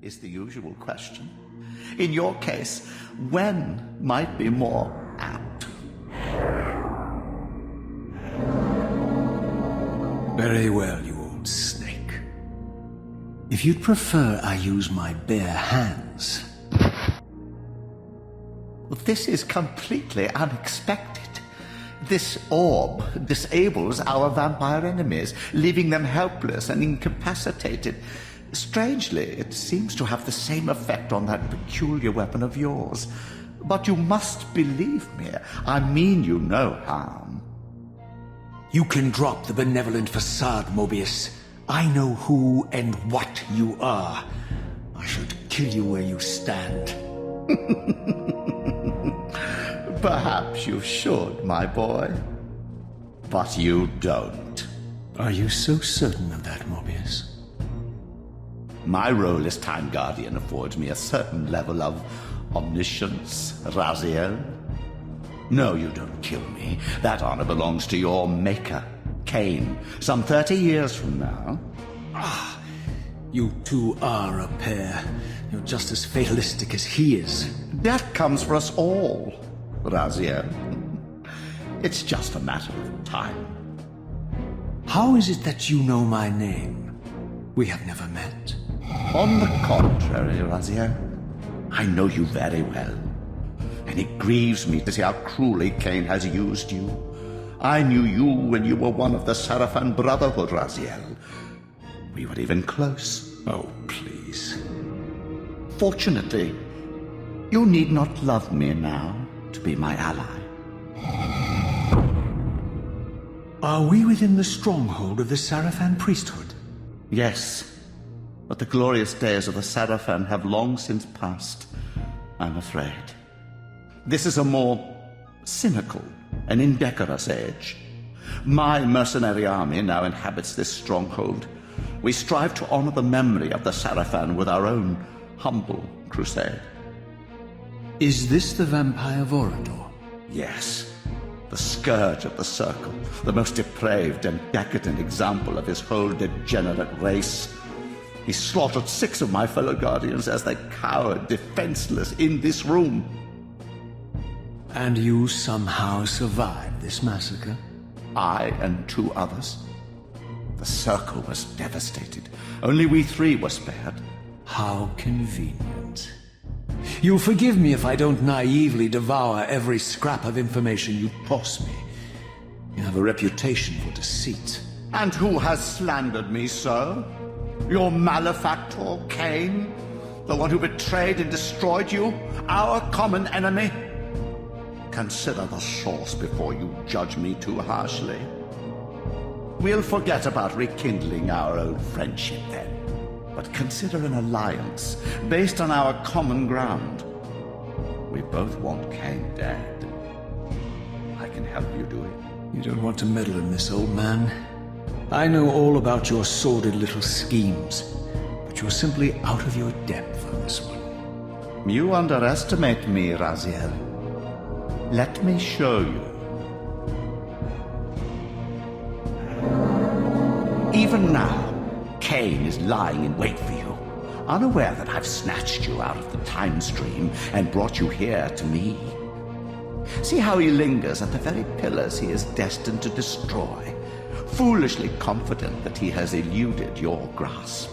is the usual question. In your case, when might be more apt. Very well, you old snake. If you'd prefer I use my bare hands... This is completely unexpected. This orb disables our vampire enemies, leaving them helpless and incapacitated. Strangely, it seems to have the same effect on that peculiar weapon of yours. But you must believe me. I mean you no harm. You can drop the benevolent facade, Moebius. I know who and what you are. I should kill you where you stand. Perhaps you should, my boy. But you don't. Are you so certain of that, Moebius? My role as Time Guardian affords me a certain level of omniscience, Raziel. No, you don't kill me. That honor belongs to your maker, Kain, some 30 years from now. Ah, you two are a pair. You're just as fatalistic as he is. That comes for us all, Raziel. It's just a matter of time. How is it that you know my name? We have never met. On the contrary, Raziel, I know you very well. And it grieves me to see how cruelly Kain has used you. I knew you when you were one of the Sarafan Brotherhood, Raziel. We were even close. Oh, please. Fortunately, you need not love me now to be my ally. Are we within the stronghold of the Sarafan priesthood? Yes, but the glorious days of the Sarafan have long since passed, I'm afraid. This is a more cynical and indecorous age. My mercenary army now inhabits this stronghold. We strive to honor the memory of the Sarafan with our own humble crusade. Is this the vampire Vorador? Yes, the scourge of the Circle, the most depraved and decadent example of his whole degenerate race. He slaughtered 6 of my fellow Guardians as they cowered defenseless in this room. And you somehow survived this massacre? I and 2 others. The Circle was devastated. Only we 3 were spared. How convenient. You'll forgive me if I don't naively devour every scrap of information you toss me. You have a reputation for deceit. And who has slandered me so? Your malefactor, Kain? The one who betrayed and destroyed you? Our common enemy? Consider the source before you judge me too harshly. We'll forget about rekindling our old friendship then. But consider an alliance based on our common ground. We both want Kain dead. I can help you do it. You don't want to meddle in this, old man. I know all about your sordid little schemes, but you're simply out of your depth on this one. You underestimate me, Raziel. Let me show you. Even now, Kain is lying in wait for you, unaware that I've snatched you out of the time stream and brought you here to me. See how he lingers at the very pillars he is destined to destroy, foolishly confident that he has eluded your grasp.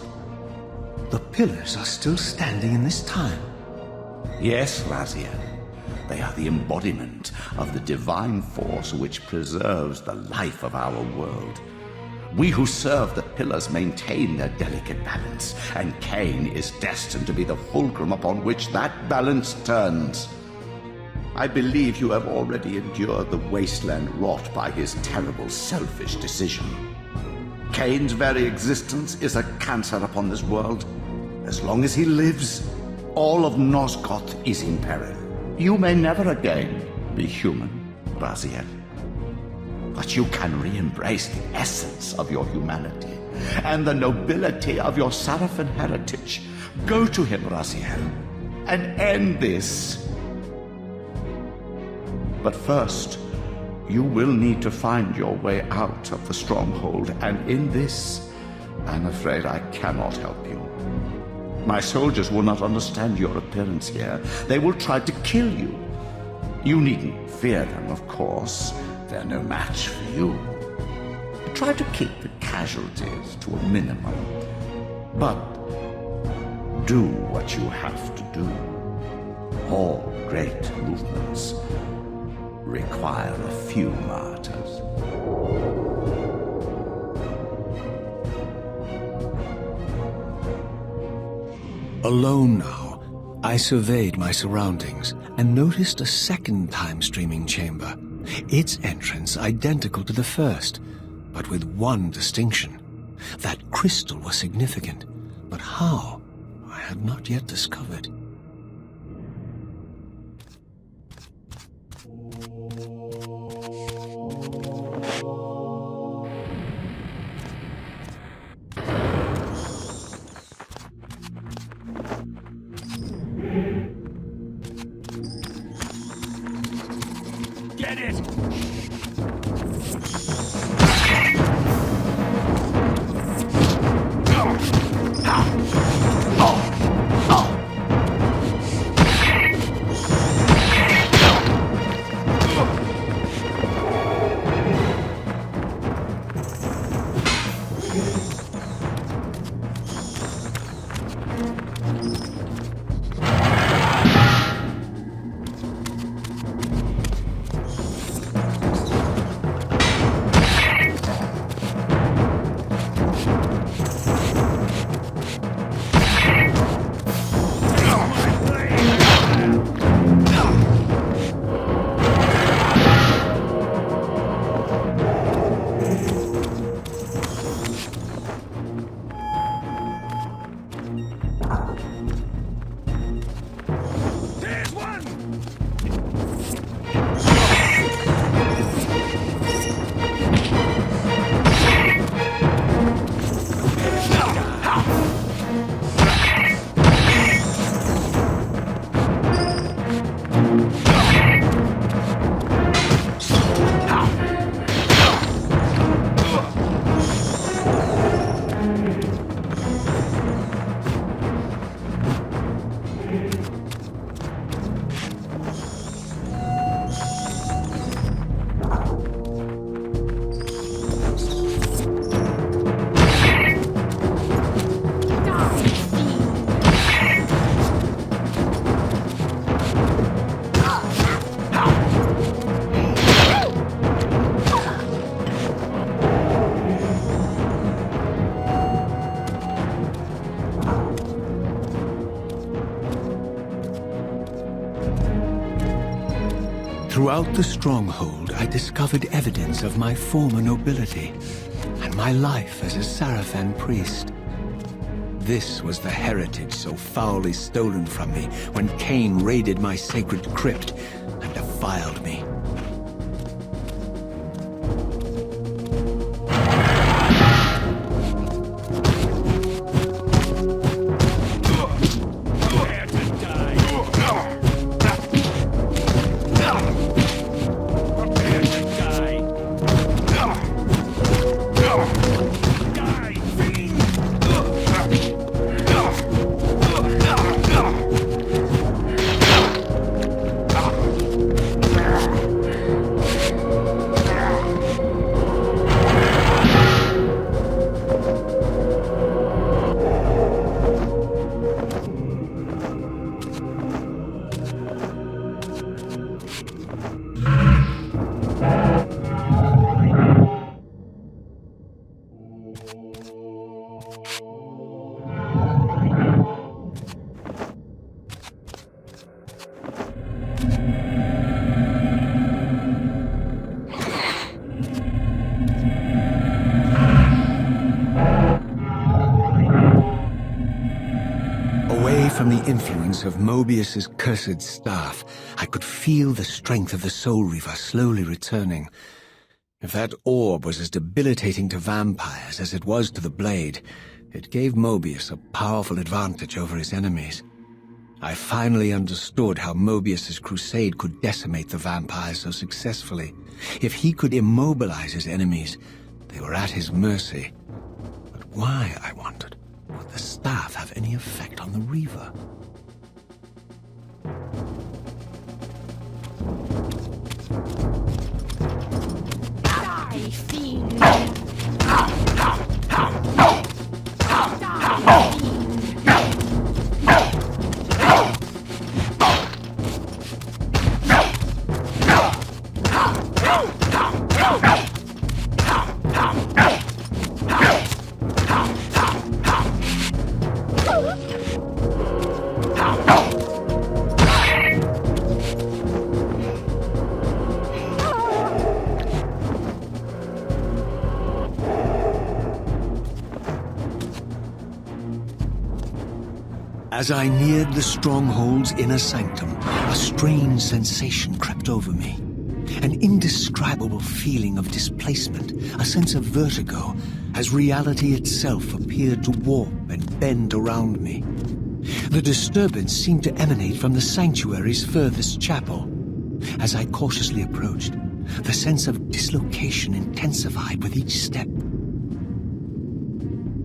The pillars are still standing in this time. Yes, Raziel. They are the embodiment of the divine force which preserves the life of our world. We who serve the pillars maintain their delicate balance, and Kain is destined to be the fulcrum upon which that balance turns. I believe you have already endured the wasteland wrought by his terrible, selfish decision. Kain's very existence is a cancer upon this world. As long as he lives, all of Nosgoth is in peril. You may never again be human, Raziel. But you can re-embrace the essence of your humanity and the nobility of your Sarafan heritage. Go to him, Raziel, and end this. But first, you will need to find your way out of the stronghold, and in this, I'm afraid I cannot help you. My soldiers will not understand your appearance here. They will try to kill you. You needn't fear them, of course. They're no match for you. Try to keep the casualties to a minimum. But do what you have to do. All great movements require a few martyrs. Alone now, I surveyed my surroundings and noticed a second time-streaming chamber. Its entrance identical to the first, but with one distinction. That crystal was significant, but how, I had not yet discovered. Get it! Throughout the stronghold, I discovered evidence of my former nobility and my life as a Sarafan priest. This was the heritage so foully stolen from me when Kain raided my sacred crypt and defiled me. From the influence of Moebius's cursed staff, I could feel the strength of the Soul Reaver slowly returning. If that orb was as debilitating to vampires as it was to the blade, it gave Moebius a powerful advantage over his enemies. I finally understood how Moebius's crusade could decimate the vampires so successfully. If he could immobilize his enemies, they were at his mercy. But why, I wondered, would the staff have any effect on the Reaver. Die, fiend! As I neared the Stronghold's inner sanctum, a strange sensation crept over me. An indescribable feeling of displacement, a sense of vertigo, as reality itself appeared to warp and bend around me. The disturbance seemed to emanate from the sanctuary's furthest chapel. As I cautiously approached, the sense of dislocation intensified with each step.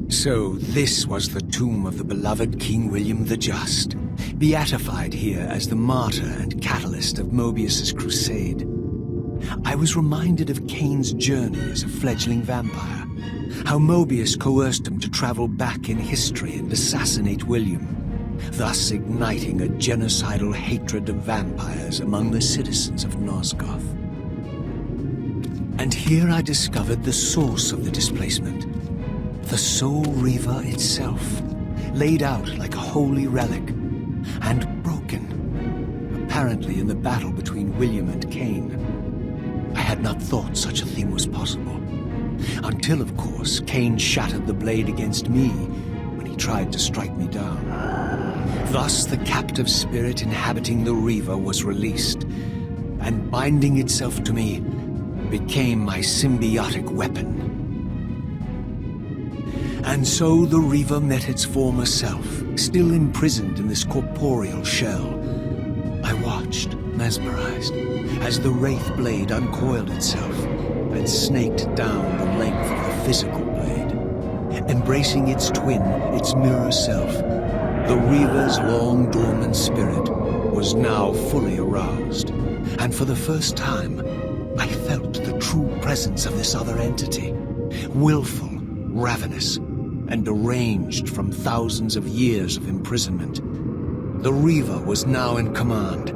So this was the tomb of the beloved King William the Just, beatified here as the martyr and catalyst of Moebius's crusade. I was reminded of Kain's journey as a fledgling vampire, how Moebius coerced him to travel back in history and assassinate William, thus igniting a genocidal hatred of vampires among the citizens of Nosgoth. And here I discovered the source of the displacement. The Soul Reaver itself, laid out like a holy relic, and broken, apparently in the battle between William and Kain. I had not thought such a thing was possible, until, of course, Kain shattered the blade against me when he tried to strike me down. Thus the captive spirit inhabiting the Reaver was released, and binding itself to me, became my symbiotic weapon. And so the Reaver met its former self, still imprisoned in this corporeal shell. I watched, mesmerized, as the Wraith blade uncoiled itself and snaked down the length of the physical blade. Embracing its twin, its mirror self, the Reaver's long-dormant spirit was now fully aroused. And for the first time, I felt the true presence of this other entity, willful, ravenous, and deranged from thousands of years of imprisonment. The Reaver was now in command,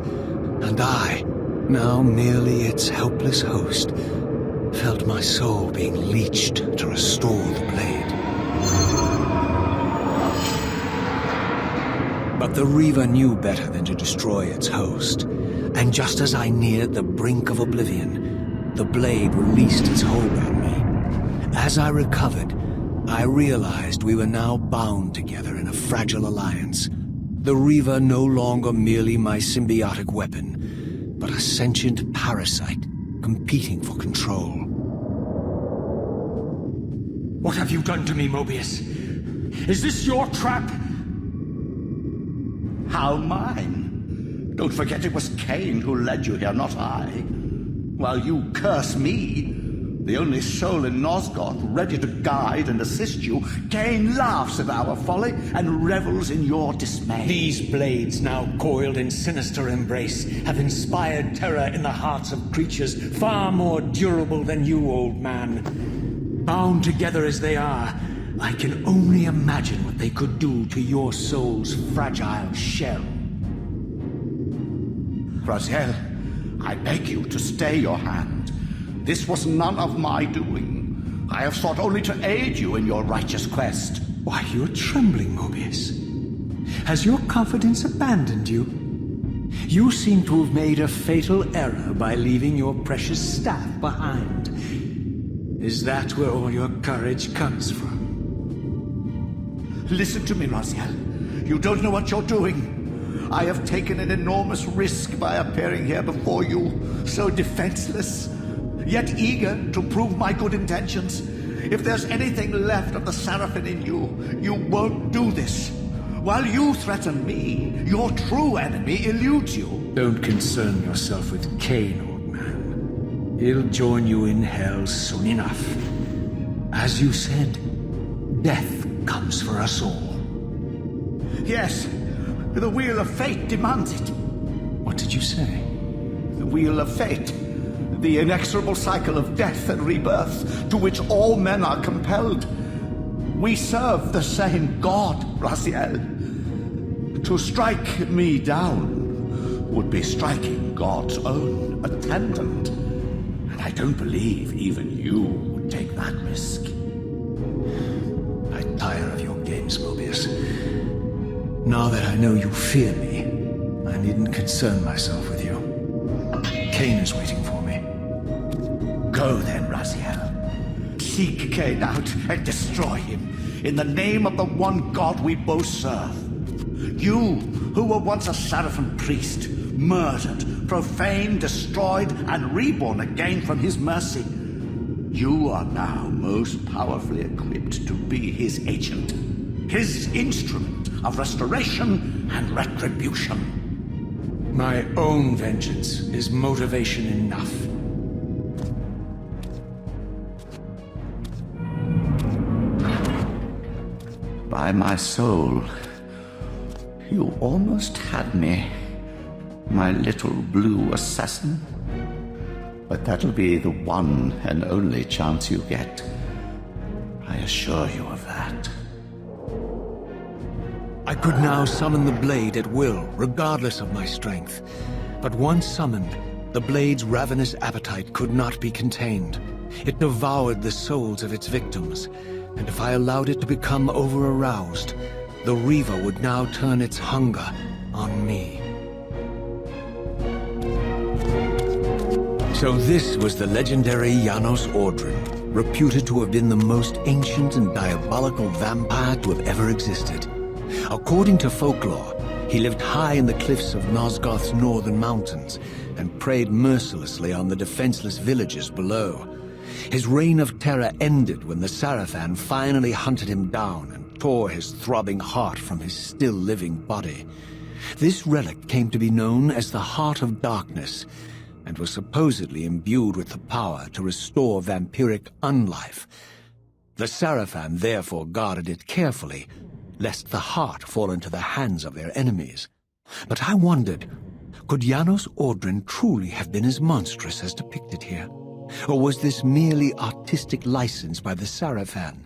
and I, now merely its helpless host, felt my soul being leeched to restore the blade. But the Reaver knew better than to destroy its host, and just as I neared the brink of oblivion, the blade released its hold on me. As I recovered, I realized we were now bound together in a fragile alliance. The Reaver no longer merely my symbiotic weapon, but a sentient parasite competing for control. What have you done to me, Moebius? Is this your trap? How mine? Don't forget it was Kain who led you here, not I. While you curse me, the only soul in Nosgoth ready to guide and assist you, Kain laughs at our folly and revels in your dismay. These blades, now coiled in sinister embrace, have inspired terror in the hearts of creatures far more durable than you, old man. Bound together as they are, I can only imagine what they could do to your soul's fragile shell. Raziel, I beg you to stay your hand. This was none of my doing. I have sought only to aid you in your righteous quest. Why, you're trembling, Moebius. Has your confidence abandoned you? You seem to have made a fatal error by leaving your precious staff behind. Is that where all your courage comes from? Listen to me, Raziel. You don't know what you're doing. I have taken an enormous risk by appearing here before you, so defenseless, yet eager to prove my good intentions. If there's anything left of the Sarafan in you, you won't do this. While you threaten me, your true enemy eludes you. Don't concern yourself with Kain, old man. He'll join you in hell soon enough. As you said, death comes for us all. Yes, the wheel of fate demands it. What did you say? The wheel of fate. The inexorable cycle of death and rebirth to which all men are compelled. We serve the same God, Raziel. To strike me down would be striking God's own attendant. And I don't believe even you would take that risk. I tire of your games, Moebius. Now that I know you fear me, I needn't concern myself with you. Kain is waiting for me. Go then, Raziel. Seek Kain out and destroy him in the name of the one God we both serve. You, who were once a Sarafan priest, murdered, profaned, destroyed, and reborn again from his mercy. You are now most powerfully equipped to be his agent, his instrument of restoration and retribution. My own vengeance is motivation enough. By my soul, you almost had me, my little blue assassin. But that'll be the one and only chance you get. I assure you of that. I could now summon the blade at will, regardless of my strength. But once summoned, the blade's ravenous appetite could not be contained. It devoured the souls of its victims, and if I allowed it to become over-aroused, the Reaver would now turn its hunger on me. So this was the legendary Janos Audron'r, reputed to have been the most ancient and diabolical vampire to have ever existed. According to folklore, he lived high in the cliffs of Nosgoth's northern mountains and preyed mercilessly on the defenseless villagers below. His reign of terror ended when the Sarafan finally hunted him down and tore his throbbing heart from his still-living body. This relic came to be known as the Heart of Darkness, and was supposedly imbued with the power to restore vampiric unlife. The Sarafan therefore guarded it carefully, lest the heart fall into the hands of their enemies. But I wondered, could Janos Audron'r truly have been as monstrous as depicted here? Or was this merely artistic license by the Sarafan,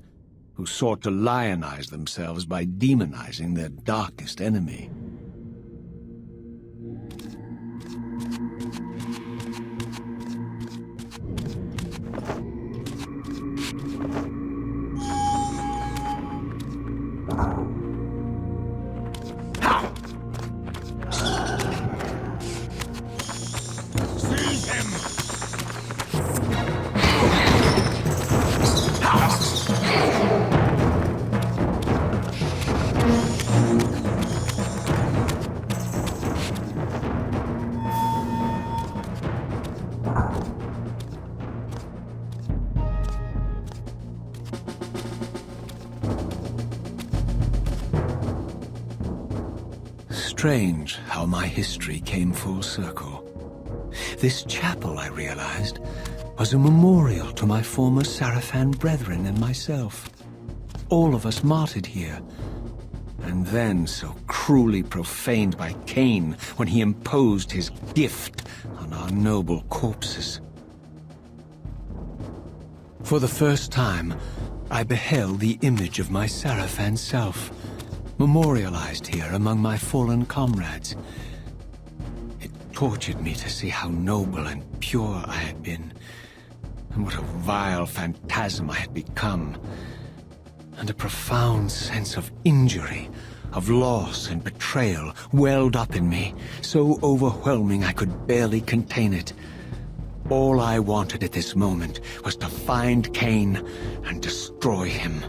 who sought to lionize themselves by demonizing their darkest enemy? Strange how my history came full circle. This chapel, I realized, was a memorial to my former Sarafan brethren and myself. All of us martyred here, and then so cruelly profaned by Kain when he imposed his gift on our noble corpses. For the first time, I beheld the image of my Sarafan self, memorialized here among my fallen comrades. It tortured me to see how noble and pure I had been, and what a vile phantasm I had become, and a profound sense of injury, of loss and betrayal welled up in me, so overwhelming I could barely contain it. All I wanted at this moment was to find Kain and destroy him.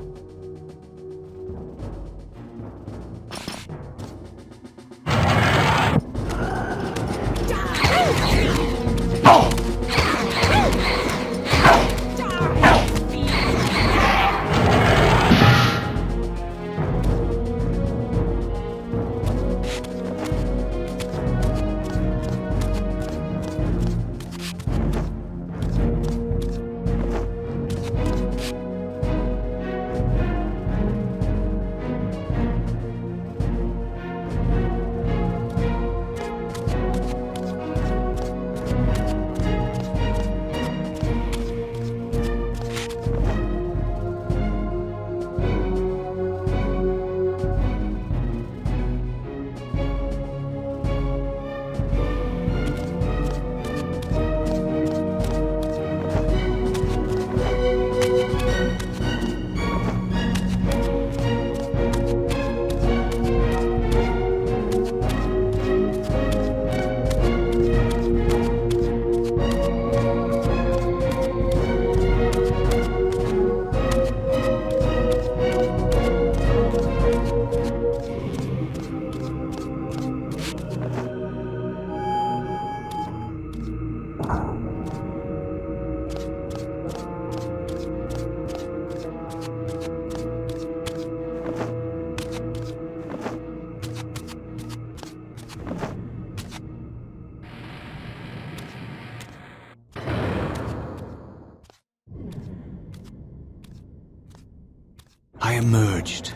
emerged,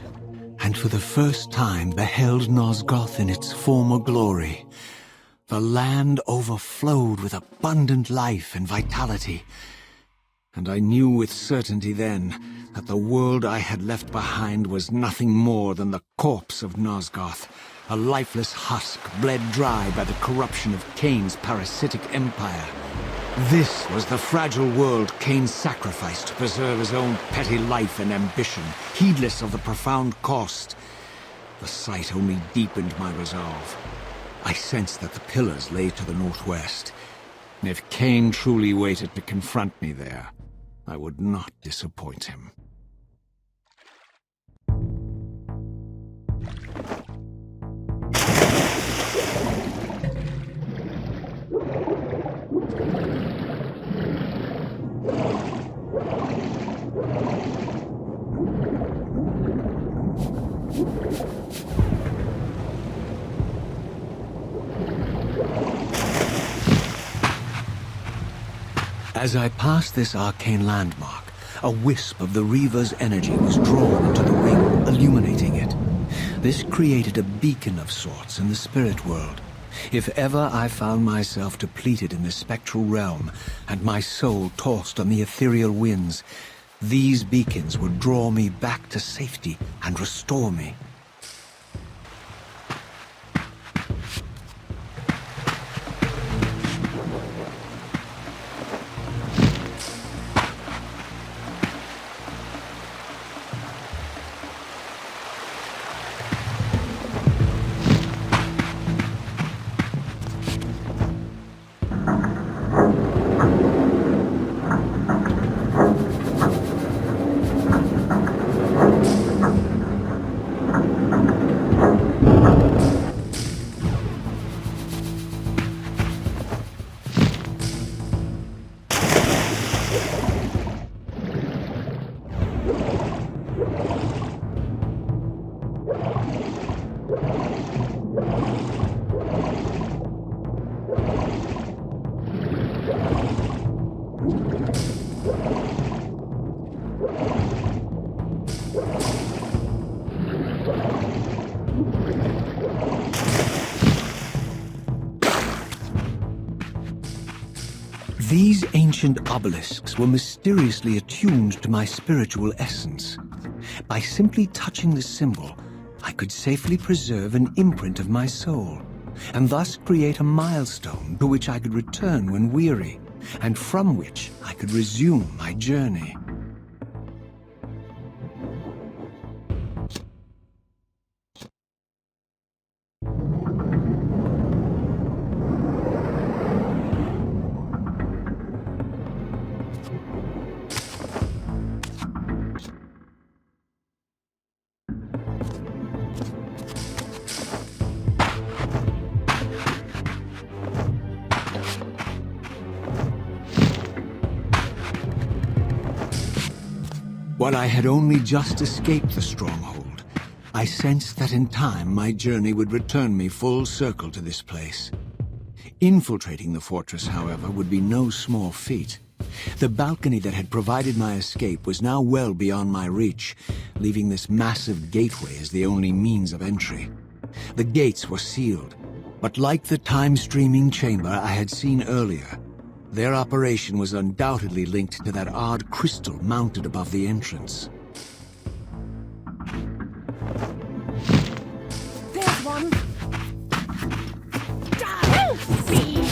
and for the first time beheld Nosgoth in its former glory. The land overflowed with abundant life and vitality, and I knew with certainty then that the world I had left behind was nothing more than the corpse of Nosgoth, a lifeless husk bled dry by the corruption of Kain's parasitic empire. This was the fragile world Kain sacrificed to preserve his own petty life and ambition, heedless of the profound cost. The sight only deepened my resolve. I sensed that the pillars lay to the northwest, and if Kain truly waited to confront me there, I would not disappoint him. As I passed this arcane landmark, a wisp of the Reaver's energy was drawn into the ring, illuminating it. This created a beacon of sorts in the spirit world. If ever I found myself depleted in the spectral realm, and my soul tossed on the ethereal winds, these beacons would draw me back to safety and restore me. These ancient obelisks were mysteriously attuned to my spiritual essence. By simply touching the symbol, I could safely preserve an imprint of my soul, and thus create a milestone to which I could return when weary, and from which I could resume my journey. While I had only just escaped the stronghold, I sensed that in time my journey would return me full circle to this place. Infiltrating the fortress, however, would be no small feat. The balcony that had provided my escape was now well beyond my reach, leaving this massive gateway as the only means of entry. The gates were sealed, but like the time-streaming chamber I had seen earlier, their operation was undoubtedly linked to that odd crystal mounted above the entrance. There's one. Die, fiend!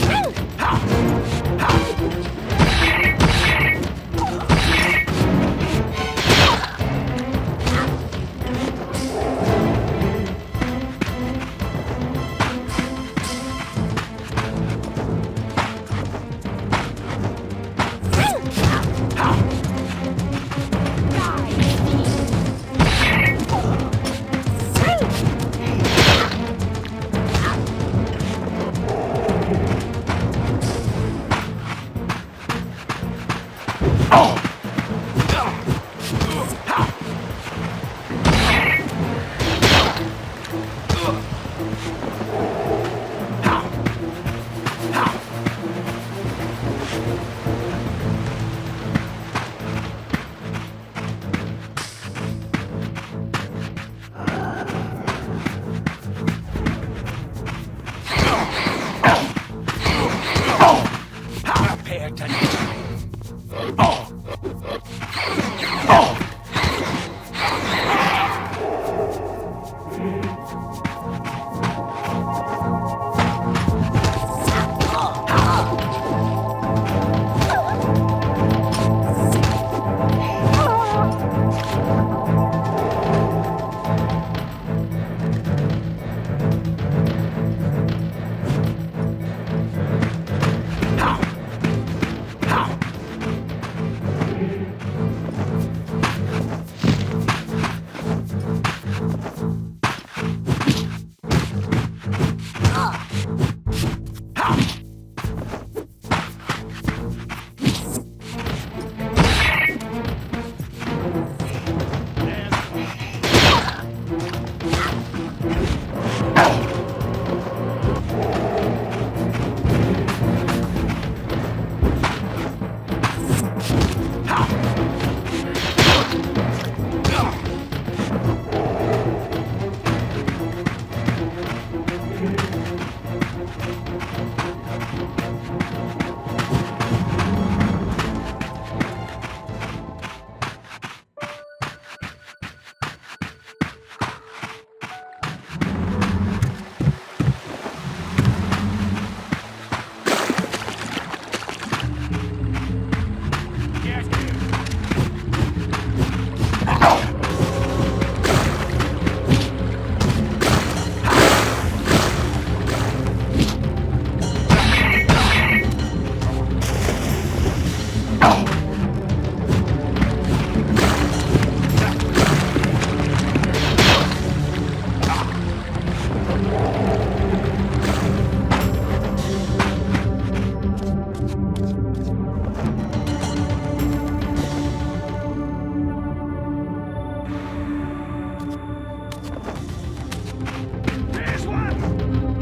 There's one!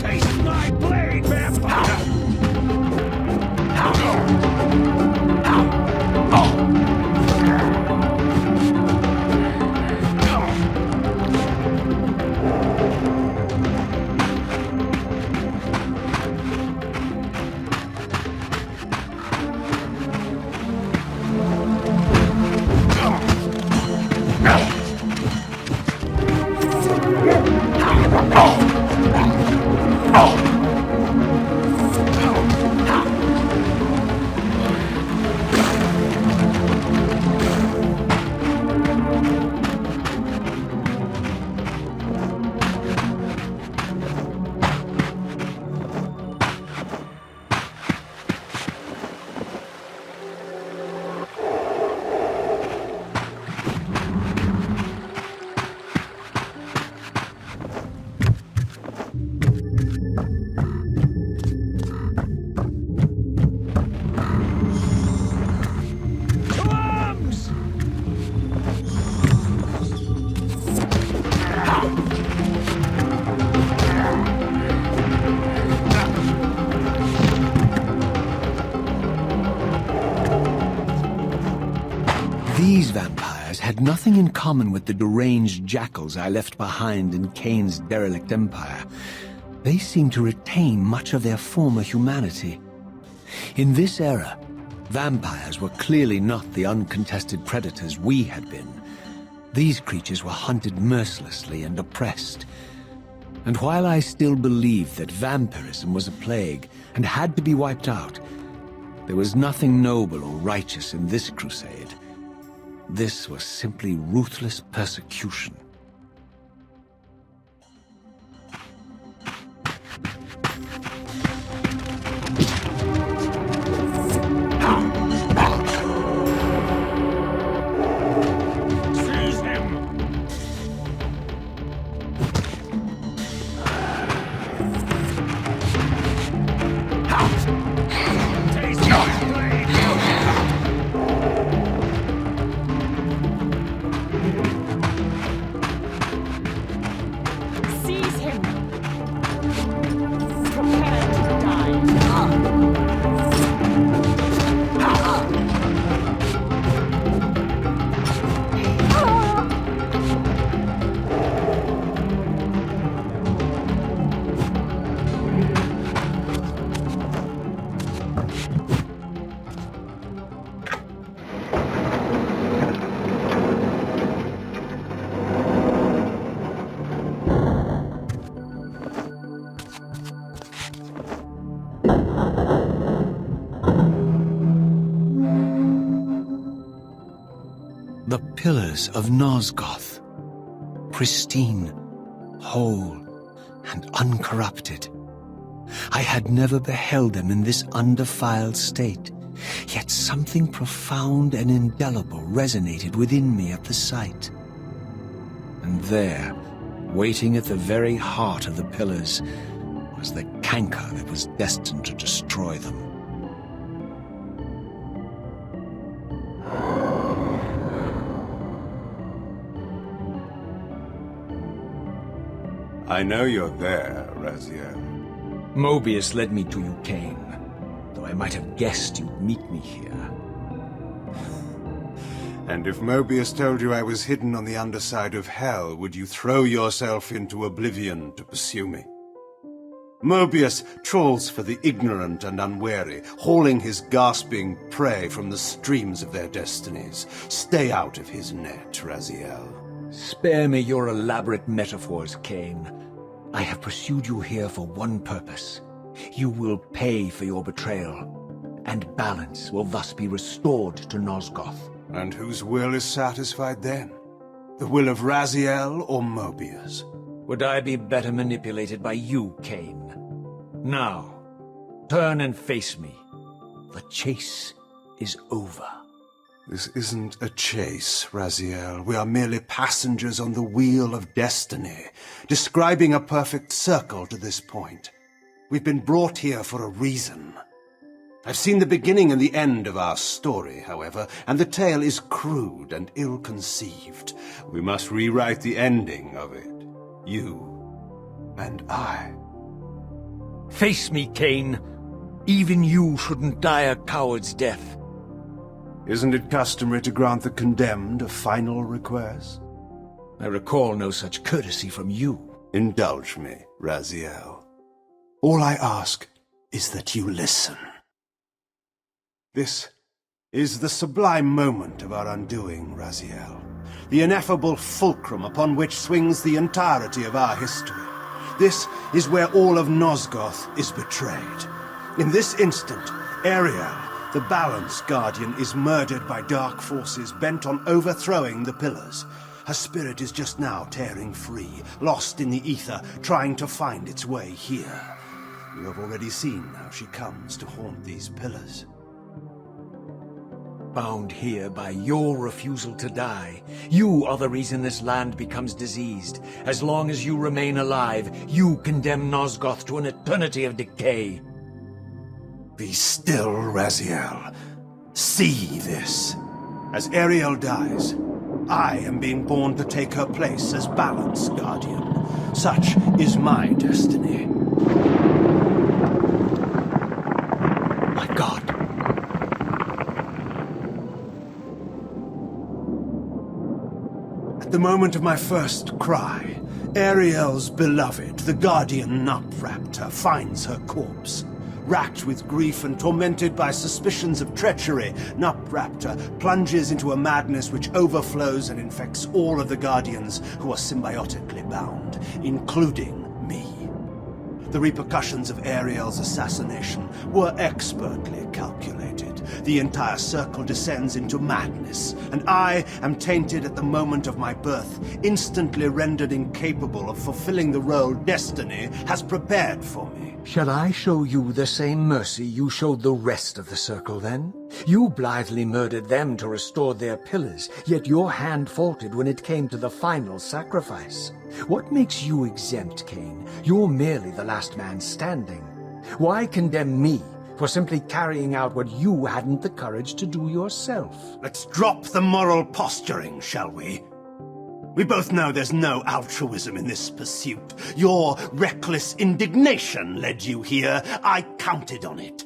Taste my blade, vampire! These vampires had nothing in common with the deranged jackals I left behind in Kain's derelict empire. They seemed to retain much of their former humanity. In this era, vampires were clearly not the uncontested predators we had been. These creatures were hunted mercilessly and oppressed. And while I still believed that vampirism was a plague and had to be wiped out, there was nothing noble or righteous in this crusade. This was simply ruthless persecution. Seize him! Taste my blade! Seize him! Prepare to die. The Pillars of Nosgoth. Pristine, whole, and uncorrupted. I had never beheld them in this undefiled state, yet something profound and indelible resonated within me at the sight. And there, waiting at the very heart of the pillars, was the canker that was destined to destroy them. I know you're there, Raziel. Moebius led me to you, Kain, though I might have guessed you'd meet me here. And if Moebius told you I was hidden on the underside of hell, would you throw yourself into oblivion to pursue me? Moebius trawls for the ignorant and unwary, hauling his gasping prey from the streams of their destinies. Stay out of his net, Raziel. Spare me your elaborate metaphors, Kain. I have pursued you here for one purpose. You will pay for your betrayal, and balance will thus be restored to Nosgoth. And whose will is satisfied then? The will of Raziel or Moebius? Would I be better manipulated by you, Kain? Now, turn and face me. The chase is over. This isn't a chase, Raziel. We are merely passengers on the wheel of destiny, describing a perfect circle to this point. We've been brought here for a reason. I've seen the beginning and the end of our story, however, and the tale is crude and ill-conceived. We must rewrite the ending of it. You and I. Face me, Kain. Even you shouldn't die a coward's death. Isn't it customary to grant the condemned a final request? I recall no such courtesy from you. Indulge me, Raziel. All I ask is that you listen. This is the sublime moment of our undoing, Raziel. The ineffable fulcrum upon which swings the entirety of our history. This is where all of Nosgoth is betrayed. In this instant, Ariel, the Balance Guardian, is murdered by dark forces bent on overthrowing the Pillars. Her spirit is just now tearing free, lost in the ether, trying to find its way here. You have already seen how she comes to haunt these Pillars. Bound here by your refusal to die. You are the reason this land becomes diseased. As long as you remain alive, you condemn Nosgoth to an eternity of decay. Be still, Raziel. See this. As Ariel dies, I am being born to take her place as Balance Guardian. Such is my destiny. My God. At the moment of my first cry, Ariel's beloved, the Guardian Nupraptor, finds her corpse. Racked with grief and tormented by suspicions of treachery, Nupraptor plunges into a madness which overflows and infects all of the Guardians who are symbiotically bound, including me. The repercussions of Ariel's assassination were expertly calculated. The entire circle descends into madness, and I am tainted at the moment of my birth, instantly rendered incapable of fulfilling the role destiny has prepared for me. Shall I show you the same mercy you showed the rest of the circle, then? You blithely murdered them to restore their pillars, yet your hand faltered when it came to the final sacrifice. What makes you exempt, Kain? You're merely the last man standing. Why condemn me for simply carrying out what you hadn't the courage to do yourself? Let's drop the moral posturing, shall we? We both know there's no altruism in this pursuit. Your reckless indignation led you here. I counted on it.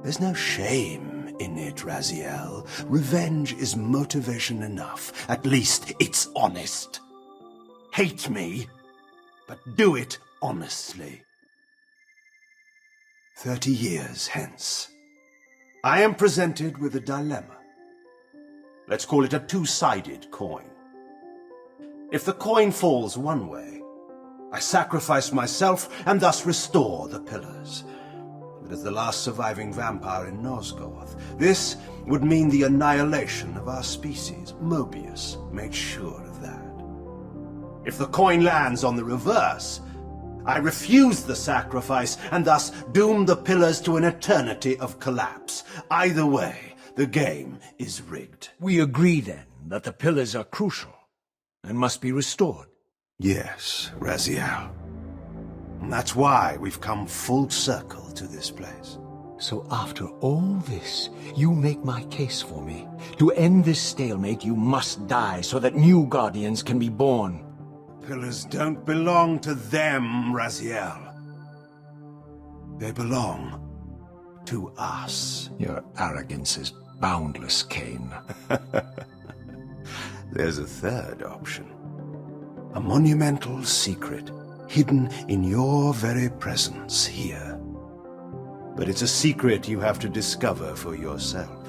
There's no shame in it, Raziel. Revenge is motivation enough. At least it's honest. Hate me, but do it honestly. 30 years hence, I am presented with a dilemma. Let's call it a two-sided coin. If the coin falls one way, I sacrifice myself and thus restore the Pillars. But as the last surviving vampire in Nosgoth, this would mean the annihilation of our species. Moebius made sure of that. If the coin lands on the reverse, I refuse the sacrifice and thus doom the Pillars to an eternity of collapse. Either way, the game is rigged. We agree, then, that the pillars are crucial and must be restored. Yes, Raziel. And that's why we've come full circle to this place. So after all this, you make my case for me. To end this stalemate, you must die so that new Guardians can be born. Pillars don't belong to them, Raziel. They belong to us. Your arrogance is boundless, Kain. There's a third option. A monumental secret, hidden in your very presence here. But it's a secret you have to discover for yourself.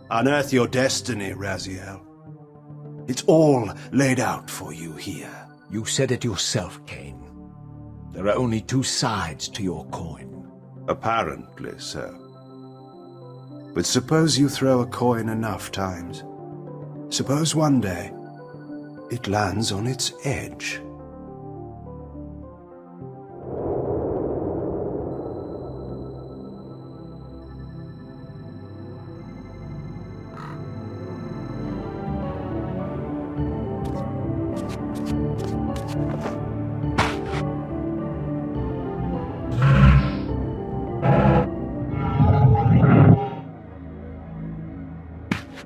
Unearth your destiny, Raziel. It's all laid out for you here. You said it yourself, Kain. There are only two sides to your coin. Apparently so. But suppose you throw a coin enough times. Suppose one day it lands on its edge.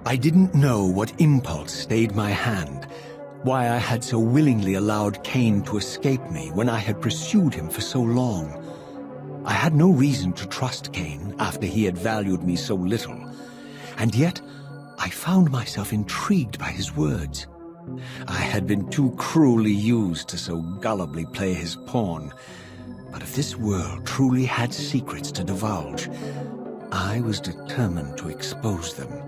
I didn't know what impulse stayed my hand, why I had so willingly allowed Kain to escape me when I had pursued him for so long. I had no reason to trust Kain after he had valued me so little, and yet I found myself intrigued by his words. I had been too cruelly used to so gullibly play his pawn, but if this world truly had secrets to divulge, I was determined to expose them.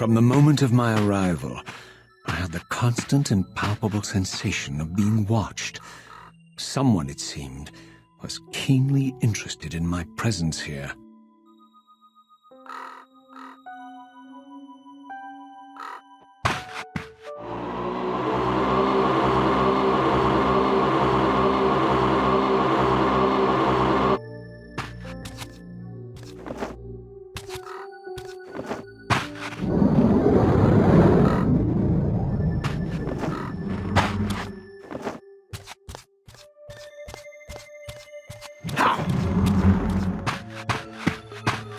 From the moment of my arrival, I had the constant and palpable sensation of being watched. Someone, it seemed, was keenly interested in my presence here.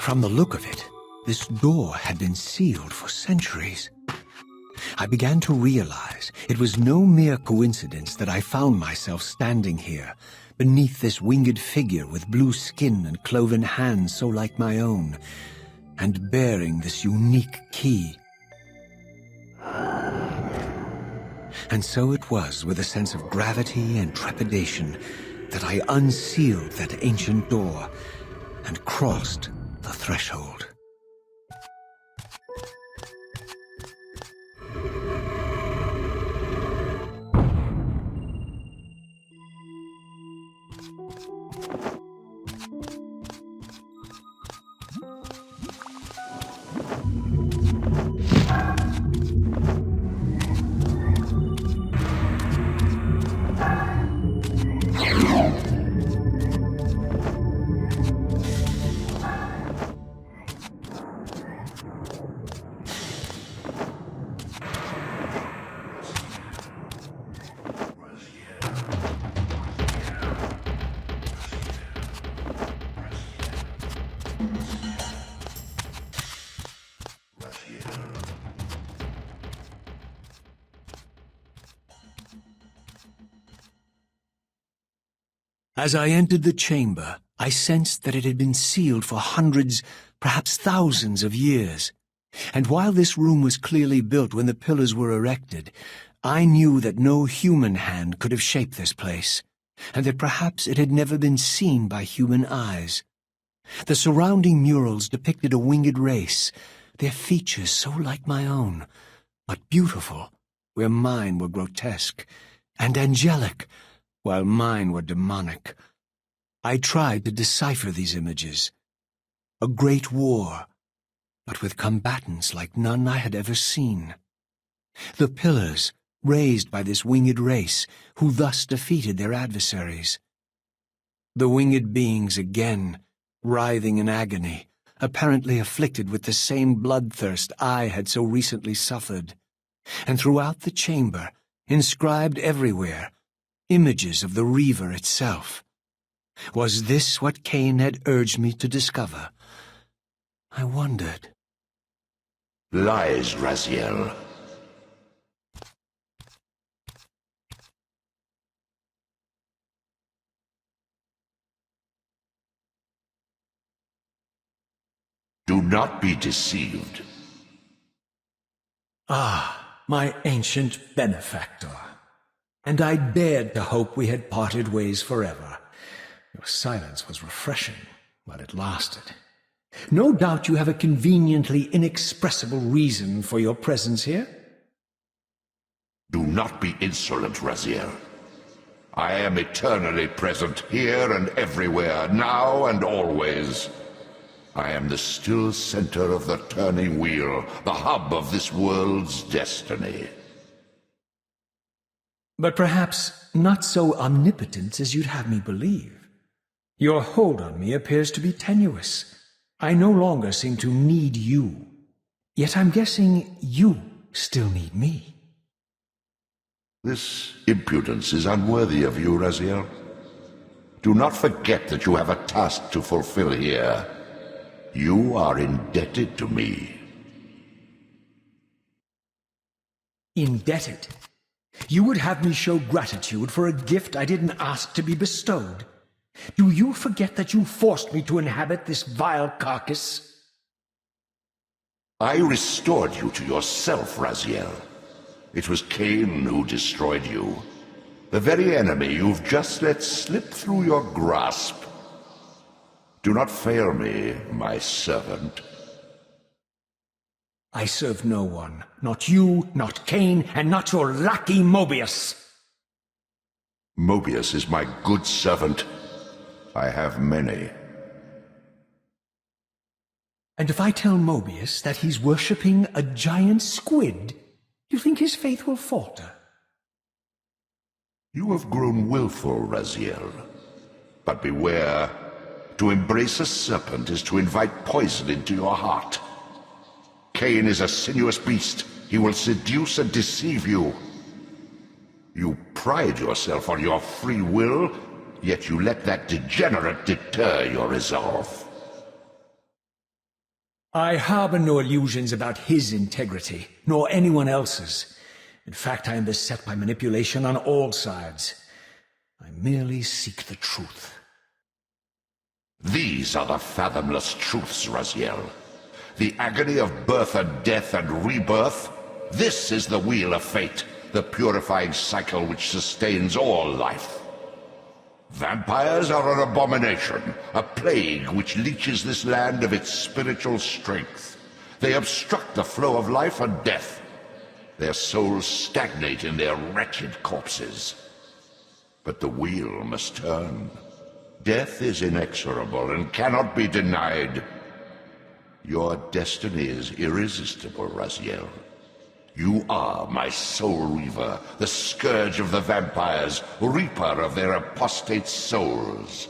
From the look of it, this door had been sealed for centuries. I began to realize it was no mere coincidence that I found myself standing here, beneath this winged figure with blue skin and cloven hands so like my own, and bearing this unique key. And so it was with a sense of gravity and trepidation that I unsealed that ancient door and crossed the threshold. As I entered the chamber, I sensed that it had been sealed for hundreds, perhaps thousands of years. And while this room was clearly built when the pillars were erected, I knew that no human hand could have shaped this place, and that perhaps it had never been seen by human eyes. The surrounding murals depicted a winged race, their features so like my own, but beautiful, where mine were grotesque, and angelic, while mine were demonic. I tried to decipher these images. A great war, but with combatants like none I had ever seen. The pillars, raised by this winged race, who thus defeated their adversaries. The winged beings again, writhing in agony, apparently afflicted with the same bloodthirst I had so recently suffered. And throughout the chamber, inscribed everywhere, images of the Reaver itself. Was this what Kain had urged me to discover? I wondered. Lies, Raziel. Do not be deceived. Ah, my ancient benefactor. And I dared to hope we had parted ways forever. Your silence was refreshing while it lasted. No doubt you have a conveniently inexpressible reason for your presence here? Do not be insolent, Raziel. I am eternally present here and everywhere, now and always. I am the still center of the turning wheel, the hub of this world's destiny. But perhaps not so omnipotent as you'd have me believe. Your hold on me appears to be tenuous. I no longer seem to need you. Yet I'm guessing you still need me. This impudence is unworthy of you, Raziel. Do not forget that you have a task to fulfill here. You are indebted to me. Indebted? You would have me show gratitude for a gift I didn't ask to be bestowed. Do you forget that you forced me to inhabit this vile carcass? I restored you to yourself, Raziel. It was Kain who destroyed you. The very enemy you've just let slip through your grasp. Do not fail me, my servant. I serve no one. Not you, not Kain, and not your lackey Moebius. Moebius is my good servant. I have many. And if I tell Moebius that he's worshipping a giant squid, you think his faith will falter? You have grown willful, Raziel. But beware. To embrace a serpent is to invite poison into your heart. Kain is a sinuous beast. He will seduce and deceive you. You pride yourself on your free will, yet you let that degenerate deter your resolve. I harbor no illusions about his integrity, nor anyone else's. In fact, I am beset by manipulation on all sides. I merely seek the truth. These are the fathomless truths, Raziel. The agony of birth and death and rebirth. This is the wheel of fate, the purifying cycle which sustains all life. Vampires are an abomination, a plague which leeches this land of its spiritual strength. They obstruct the flow of life and death. Their souls stagnate in their wretched corpses. But the wheel must turn. Death is inexorable and cannot be denied. Your destiny is irresistible, Raziel. You are my soul reaver, the scourge of the vampires, reaper of their apostate souls.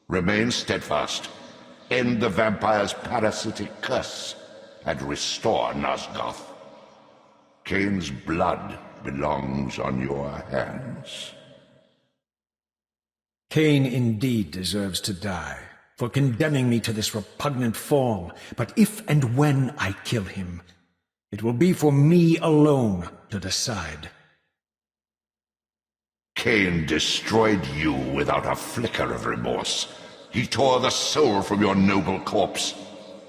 Remain steadfast, end the vampire's parasitic curse, and restore Nosgoth. Kain's blood belongs on your hands. Kain indeed deserves to die for condemning me to this repugnant form, but if and when I kill him, it will be for me alone to decide. Kain destroyed you without a flicker of remorse. He tore the soul from your noble corpse,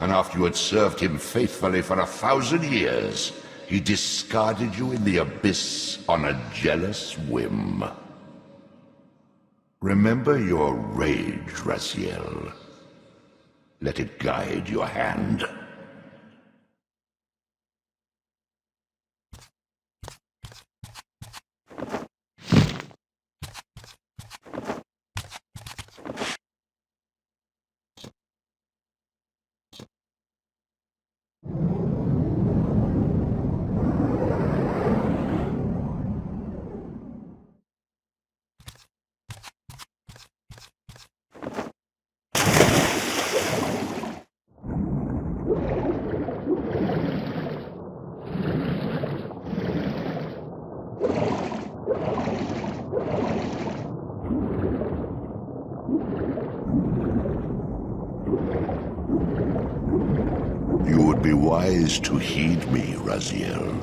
and after you had served him faithfully for 1,000 years, he discarded you in the abyss on a jealous whim. Remember your rage, Raziel. Let it guide your hand. You would be wise to heed me, Raziel.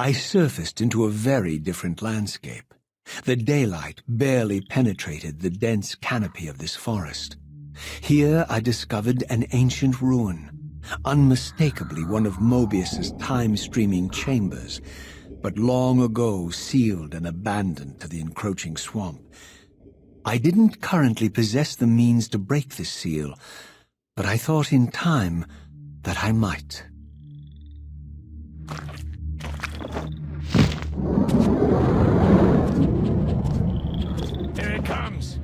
I surfaced into a very different landscape. The daylight barely penetrated the dense canopy of this forest. Here I discovered an ancient ruin, unmistakably one of Moebius's time-streaming chambers, but long ago sealed and abandoned to the encroaching swamp. I didn't currently possess the means to break this seal, but I thought in time that I might. Here it comes!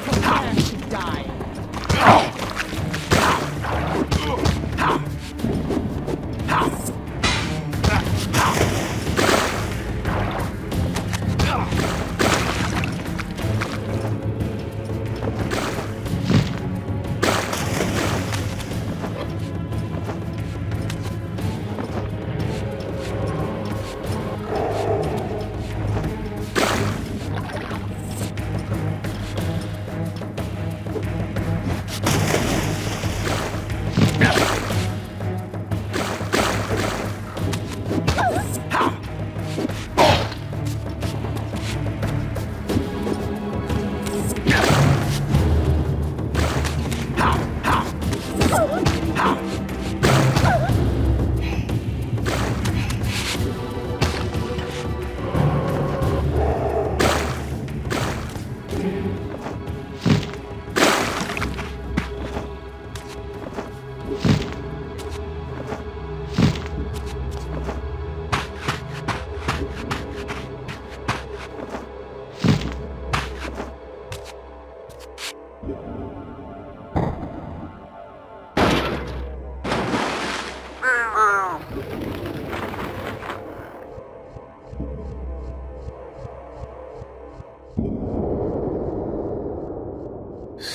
Prepare to die.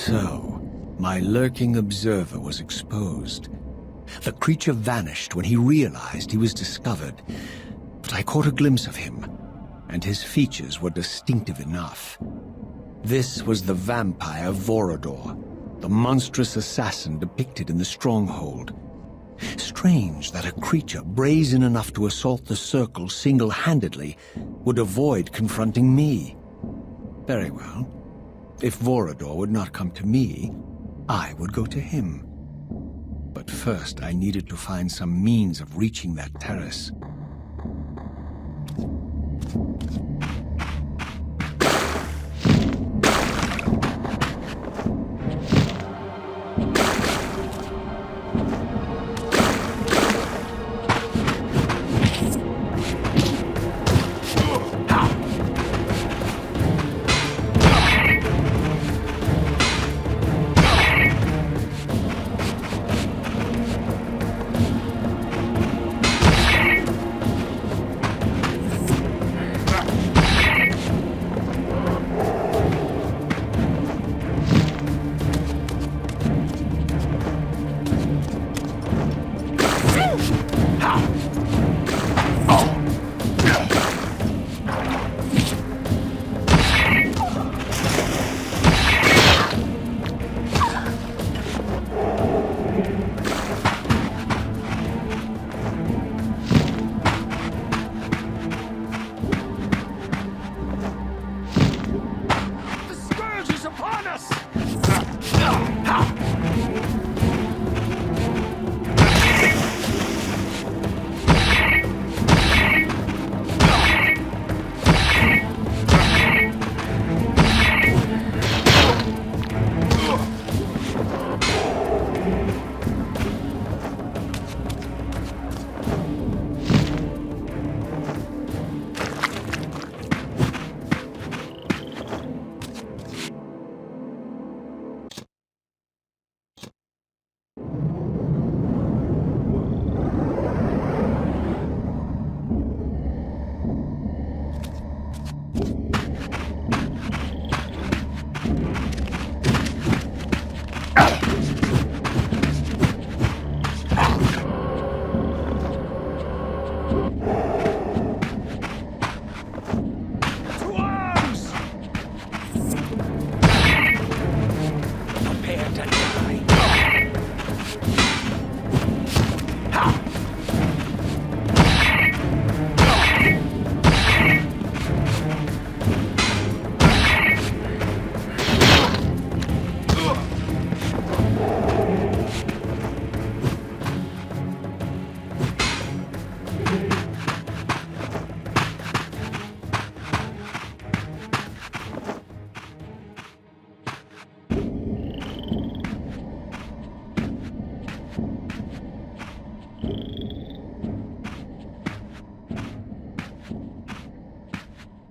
So, my lurking observer was exposed. The creature vanished when he realized he was discovered, but I caught a glimpse of him, and his features were distinctive enough. This was the vampire Vorador, the monstrous assassin depicted in the Stronghold. Strange that a creature brazen enough to assault the Circle single-handedly would avoid confronting me. Very well. If Vorador would not come to me, I would go to him. But first I needed to find some means of reaching that terrace.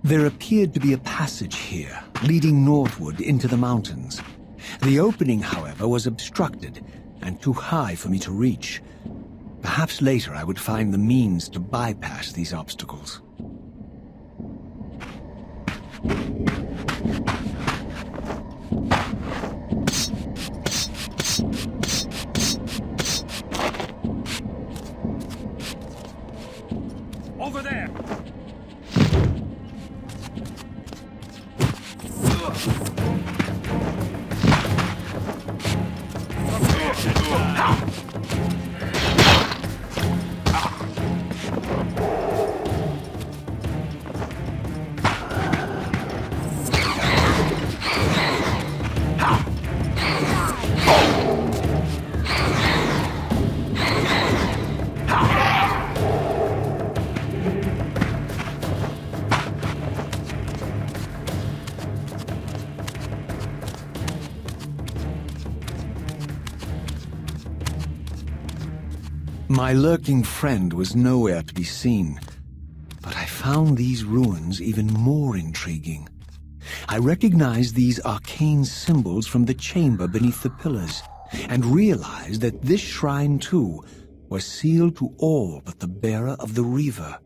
There appeared to be a passage here, leading northward into the mountains. The opening, however, was obstructed and too high for me to reach. Perhaps later I would find the means to bypass these obstacles. Over there! My lurking friend was nowhere to be seen, but I found these ruins even more intriguing. I recognized these arcane symbols from the chamber beneath the pillars, and realized that this shrine, too, was sealed to all but the bearer of the Reaver.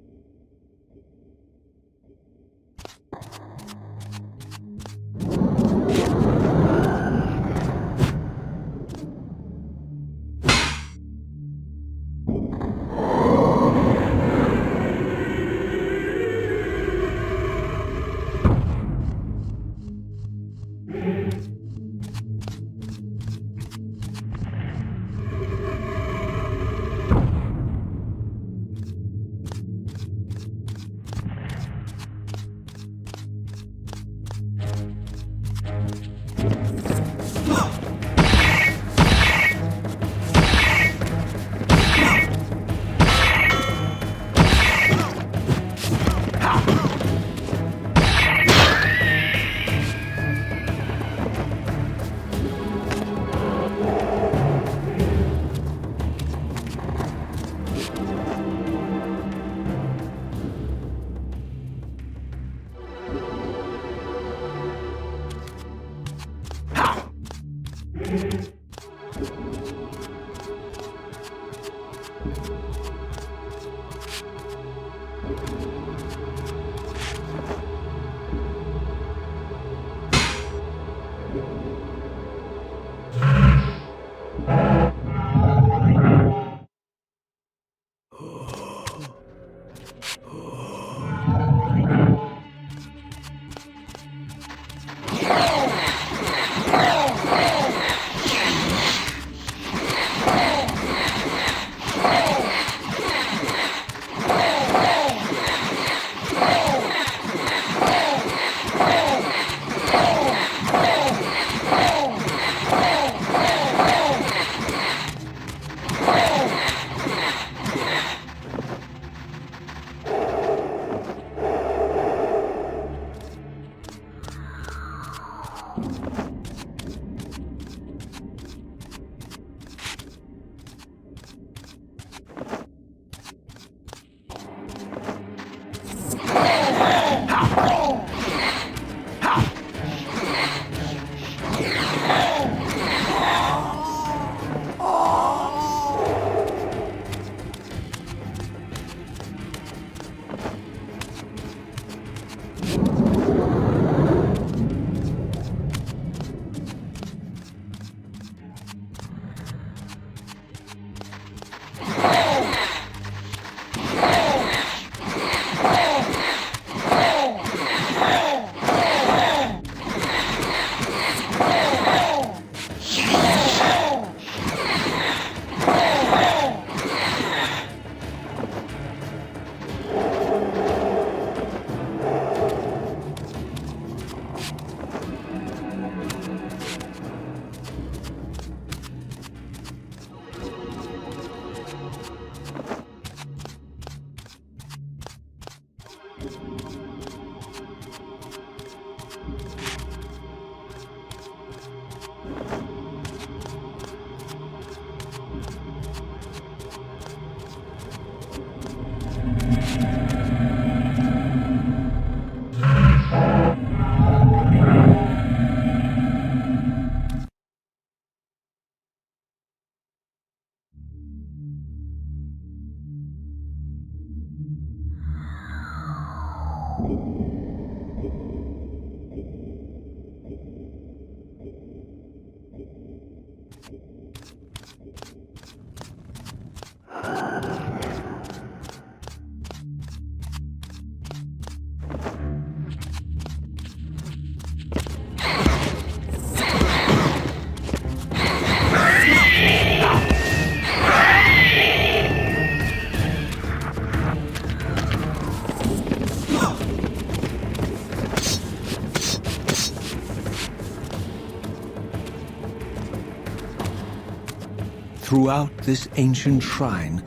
Throughout this ancient shrine,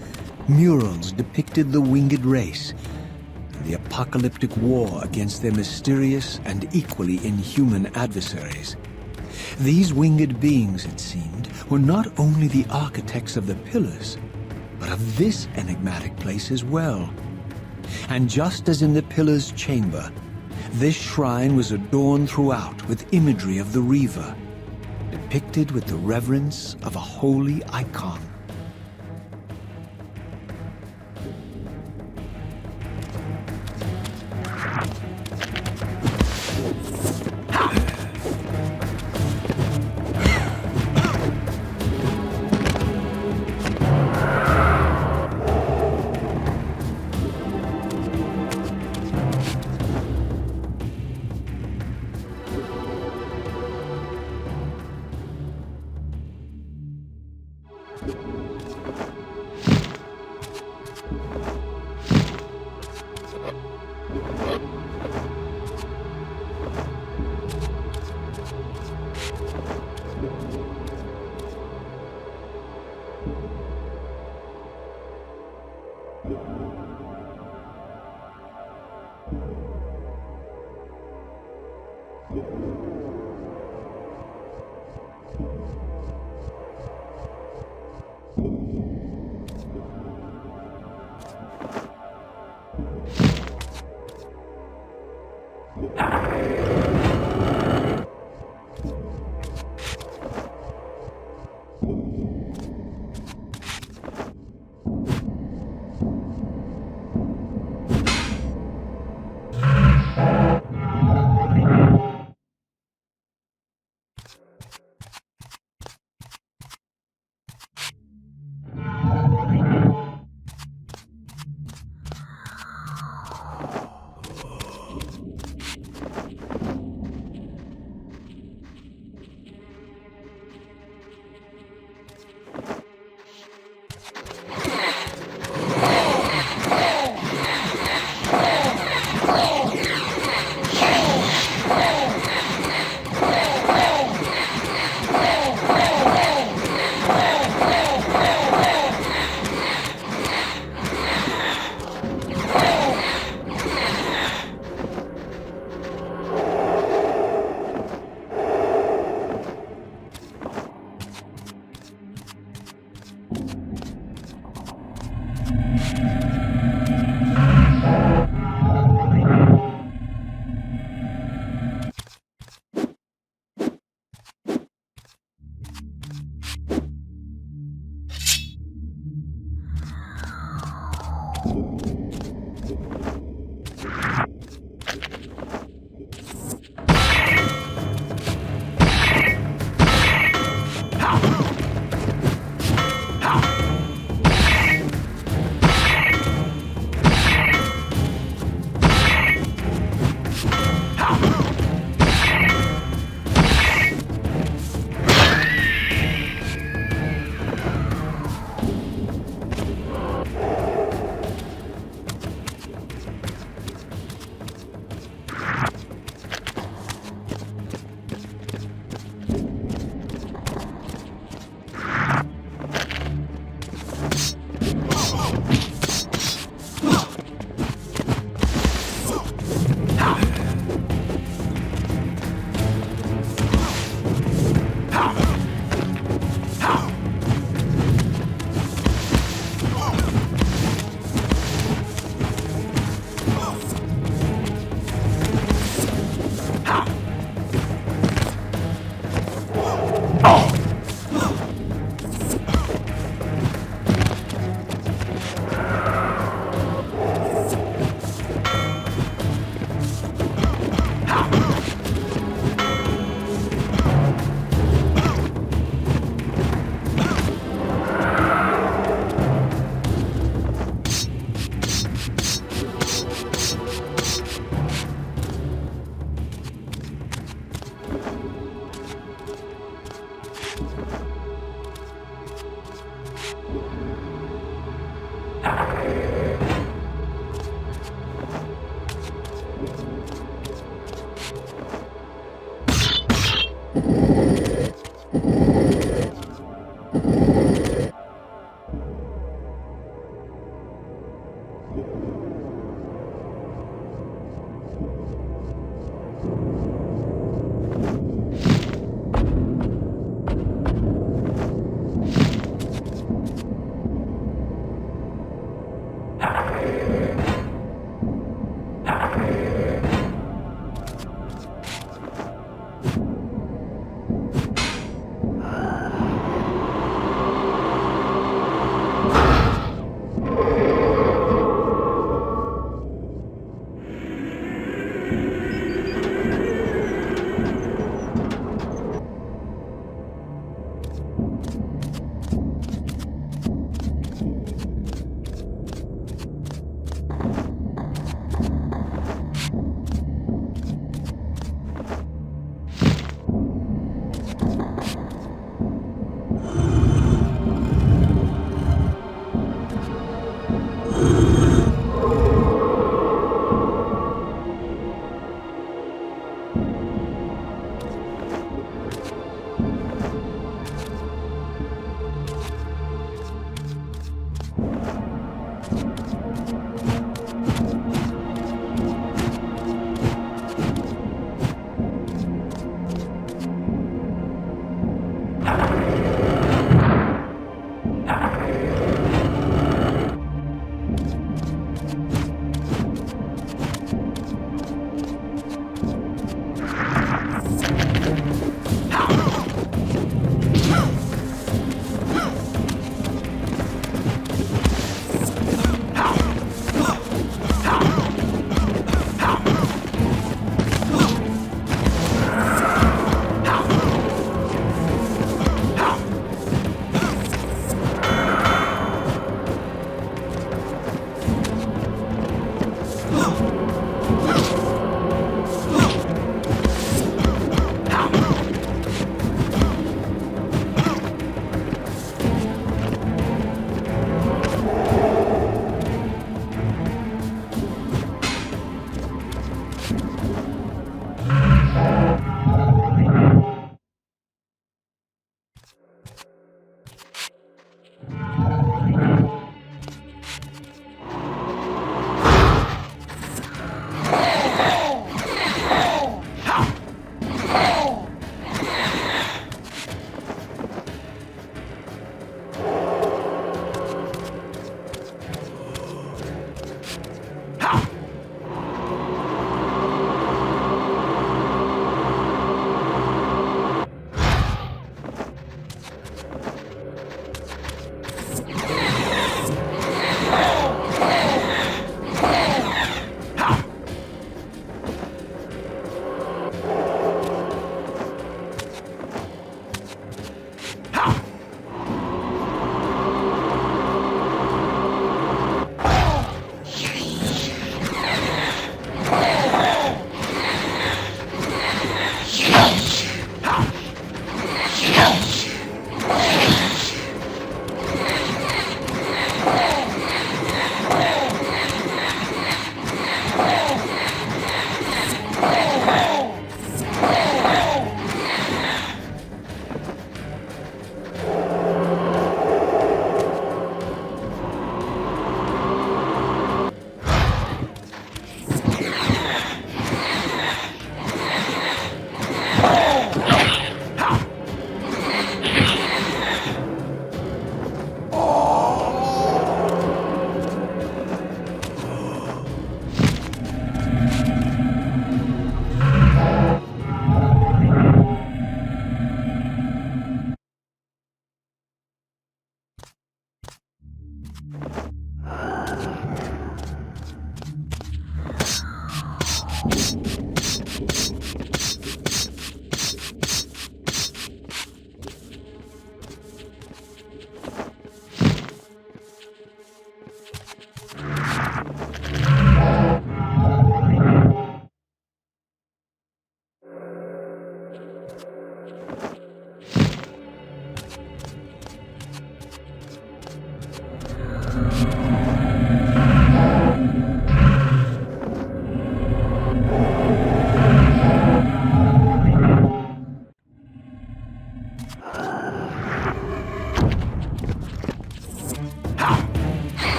murals depicted the winged race, and the apocalyptic war against their mysterious and equally inhuman adversaries. These winged beings, it seemed, were not only the architects of the pillars, but of this enigmatic place as well. And just as in the Pillars chamber, this shrine was adorned throughout with imagery of the Reaver, depicted with the reverence of a holy icon.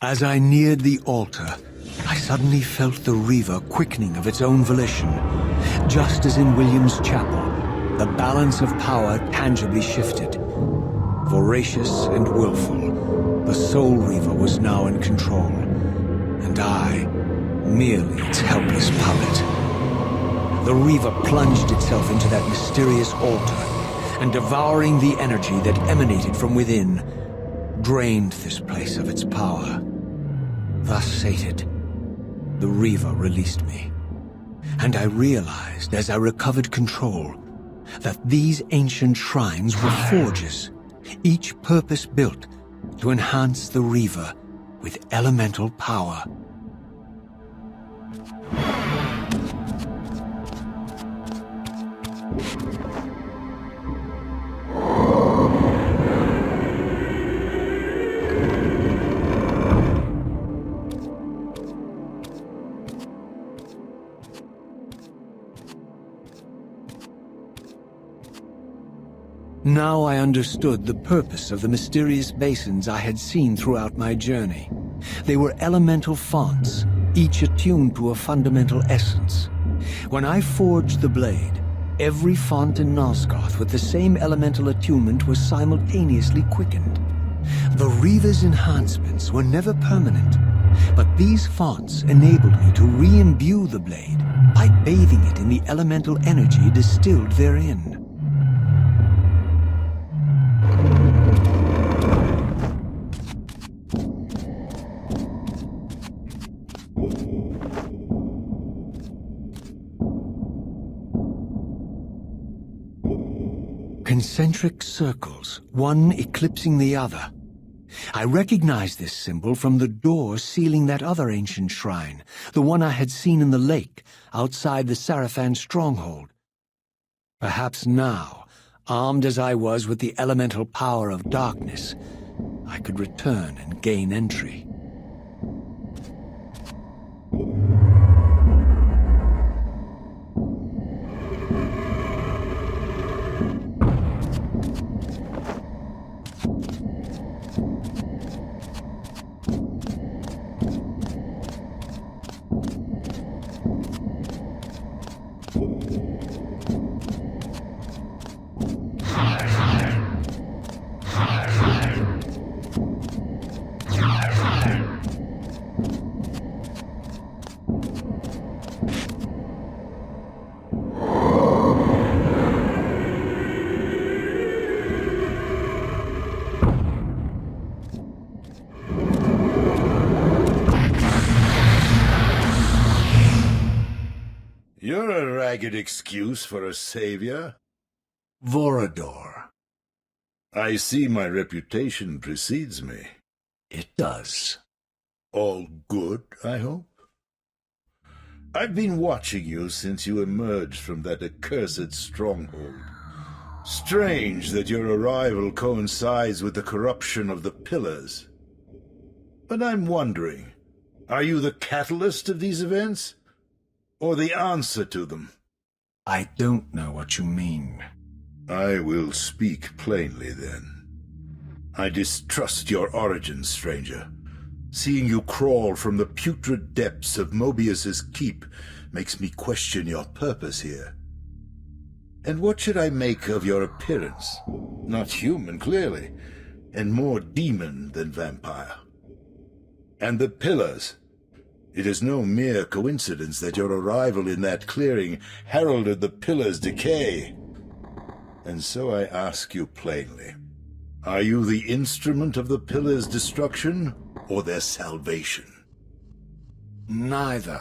As I neared the altar, I suddenly felt the Reaver quickening of its own volition. Just as in William's chapel, the balance of power tangibly shifted. Voracious and willful, the Soul Reaver was now in control, and I, merely its helpless puppet. The Reaver plunged itself into that mysterious altar, and devouring the energy that emanated from within, drained this place of its power. Thus sated, the Reaver released me. And I realized as I recovered control that these ancient shrines were forges, each purpose-built to enhance the Reaver with elemental power. Now I understood the purpose of the mysterious basins I had seen throughout my journey. They were elemental fonts, each attuned to a fundamental essence. When I forged the blade, every font in Nosgoth with the same elemental attunement was simultaneously quickened. The Reaver's enhancements were never permanent, but these fonts enabled me to re-imbue the blade by bathing it in the elemental energy distilled therein. Concentric circles, one eclipsing the other. I recognized this symbol from the door sealing that other ancient shrine, the one I had seen in the lake outside the Sarafan Stronghold. Perhaps now, armed as I was with the elemental power of darkness, I could return and gain entry. You're a ragged excuse for a savior. Vorador. I see my reputation precedes me. It does. All good, I hope? I've been watching you since you emerged from that accursed stronghold. Strange that your arrival coincides with the corruption of the Pillars. But I'm wondering, are you the catalyst of these events? Or the answer to them? I don't know what you mean. I will speak plainly, then. I distrust your origins, stranger. Seeing you crawl from the putrid depths of Moebius's keep makes me question your purpose here. And what should I make of your appearance? Not human, clearly, and more demon than vampire. And the Pillars. It is no mere coincidence that your arrival in that clearing heralded the Pillars' decay. And so I ask you plainly, are you the instrument of the Pillars' destruction, or their salvation? Neither.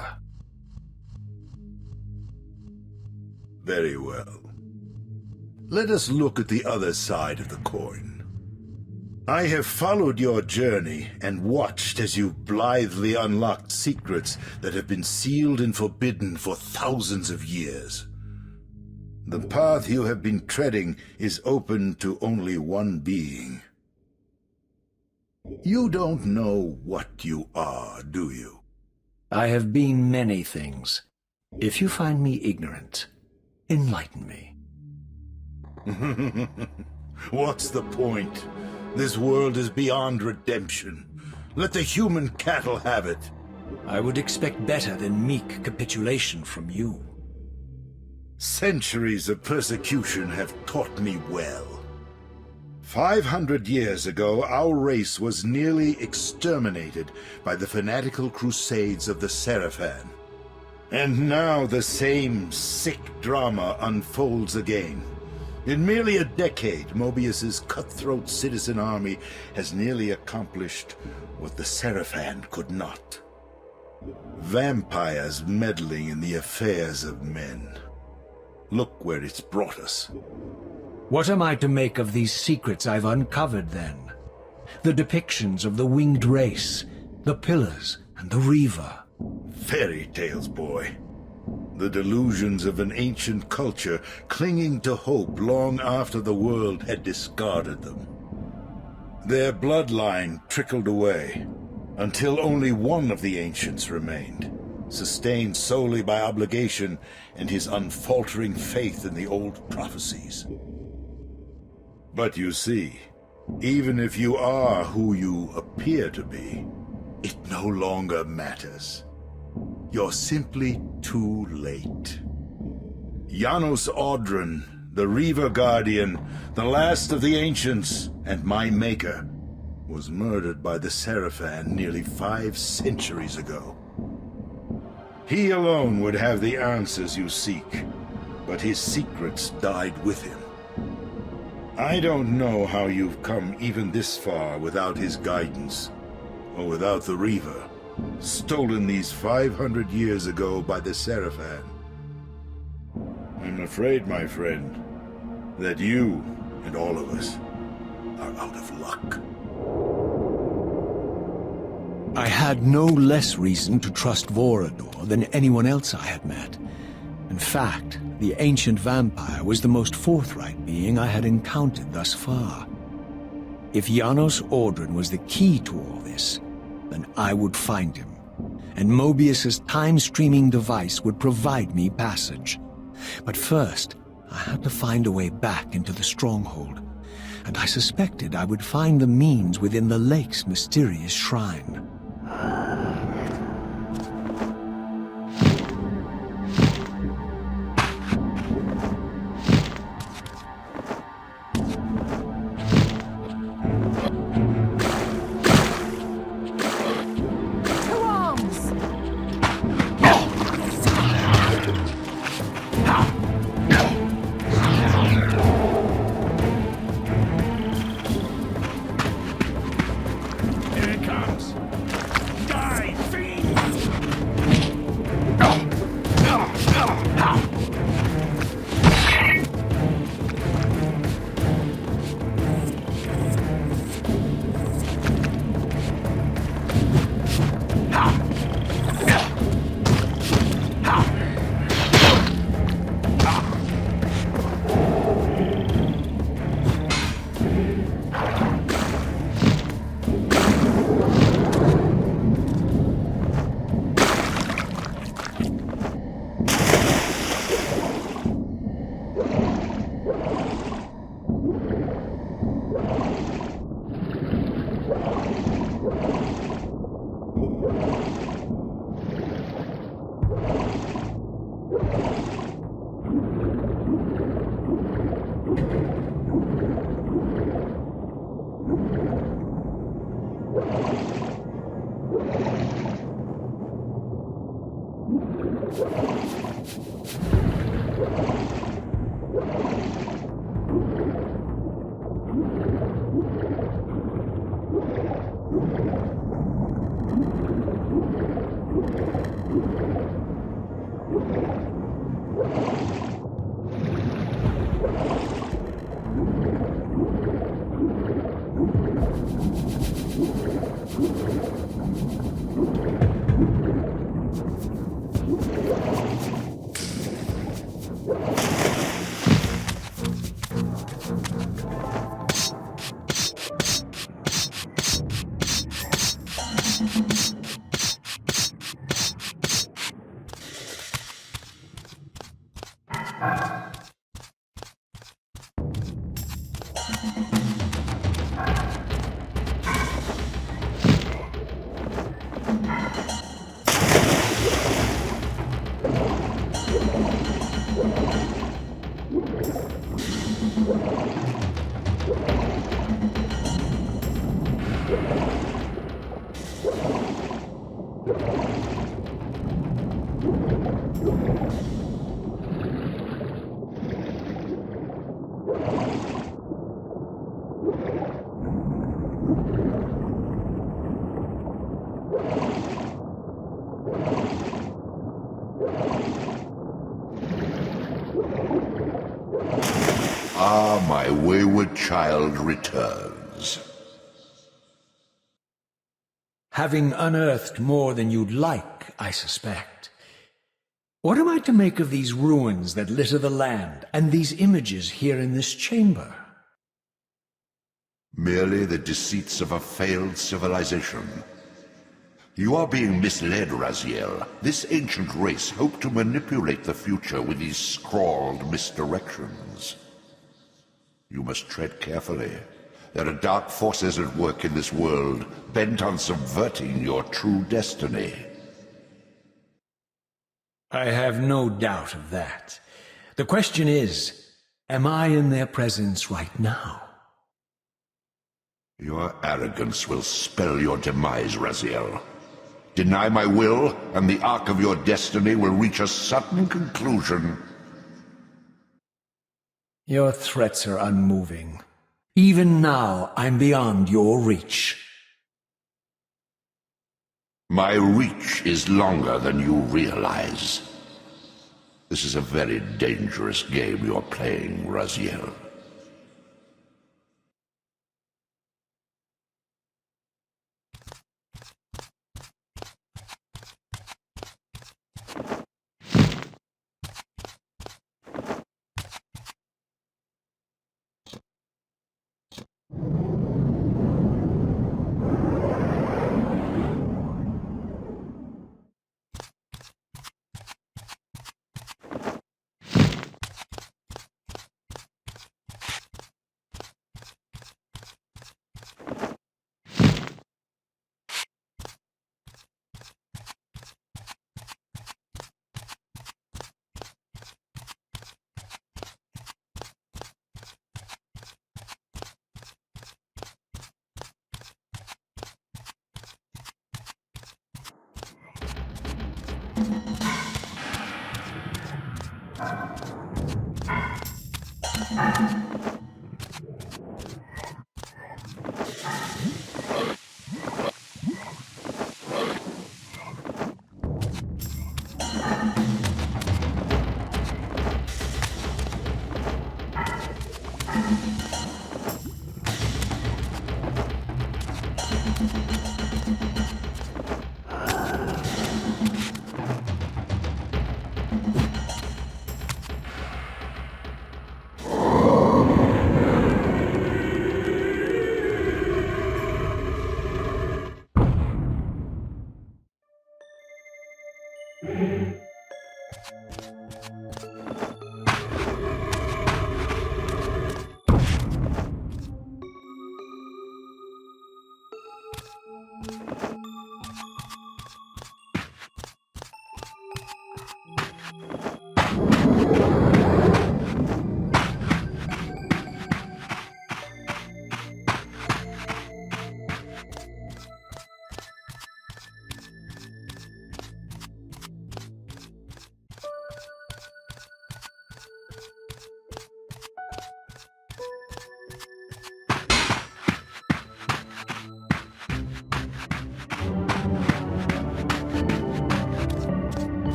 Very well. Let us look at the other side of the coin. I have followed your journey and watched as you blithely unlocked secrets that have been sealed and forbidden for thousands of years. The path you have been treading is open to only one being. You don't know what you are, do you? I have been many things. If you find me ignorant, enlighten me. What's the point? This world is beyond redemption. Let the human cattle have it. I would expect better than meek capitulation from you. Centuries of persecution have taught me well. 500 years ago, our race was nearly exterminated by the fanatical crusades of the Sarafan. And now the same sick drama unfolds again. In merely a decade, Moebius's cutthroat citizen army has nearly accomplished what the Sarafan could not. Vampires meddling in the affairs of men. Look where it's brought us. What am I to make of these secrets I've uncovered, then? The depictions of the winged race, the Pillars, and the Reaver. Fairy tales, boy. The delusions of an ancient culture clinging to hope long after the world had discarded them. Their bloodline trickled away, until only one of the ancients remained, sustained solely by obligation and his unfaltering faith in the old prophecies. But you see, even if you are who you appear to be, it no longer matters. You're simply too late. Janos Audron'r, the Reaver Guardian, the last of the ancients, and my maker, was murdered by the Sarafan nearly 5 centuries ago. He alone would have the answers you seek, but his secrets died with him. I don't know how you've come even this far without his guidance, or without the Reaver, stolen these 500 years ago by the Sarafan. I'm afraid, my friend, that you and all of us are out of luck. I had no less reason to trust Vorador than anyone else I had met. In fact, the ancient vampire was the most forthright being I had encountered thus far. If Janos Audron'r was the key to all this, then I would find him, and Moebius's time-streaming device would provide me passage. But first, I had to find a way back into the Stronghold, and I suspected I would find the means within the lake's mysterious shrine. Ah, my wayward child returns. Having unearthed more than you'd like, I suspect. What am I to make of these ruins that litter the land, and these images here in this chamber? Merely the deceits of a failed civilization. You are being misled, Raziel. This ancient race hoped to manipulate the future with these scrawled misdirections. You must tread carefully. There are dark forces at work in this world, bent on subverting your true destiny. I have no doubt of that. The question is, am I in their presence right now? Your arrogance will spell your demise, Raziel. Deny my will, and the arc of your destiny will reach a sudden conclusion. Your threats are unmoving. Even now, I'm beyond your reach. My reach is longer than you realize. This is a very dangerous game you're playing, Raziel.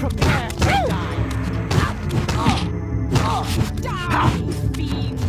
Prepare to die. Die, fiend.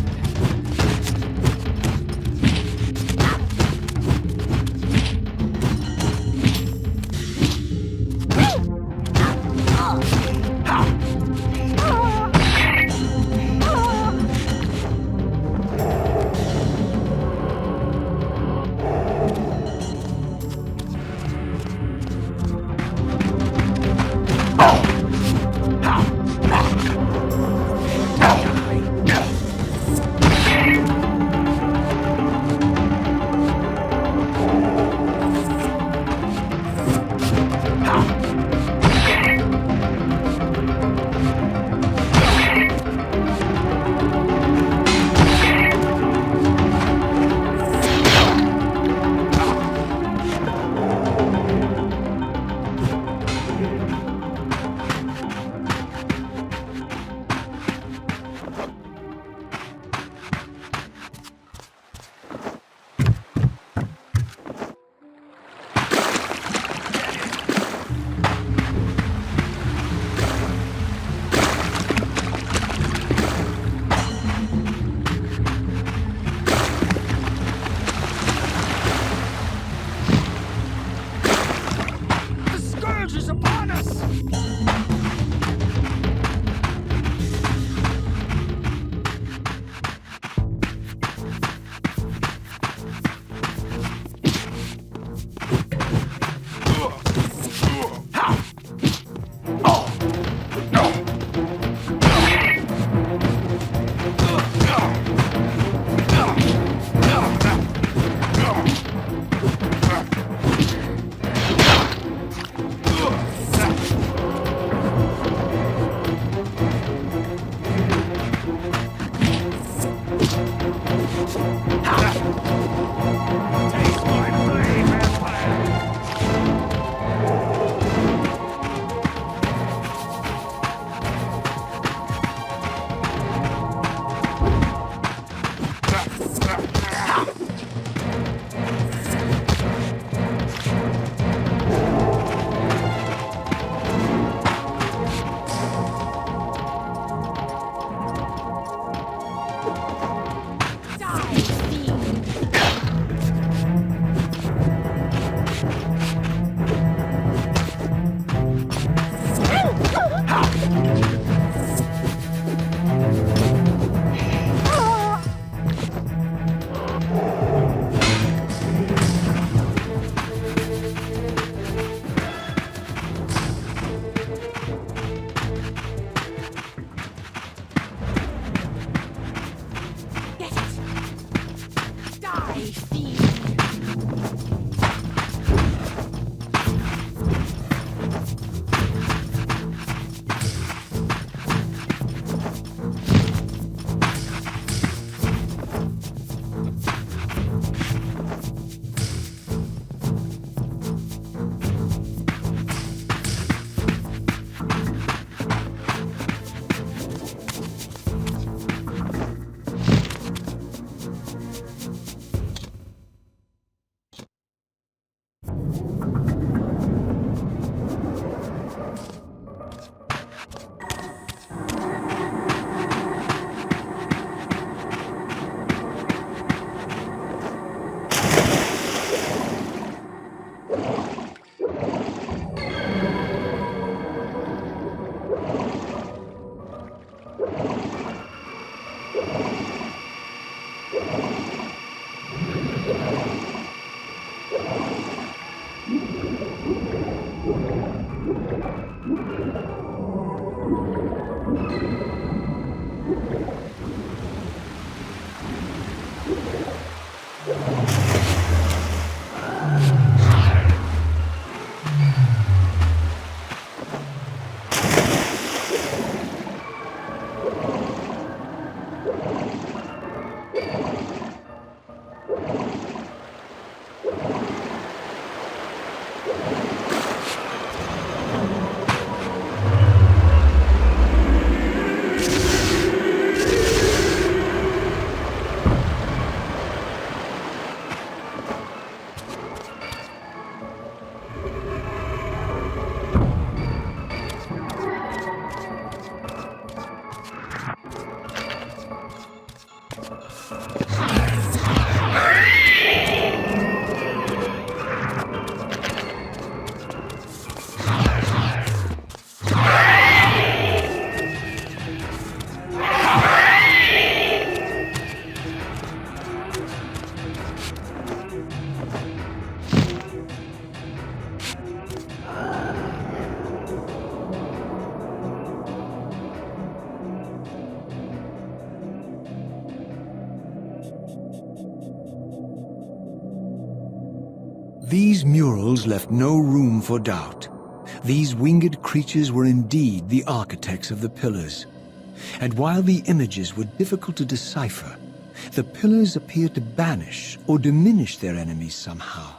Die, fiend! Get it! Die, fiend! These murals left no room for doubt. These winged creatures were indeed the architects of the Pillars. And while the images were difficult to decipher, the Pillars appeared to banish or diminish their enemies somehow.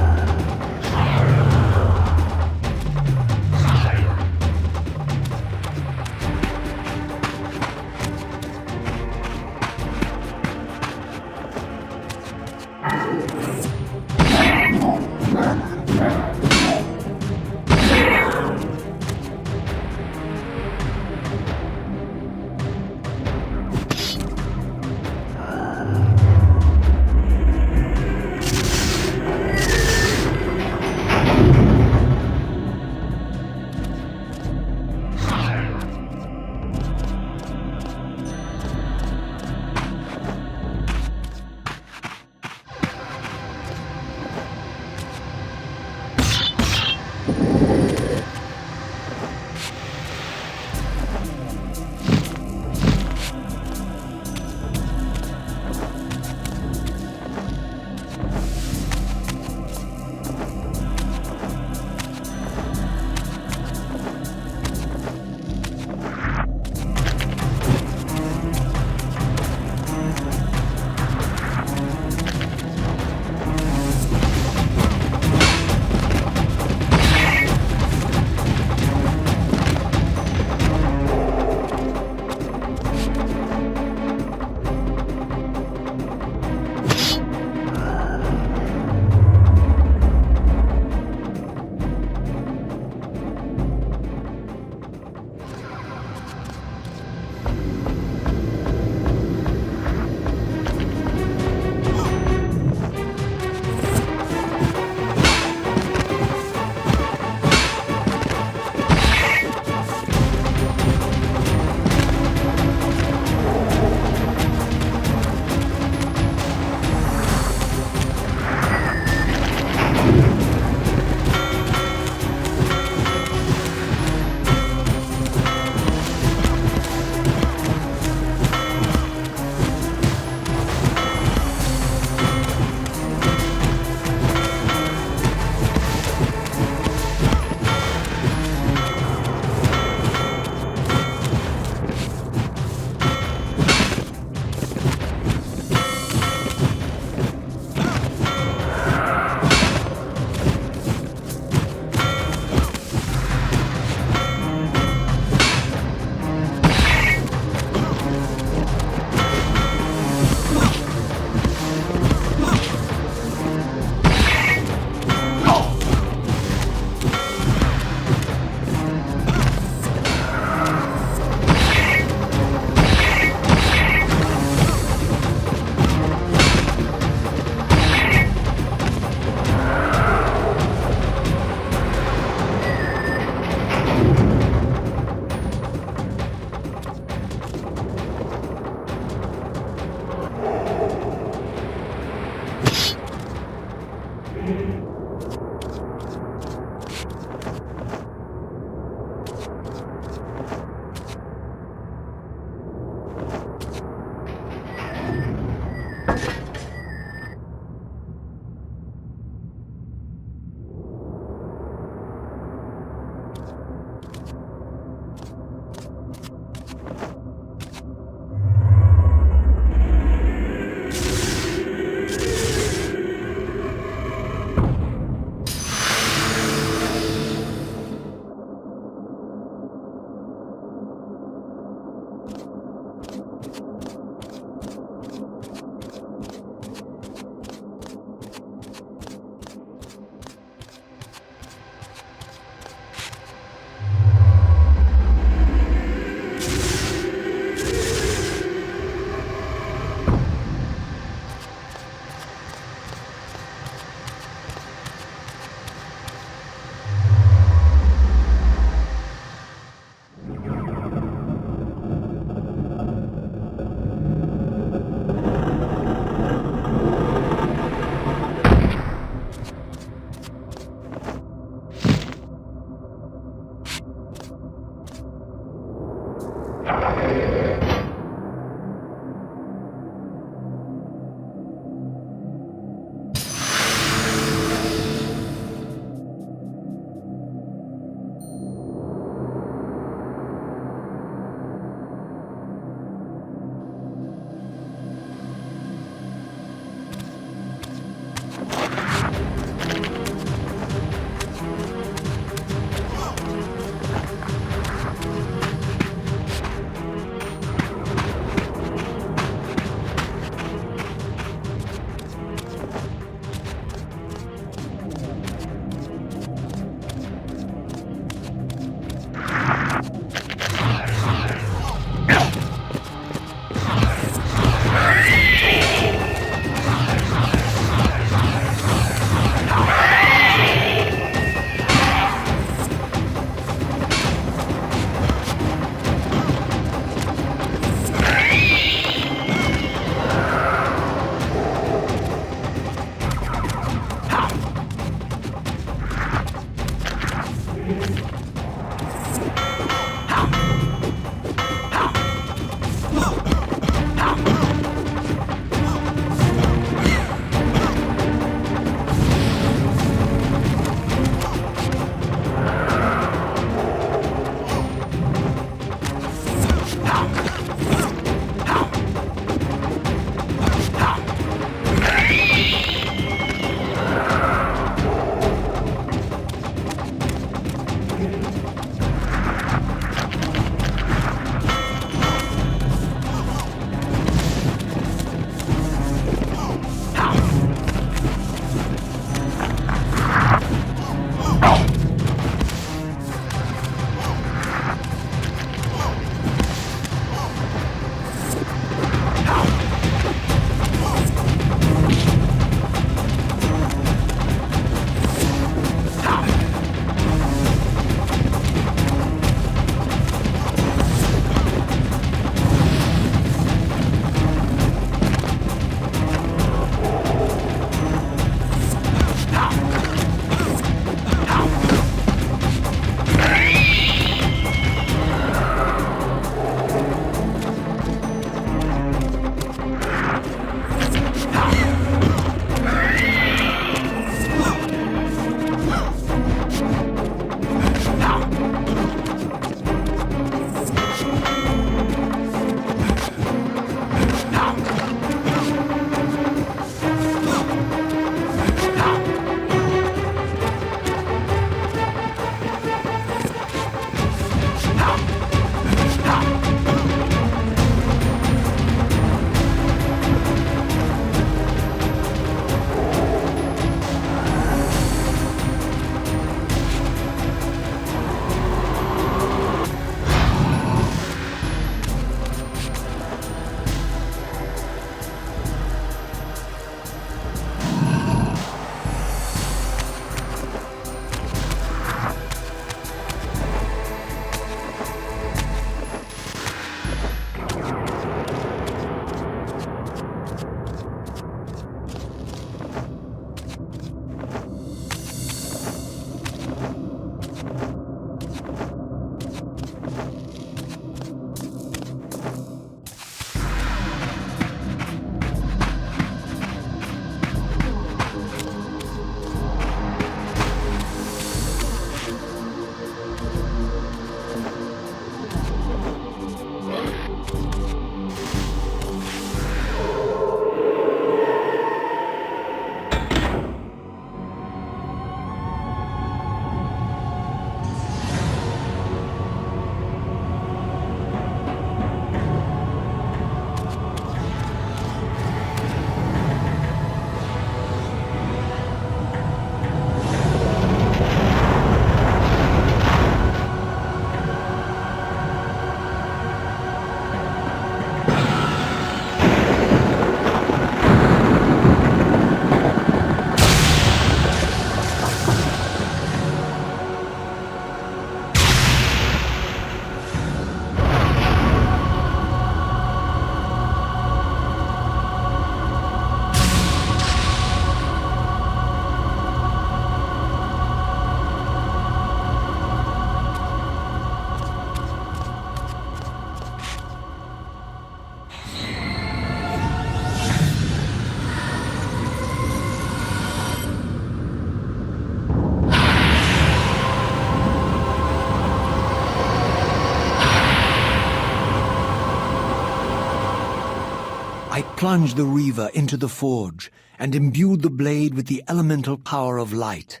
I plunged the Reaver into the forge and imbued the blade with the elemental power of light.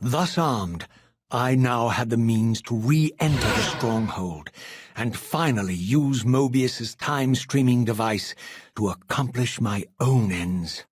Thus armed, I now had the means to re-enter the stronghold and finally use Moebius's time-streaming device to accomplish my own ends.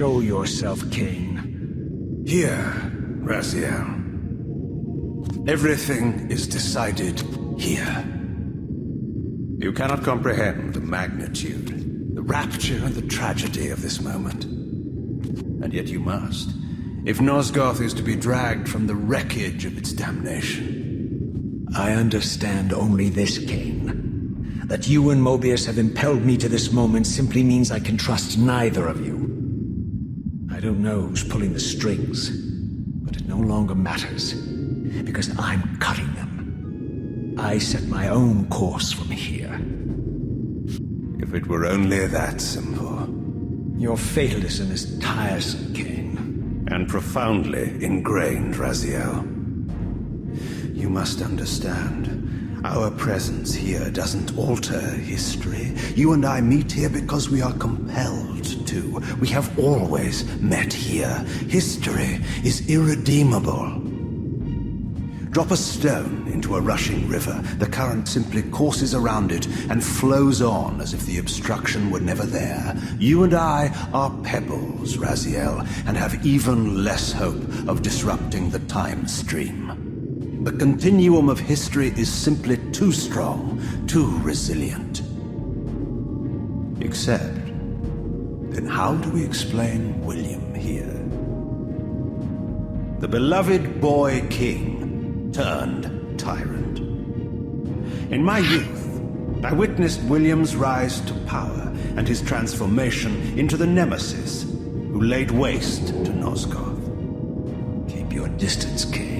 Show yourself, Kain. Here, Raziel. Everything is decided here. You cannot comprehend the magnitude, the rapture and the tragedy of this moment. And yet you must, if Nosgoth is to be dragged from the wreckage of its damnation. I understand only this, Kain. That you and Moebius have impelled me to this moment simply means I can trust neither of you. I don't know who's pulling the strings, but it no longer matters, because I'm cutting them. I set my own course from here. If it were only that simple. Your fatalism is tiresome, Kain. And profoundly ingrained, Raziel. You must understand, our presence here doesn't alter history. You and I meet here because we are compelled to. We have always met here. History is irredeemable. Drop a stone into a rushing river. The current simply courses around it and flows on as if the obstruction were never there. You and I are pebbles, Raziel, and have even less hope of disrupting the time stream. The continuum of history is simply too strong, too resilient. Except, then how do we explain William here? The beloved boy king turned tyrant. In my youth, I witnessed William's rise to power and his transformation into the nemesis who laid waste to Nosgoth. Keep your distance, Kain.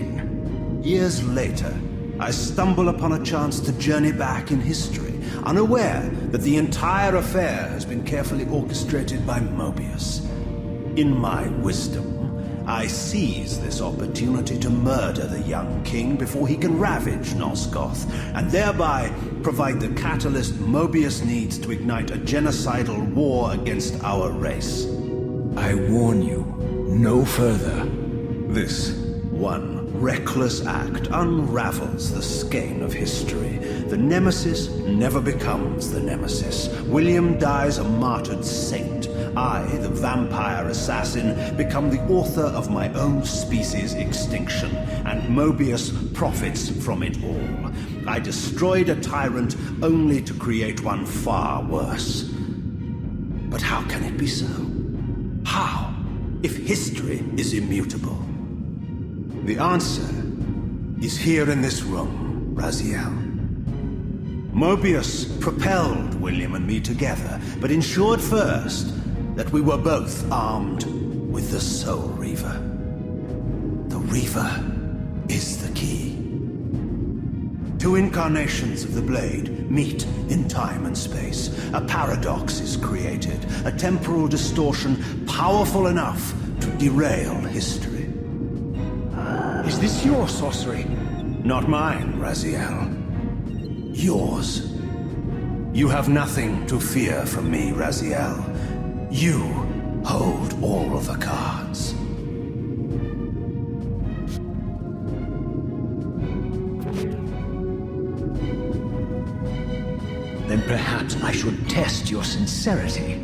Years later, I stumble upon a chance to journey back in history, unaware that the entire affair has been carefully orchestrated by Moebius. In my wisdom, I seize this opportunity to murder the young king before he can ravage Nosgoth, and thereby provide the catalyst Moebius needs to ignite a genocidal war against our race. I warn you, no further. This one reckless act unravels the skein of history. The nemesis never becomes the nemesis. William dies a martyred saint. I, the vampire assassin, become the author of my own species' extinction, and Moebius profits from it all. I destroyed a tyrant only to create one far worse. But how can it be so? How, if history is immutable? The answer is here in this room, Raziel. Moebius propelled William and me together, but ensured first that we were both armed with the Soul Reaver. The Reaver is the key. Two incarnations of the blade meet in time and space. A paradox is created, a temporal distortion powerful enough to derail history. Is this your sorcery? Not mine, Raziel. Yours. You have nothing to fear from me, Raziel. You hold all of the cards. Then perhaps I should test your sincerity.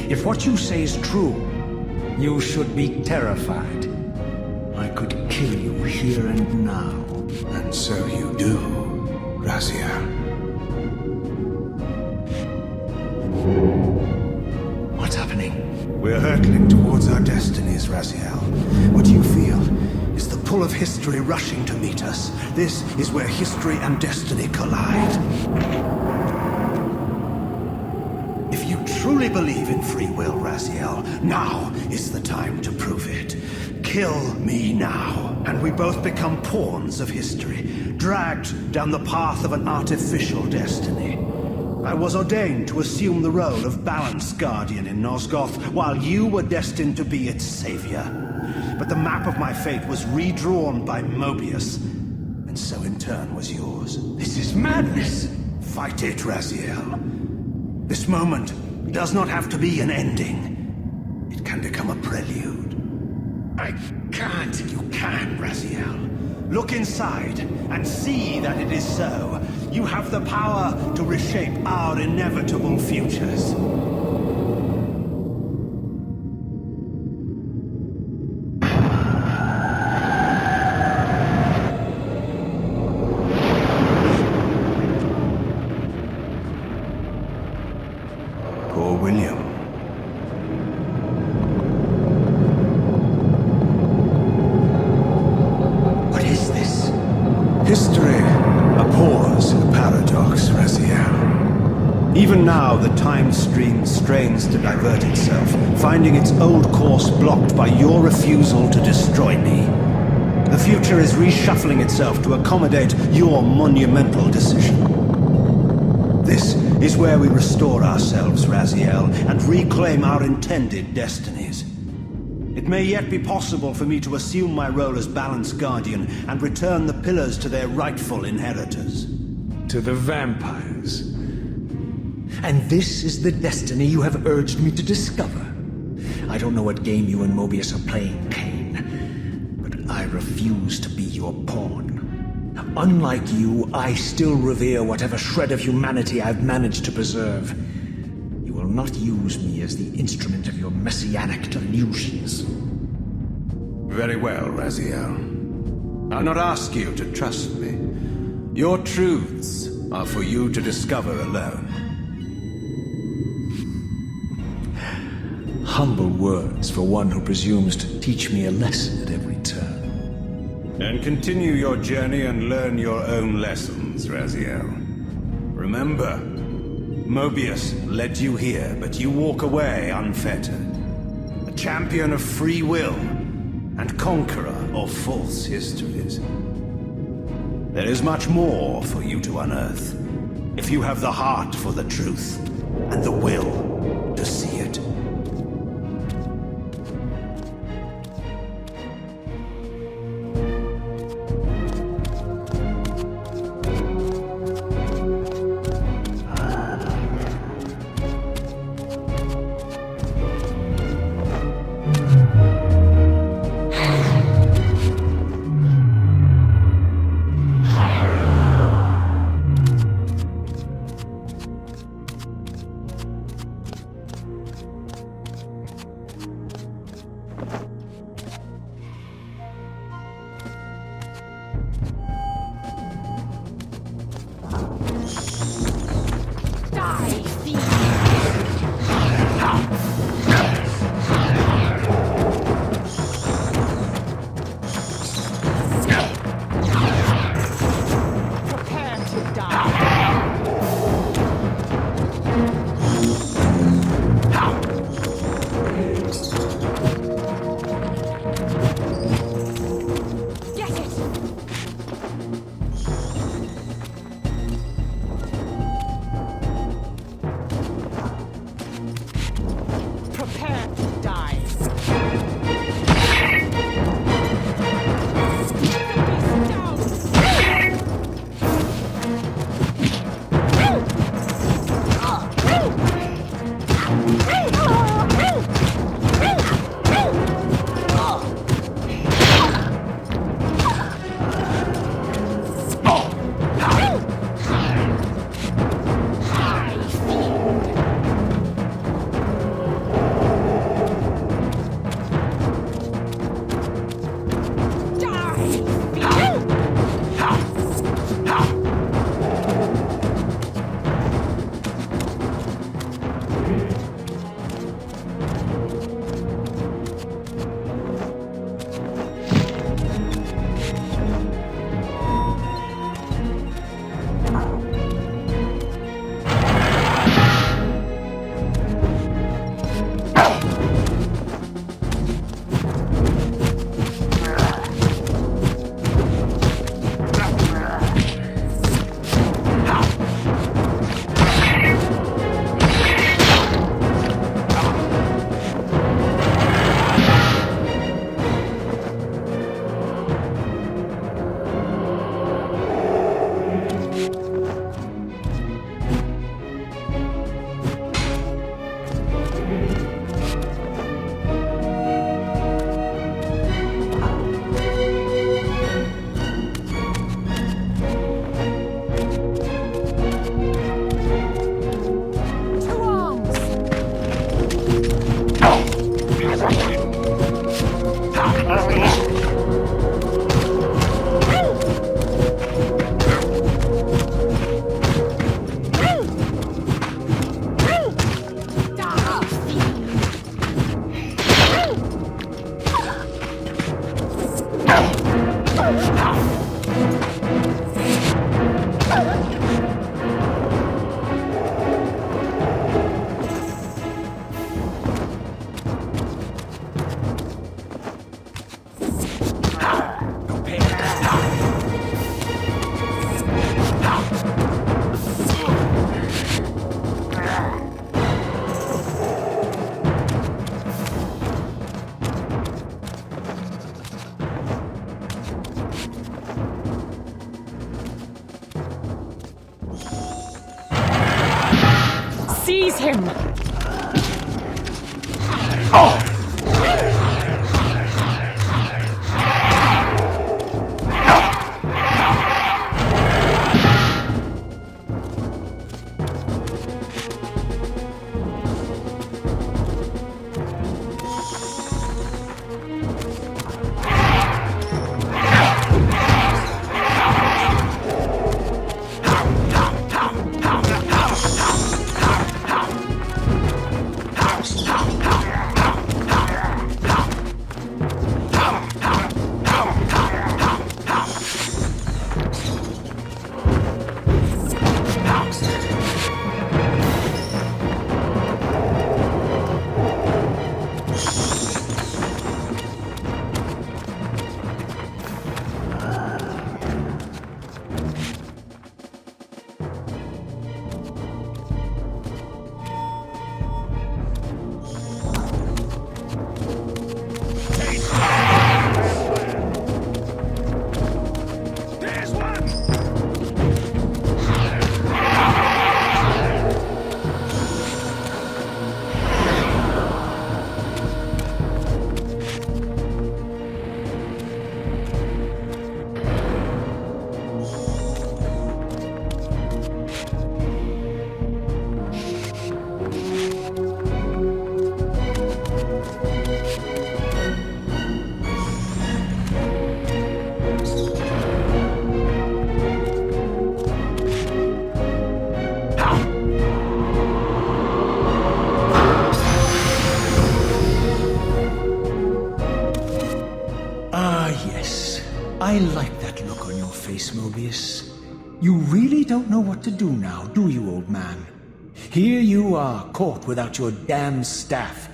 If what you say is true, you should be terrified. I could kill you here and now. And so you do, Raziel. What's happening? We're hurtling towards our destinies, Raziel. What you feel is the pull of history rushing to meet us. This is where history and destiny collide. If you truly believe in free will, Raziel, now is the time to prove it. Kill me now, and we both become pawns of history, dragged down the path of an artificial destiny. I was ordained to assume the role of Balance Guardian in Nosgoth, while you were destined to be its savior. But the map of my fate was redrawn by Moebius, and so in turn was yours. This is madness! Fight it, Raziel. This moment does not have to be an ending. It can become a prelude. I can't. You can, Raziel. Look inside and see that it is so. You have the power to reshape our inevitable futures. William. What is this? History abhors a paradox, Raziel. Even now, the time stream strains to divert itself, finding its old course blocked by your refusal to destroy me. The future is reshuffling itself to accommodate your monumental decision. This is where we restore ourselves, Raziel, and reclaim our intended destinies. It may yet be possible for me to assume my role as Balance Guardian and return the Pillars to their rightful inheritors. To the vampires. And this is the destiny you have urged me to discover. I don't know what game you and Moebius are playing, Kain, but I refuse to be your pawn. Unlike you, I still revere whatever shred of humanity I've managed to preserve. You will not use me as the instrument of your messianic delusions. Very well, Raziel. I'll not ask you to trust me. Your truths are for you to discover alone. Humble words for one who presumes to teach me a lesson at every turn. And continue your journey and learn your own lessons, Raziel. Remember, Moebius led you here, but you walk away unfettered. A champion of free will, and conqueror of false histories. There is much more for you to unearth, if you have the heart for the truth, and the will to see it. I like that look on your face, Moebius. You really don't know what to do now, do you, old man? Here you are, caught without your damn staff.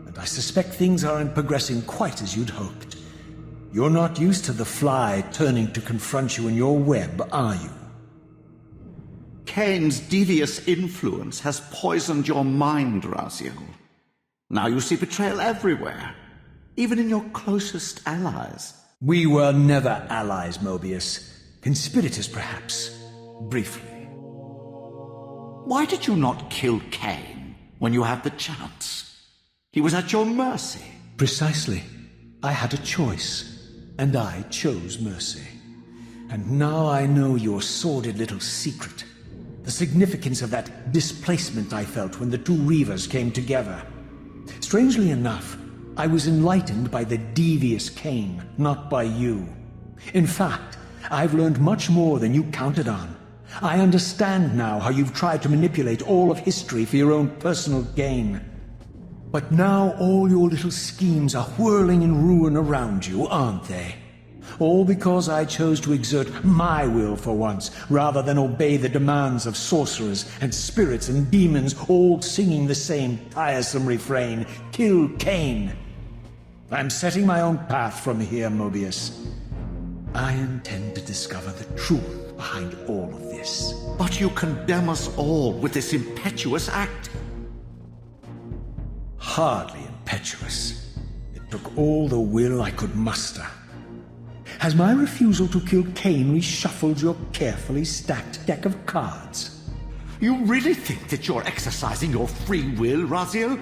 And I suspect things aren't progressing quite as you'd hoped. You're not used to the fly turning to confront you in your web, are you? Kain's devious influence has poisoned your mind, Raziel. Now you see betrayal everywhere, even in your closest allies. We were never allies, Moebius. Conspirators, perhaps. Briefly. Why did you not kill Kain when you had the chance? He was at your mercy. Precisely. I had a choice, and I chose mercy. And now I know your sordid little secret. The significance of that displacement I felt when the two Reavers came together. Strangely enough, I was enlightened by the devious Kain, not by you. In fact, I've learned much more than you counted on. I understand now how you've tried to manipulate all of history for your own personal gain. But now all your little schemes are whirling in ruin around you, aren't they? All because I chose to exert my will for once, rather than obey the demands of sorcerers and spirits and demons, all singing the same tiresome refrain, "Kill Kain." I'm setting my own path from here, Moebius. I intend to discover the truth behind all of this. But you condemn us all with this impetuous act. Hardly impetuous. It took all the will I could muster. Has my refusal to kill Kain reshuffled your carefully stacked deck of cards? You really think that you're exercising your free will, Raziel?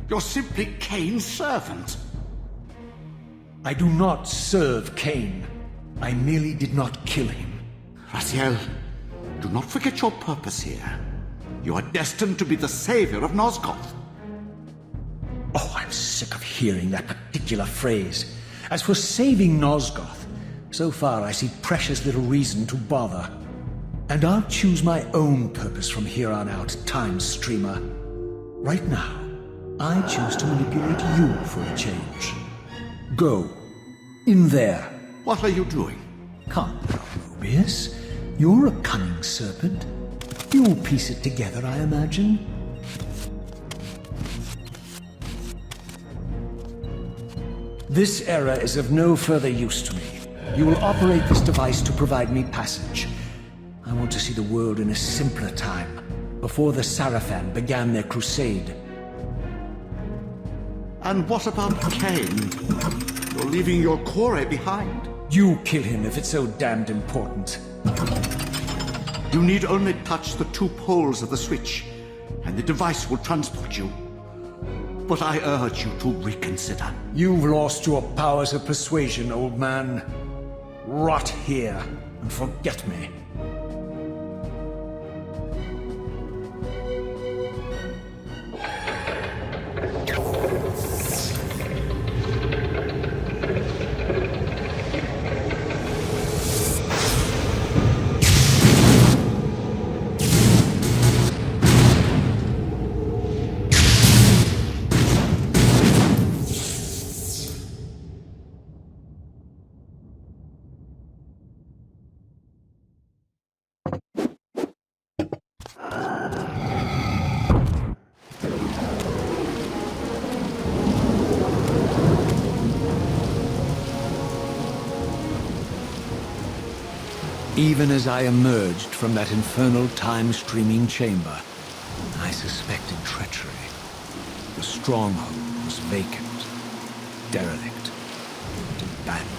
You're simply Kain's servant. I do not serve Kain. I merely did not kill him. Raziel, do not forget your purpose here. You are destined to be the savior of Nosgoth. Oh, I'm sick of hearing that particular phrase. As for saving Nosgoth, so far I see precious little reason to bother. And I'll choose my own purpose from here on out, Time Streamer. Right now, I choose to manipulate you for a change. Go. In there. What are you doing? Calm down, Moebius. You're a cunning serpent. You'll piece it together, I imagine. This era is of no further use to me. You will operate this device to provide me passage. I want to see the world in a simpler time, before the Sarafan began their crusade. And what about Kain? You're leaving your core behind. You kill him if it's so damned important. You need only touch the two poles of the switch, and the device will transport you. But I urge you to reconsider. You've lost your powers of persuasion, old man. Rot here and forget me. Even as I emerged from that infernal time-streaming chamber, I suspected treachery. The stronghold was vacant, derelict, and abandoned.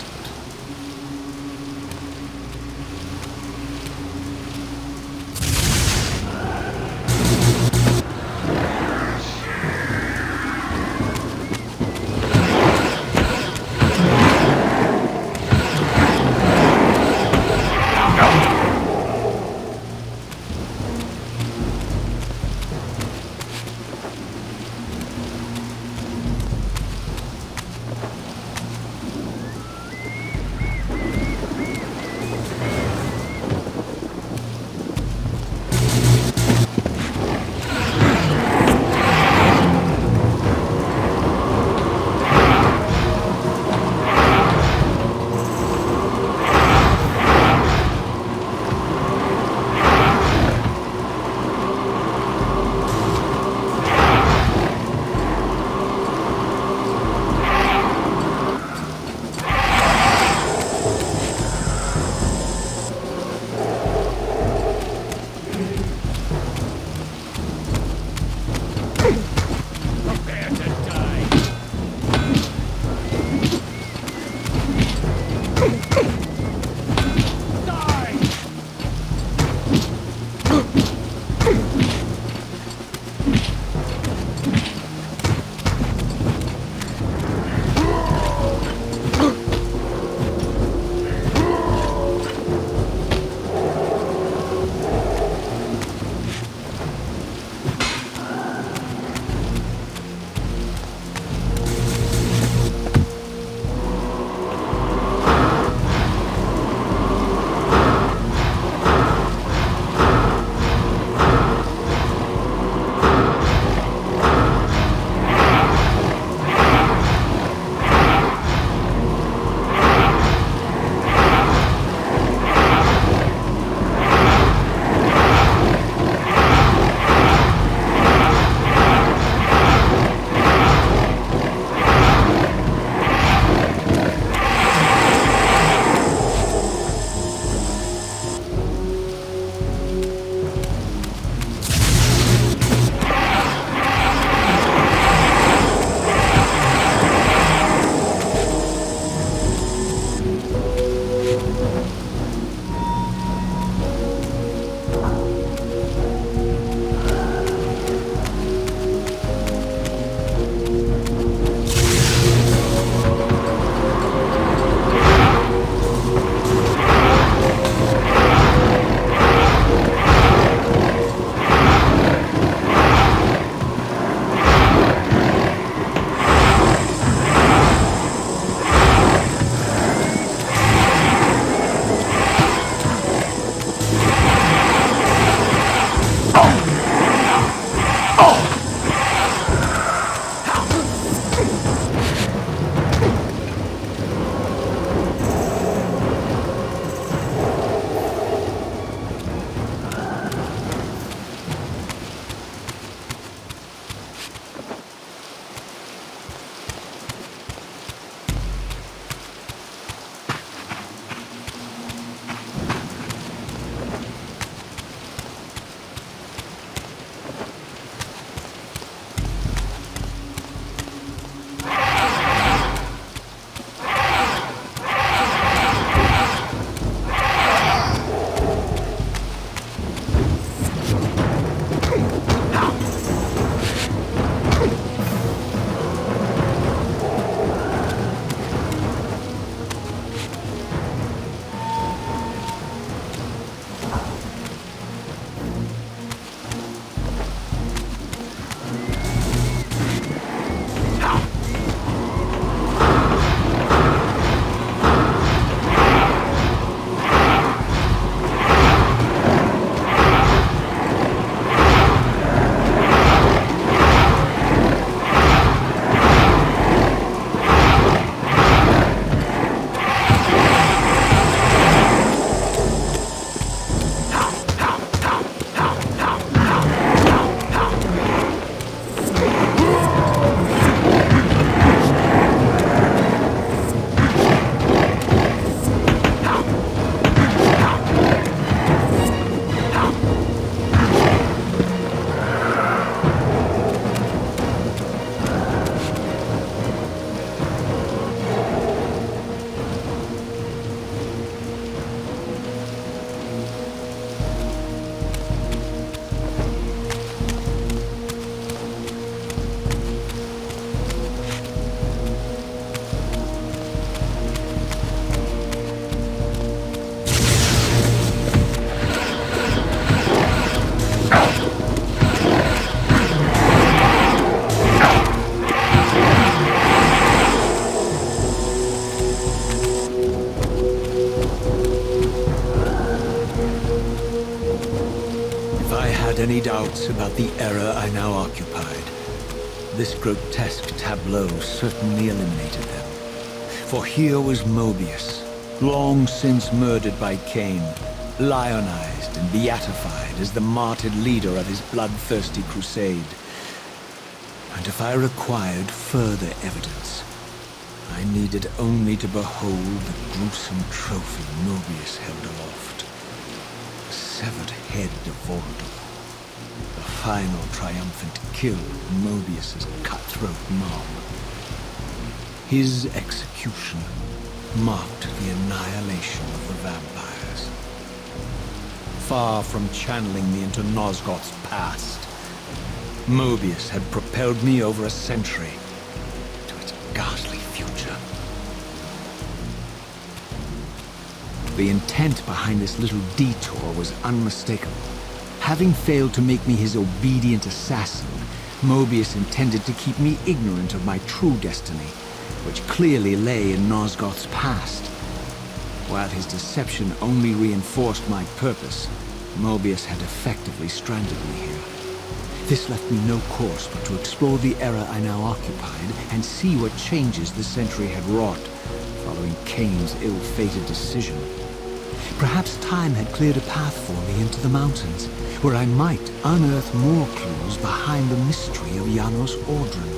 many doubts about the era I now occupied, this grotesque tableau certainly eliminated them. For here was Moebius, long since murdered by Kain, lionized and beatified as the martyred leader of his bloodthirsty crusade. And if I required further evidence, I needed only to behold the gruesome trophy Moebius held aloft. The severed head of Vorador. The final triumphant kill of Moebius's cutthroat mob. His execution marked the annihilation of the vampires. Far from channeling me into Nosgoth's past, Moebius had propelled me over a century to its ghastly future. The intent behind this little detour was unmistakable. Having failed to make me his obedient assassin, Moebius intended to keep me ignorant of my true destiny, which clearly lay in Nosgoth's past. While his deception only reinforced my purpose, Moebius had effectively stranded me here. This left me no course but to explore the era I now occupied and see what changes the century had wrought, following Kain's ill-fated decision. Perhaps time had cleared a path for me into the mountains, where I might unearth more clues behind the mystery of Janos Audron'r.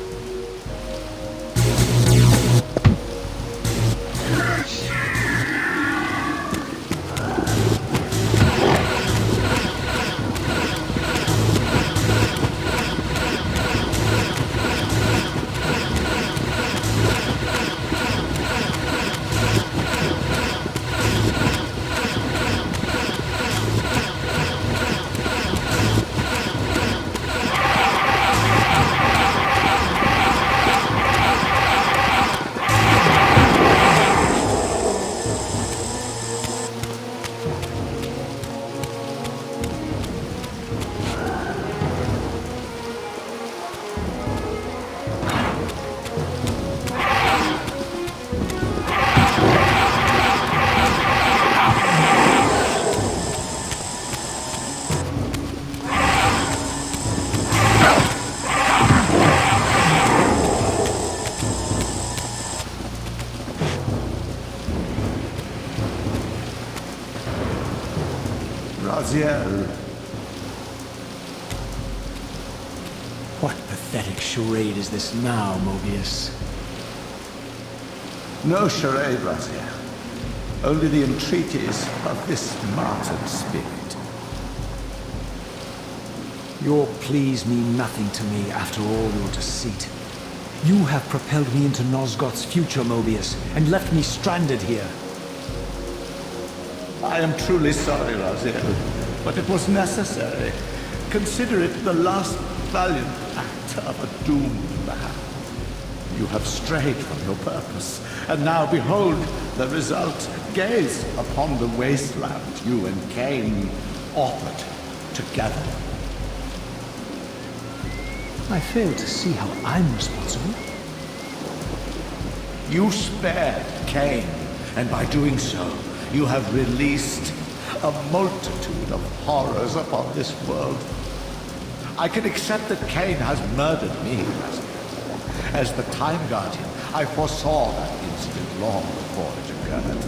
Raziel. What pathetic charade is this now, Moebius? No charade, Raziel. Only the entreaties of this martyred spirit. Your pleas mean nothing to me after all your deceit. You have propelled me into Nosgoth's future, Moebius, and left me stranded here. I am truly sorry, Raziel, but it was necessary. Consider it the last valiant act of a doomed man. You have strayed from your purpose, and now behold the result. Gaze upon the wasteland you and Kain authored together. I fail to see how I'm responsible. You spared Kain, and by doing so, you have released a multitude of horrors upon this world. I can accept that Kain has murdered me, Raziel. As the Time Guardian, I foresaw that incident long before it occurred,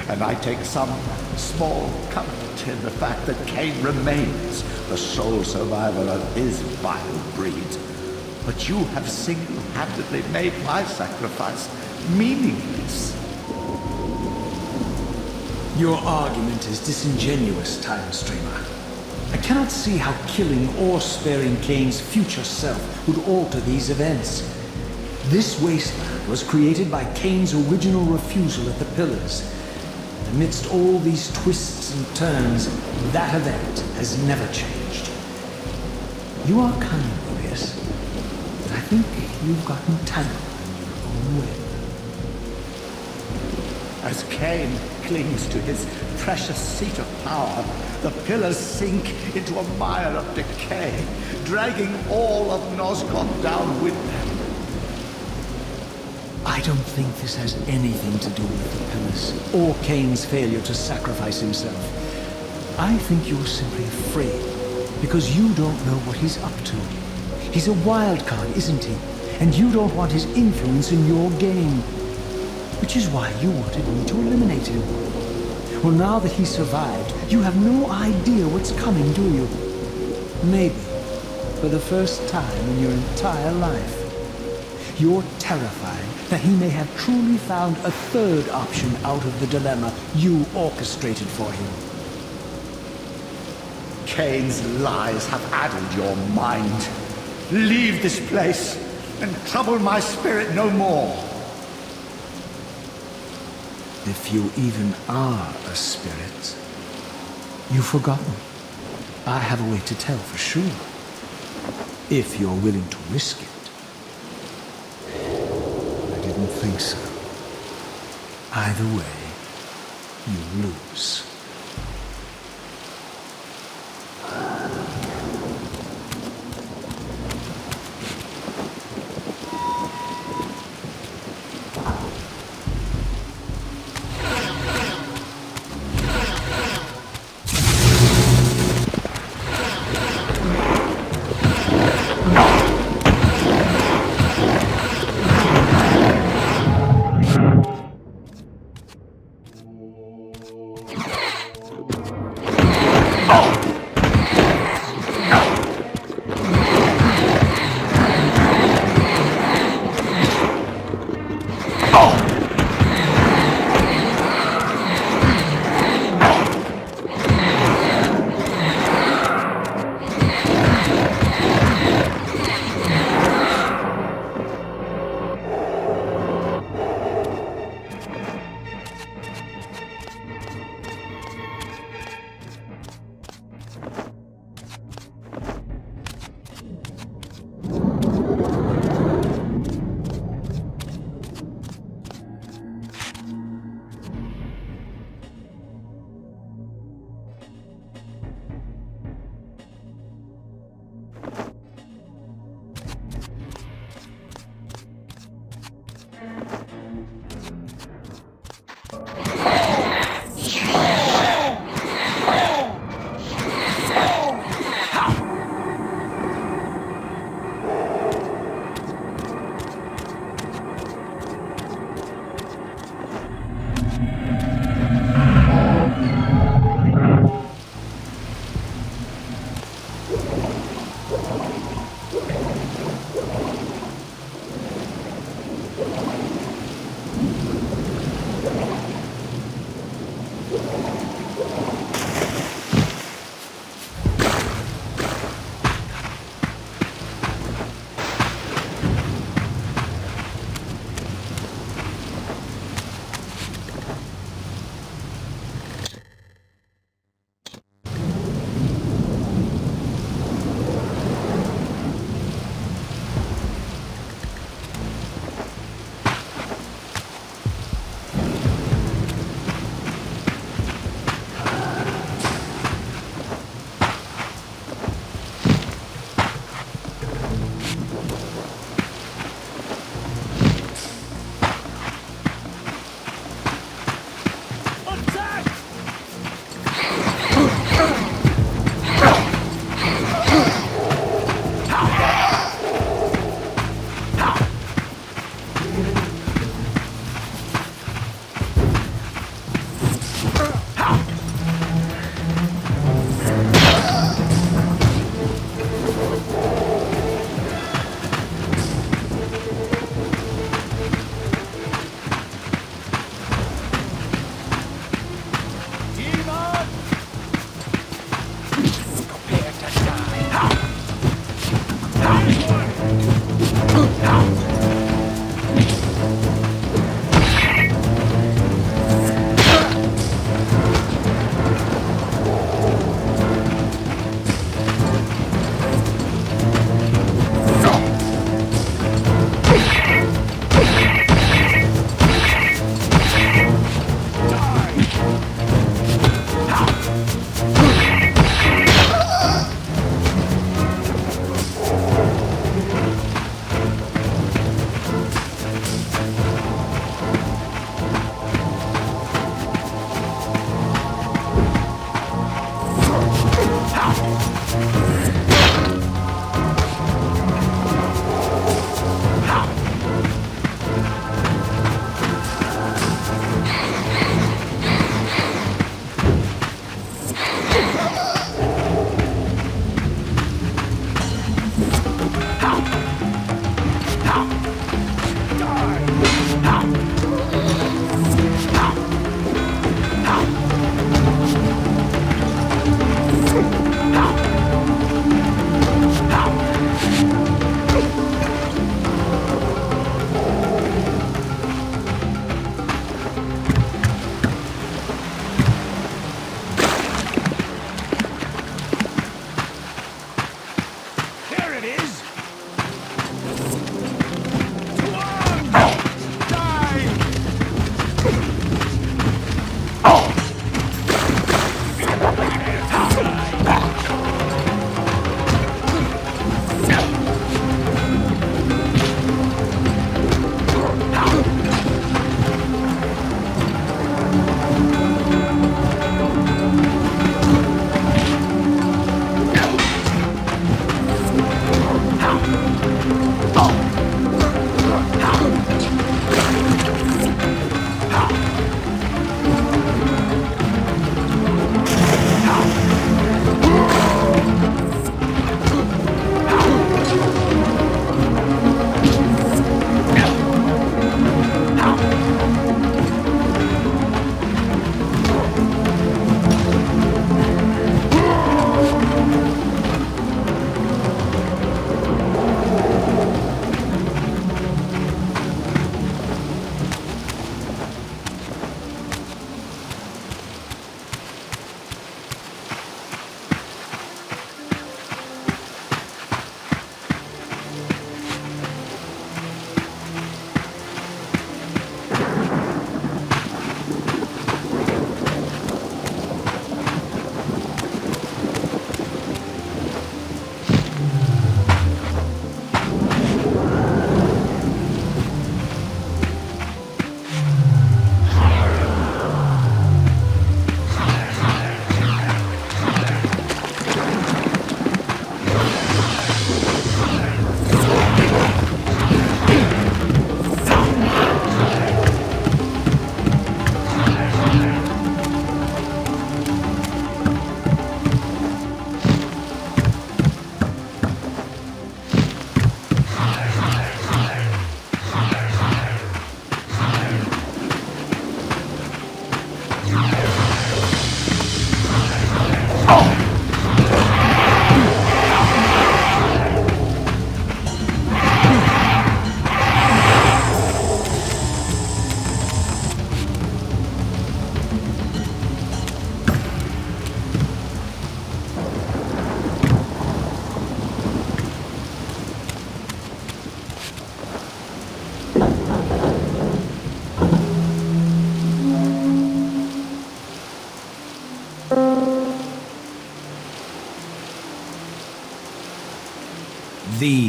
and I take some small comfort in the fact that Kain remains the sole survivor of his vile breed. But you have single-handedly made my sacrifice meaningless. Your argument is disingenuous, Time Streamer. I cannot see how killing or sparing Kain's future self would alter these events. This wasteland was created by Kain's original refusal at the Pillars. Amidst all these twists and turns, that event has never changed. You are kind, Moebius, but I think you've gotten tangled in your own web. As Kain clings to his precious seat of power, the Pillars sink into a mire of decay, dragging all of Nosgoth down with them. I don't think this has anything to do with the Pillars, or Kain's failure to sacrifice himself. I think you're simply afraid Because you don't know what he's up to. He's a wild card, isn't he? And you don't want his influence in your game. Which is why you wanted me to eliminate him. Well, now that he survived, you have no idea what's coming, do you? Maybe, for the first time in your entire life, you're terrified that he may have truly found a third option out of the dilemma you orchestrated for him. Kain's lies have addled your mind. Leave this place and trouble my spirit no more. If you even are a spirit, you've forgotten. I have a way to tell for sure. If you're willing to risk it. I didn't think so. Either way, you lose.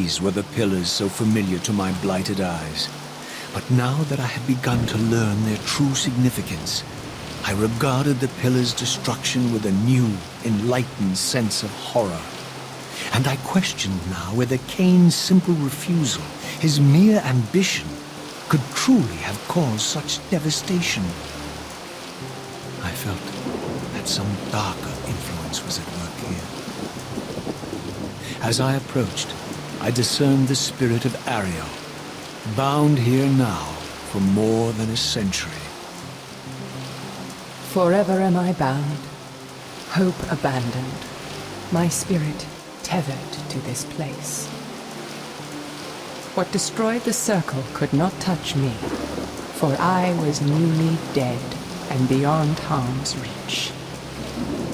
These were the pillars so familiar to my blighted eyes. But now that I had begun to learn their true significance, I regarded the pillars' destruction with a new, enlightened sense of horror. And I questioned now whether Kain's simple refusal, his mere ambition, could truly have caused such devastation. I felt that some darker influence was at work here. As I approached, I discerned the spirit of Ariel, bound here now for more than a century. Forever am I bound, hope abandoned, my spirit tethered to this place. What destroyed the circle could not touch me, for I was newly dead and beyond harm's reach.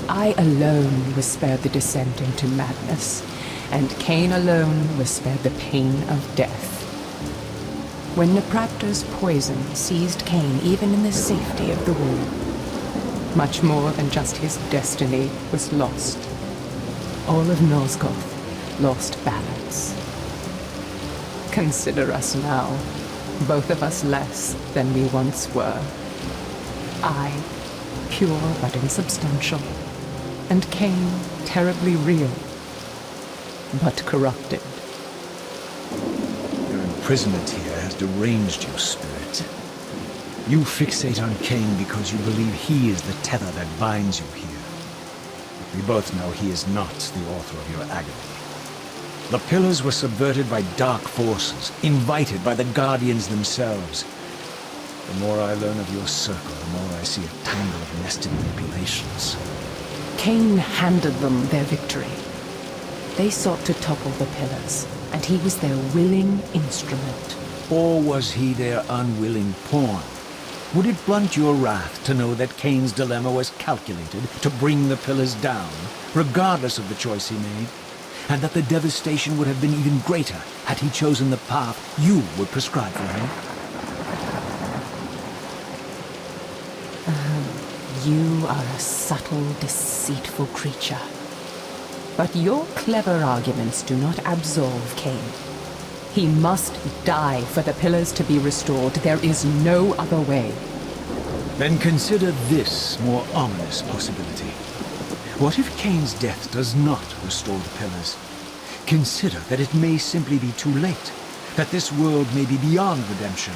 I alone was spared the descent into madness, and Kain alone was spared the pain of death. When Napraptor's poison seized Kain even in the safety of the wall, much more than just his destiny was lost. All of Nosgoth lost balance. Consider us now, both of us less than we once were. I, pure but insubstantial, and Kain, terribly real, but corrupted. Your imprisonment here has deranged you, spirit. You fixate on Kain because you believe he is the tether that binds you here. But we both know he is not the author of your agony. The pillars were subverted by dark forces, invited by the Guardians themselves. The more I learn of your circle, the more I see a tangle of nested manipulations. Kain handed them their victory. They sought to topple the pillars, and he was their willing instrument. Or was he their unwilling pawn? Would it blunt your wrath to know that Kain's dilemma was calculated to bring the pillars down, regardless of the choice he made? And that the devastation would have been even greater had he chosen the path you would prescribe for him? You are a subtle, deceitful creature. But your clever arguments do not absolve Kain. He must die for the pillars to be restored. There is no other way. Then consider this more ominous possibility. What if Kain's death does not restore the pillars? Consider that it may simply be too late, that this world may be beyond redemption,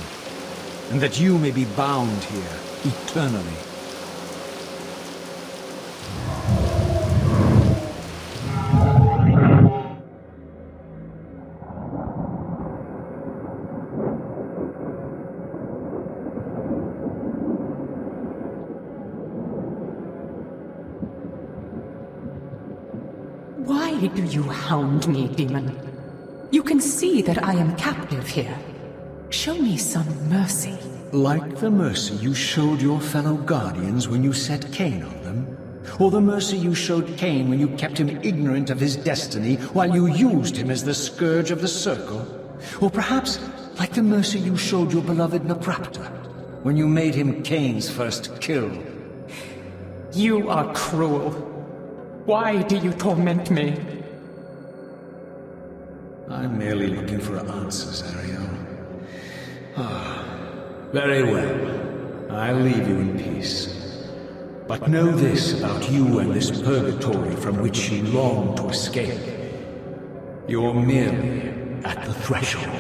and that you may be bound here eternally. Why do you hound me, demon? You can see that I am captive here. Show me some mercy. Like the mercy you showed your fellow Guardians when you set Kain on them? Or the mercy you showed Kain when you kept him ignorant of his destiny while you used him as the scourge of the circle? Or perhaps like the mercy you showed your beloved Napraptor when you made him Kain's first kill? You are cruel. Why do you torment me? I'm merely looking for answers, Ariel. Very well. I'll leave you in peace. But know this about you and this purgatory from which you long to escape. You're merely at the threshold.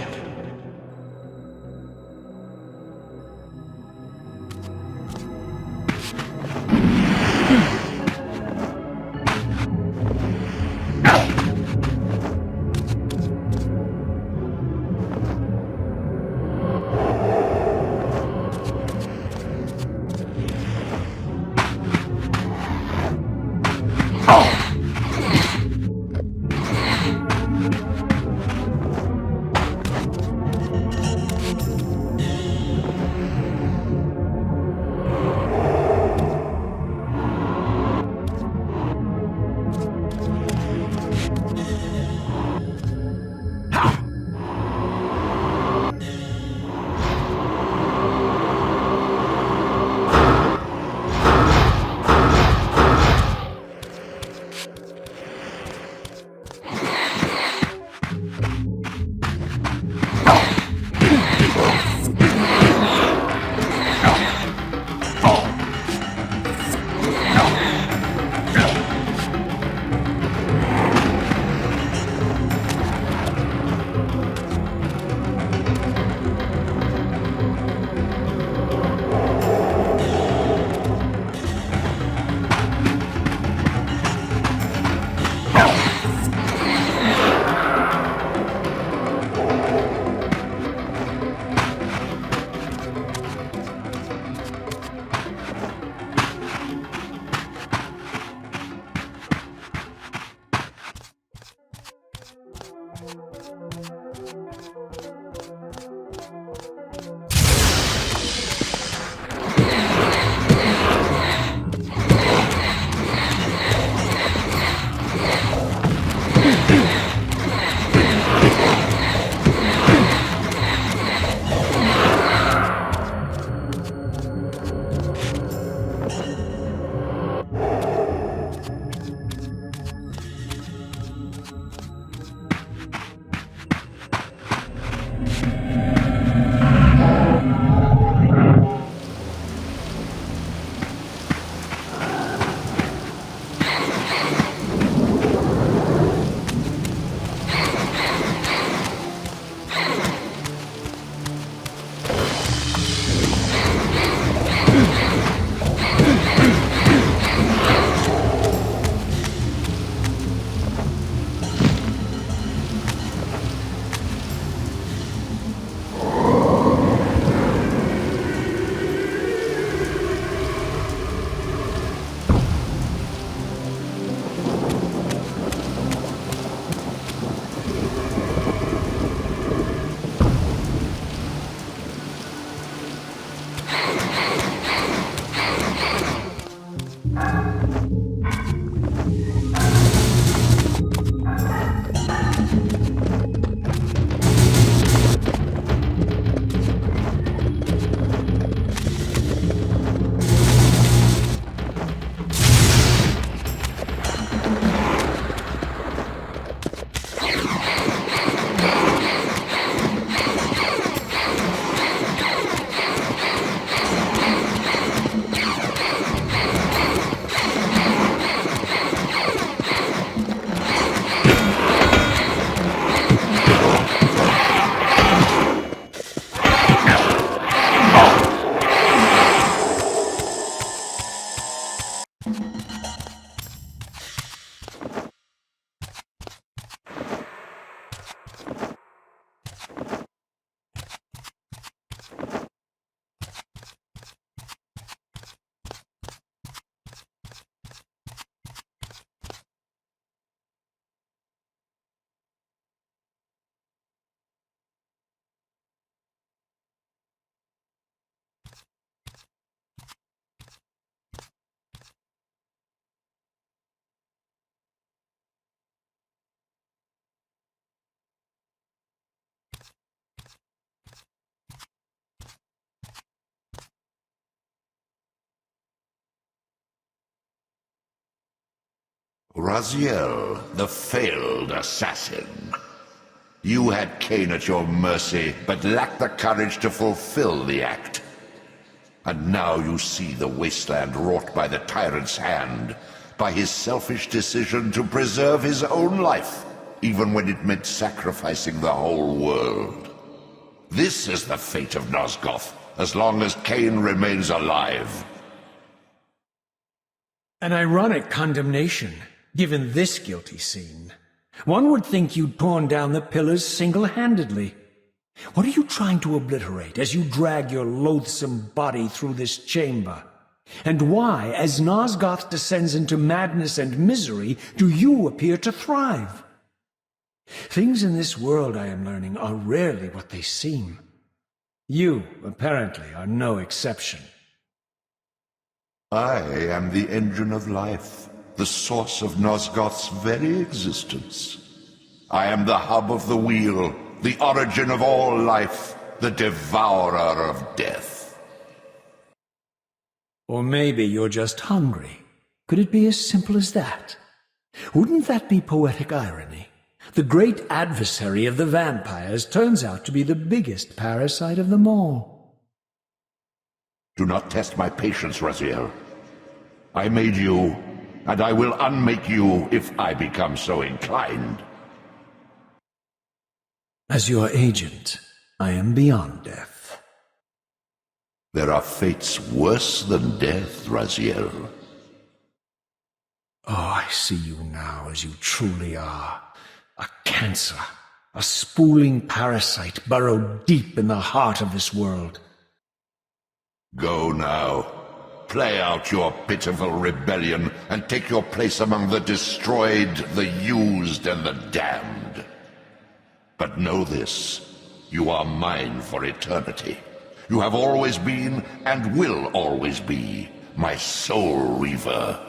Raziel, the failed assassin. You had Kain at your mercy, but lacked the courage to fulfill the act. And now you see the wasteland wrought by the tyrant's hand, by his selfish decision to preserve his own life, even when it meant sacrificing the whole world. This is the fate of Nosgoth, as long as Kain remains alive. An ironic condemnation, given this guilty scene. One would think you'd torn down the pillars single-handedly. What are you trying to obliterate as you drag your loathsome body through this chamber? And why, as Nosgoth descends into madness and misery, do you appear to thrive? Things in this world, I am learning, are rarely what they seem. You, apparently, are no exception. I am the engine of life, the source of Nosgoth's very existence. I am the hub of the wheel, the origin of all life, the devourer of death. Or maybe you're just hungry. Could it be as simple as that? Wouldn't that be poetic irony? The great adversary of the vampires turns out to be the biggest parasite of them all. Do not test my patience, Raziel. I made you, and I will unmake you if I become so inclined. As your agent, I am beyond death. There are fates worse than death, Raziel. Oh, I see you now as you truly are. A cancer, a spooling parasite burrowed deep in the heart of this world. Go now. Play out your pitiful rebellion and take your place among the destroyed, the used, and the damned. But know this, you are mine for eternity. You have always been, and will always be, my soul Reaver.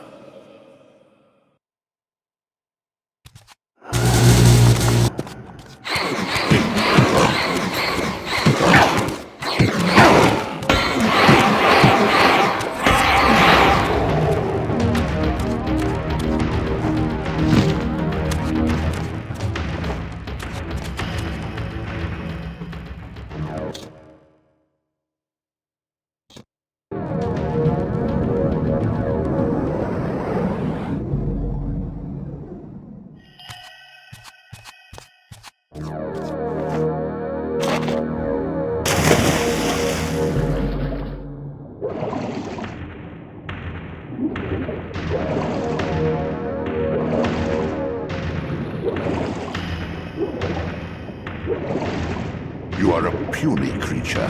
You are a puny creature,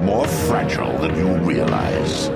more fragile than you realize.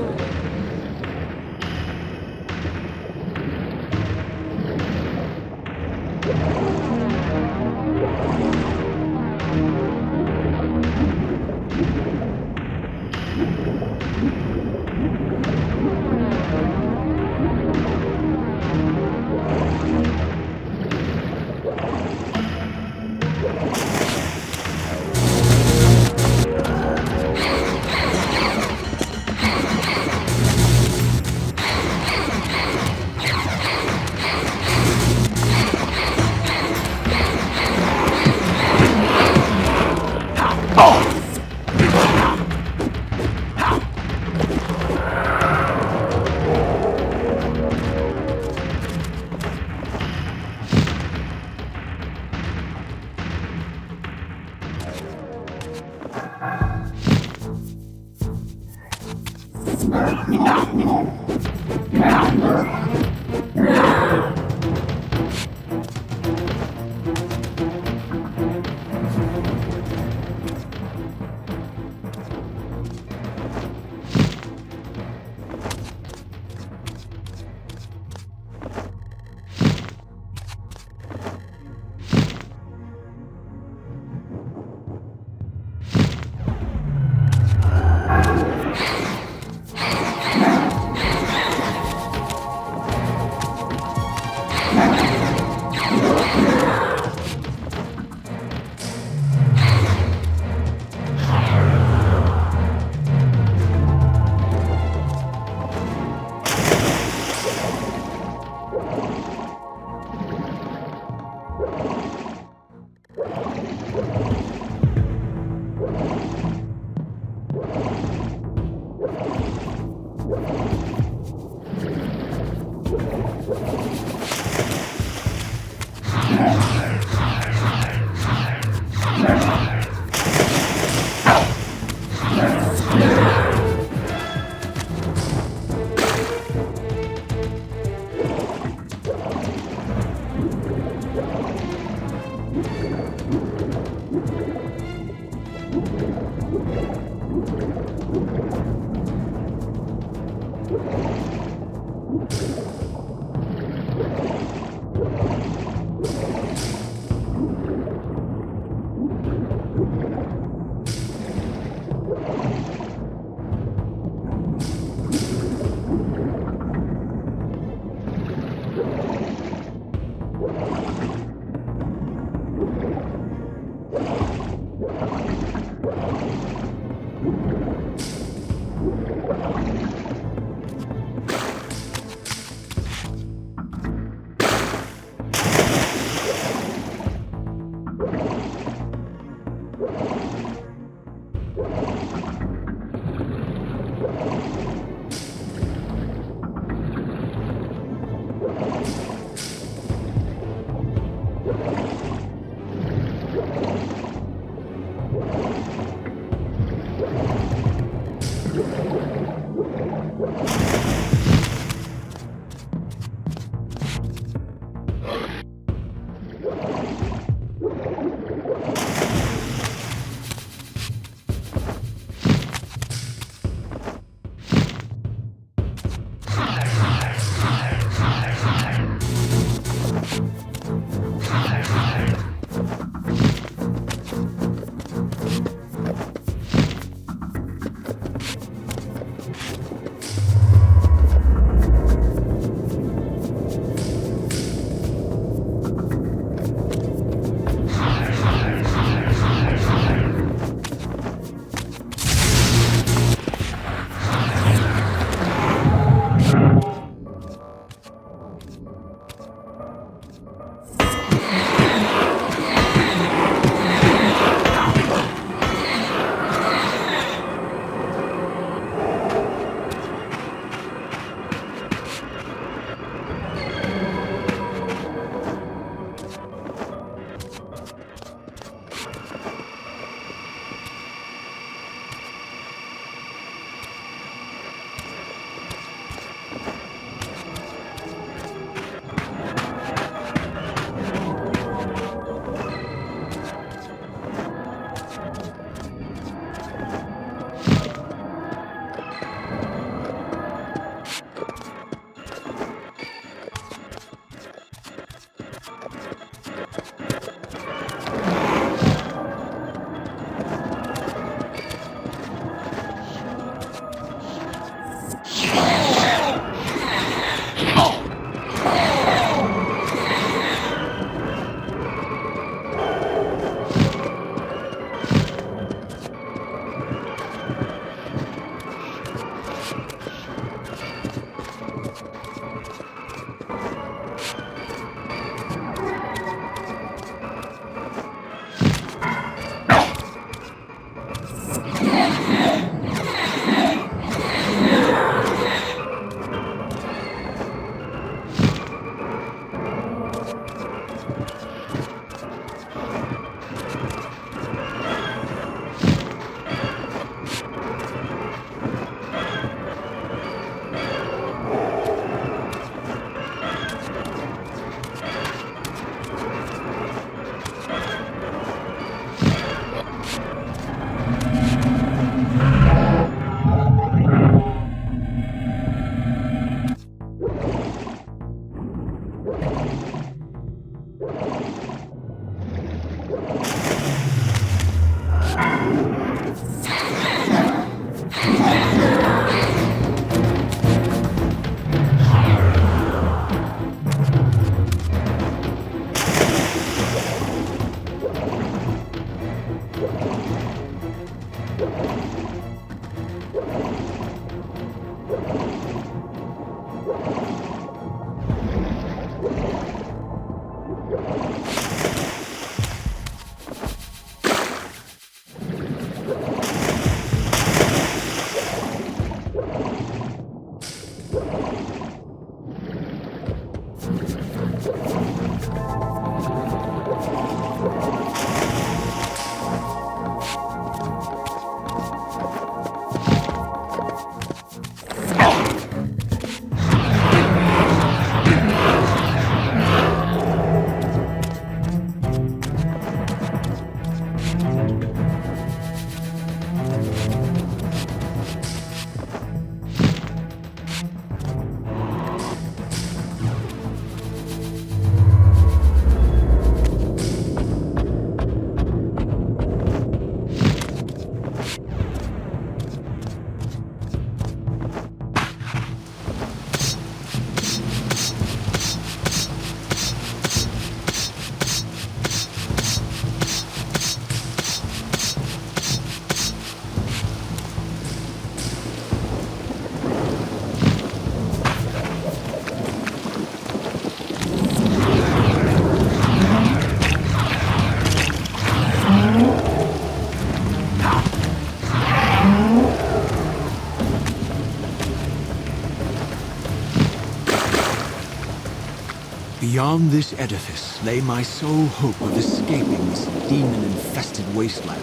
Beyond this edifice lay my sole hope of escaping this demon-infested wasteland.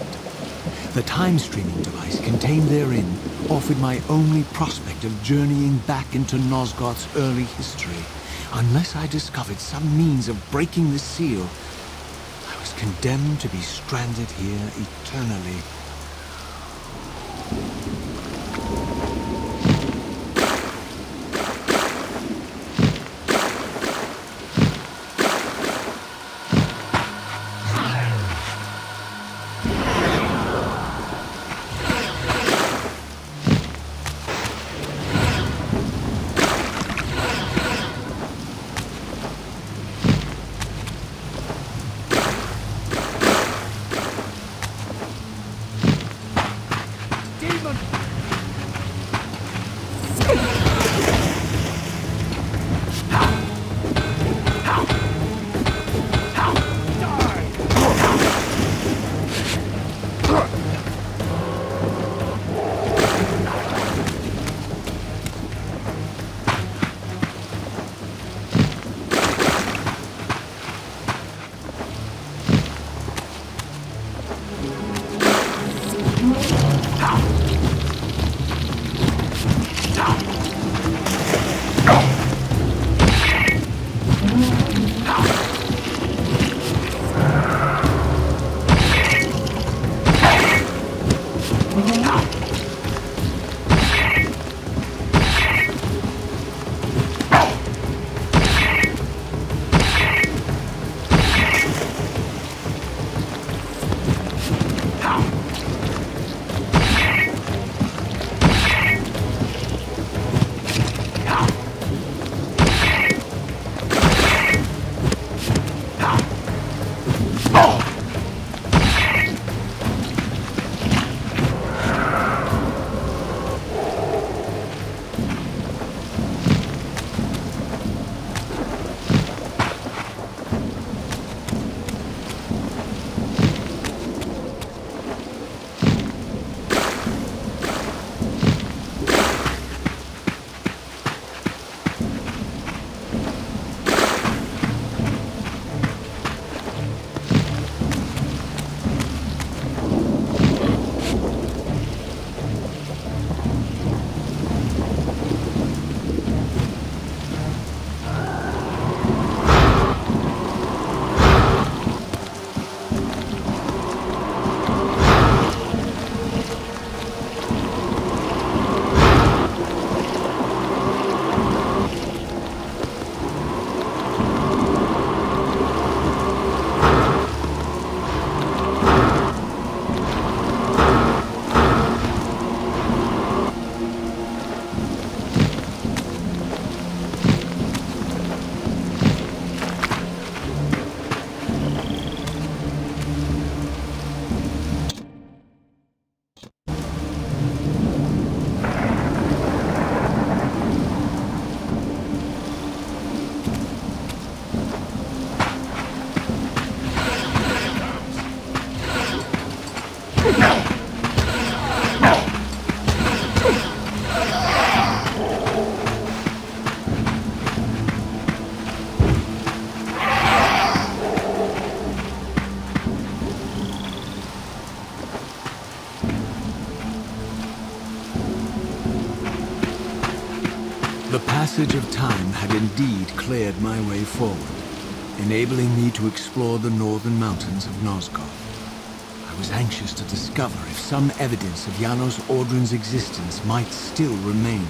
The time-streaming device contained therein offered my only prospect of journeying back into Nosgoth's early history. Unless I discovered some means of breaking the seal, I was condemned to be stranded here eternally. The passage of time had indeed cleared my way forward, enabling me to explore the northern mountains of Nosgoth. I was anxious to discover if some evidence of Janos Audron's existence might still remain.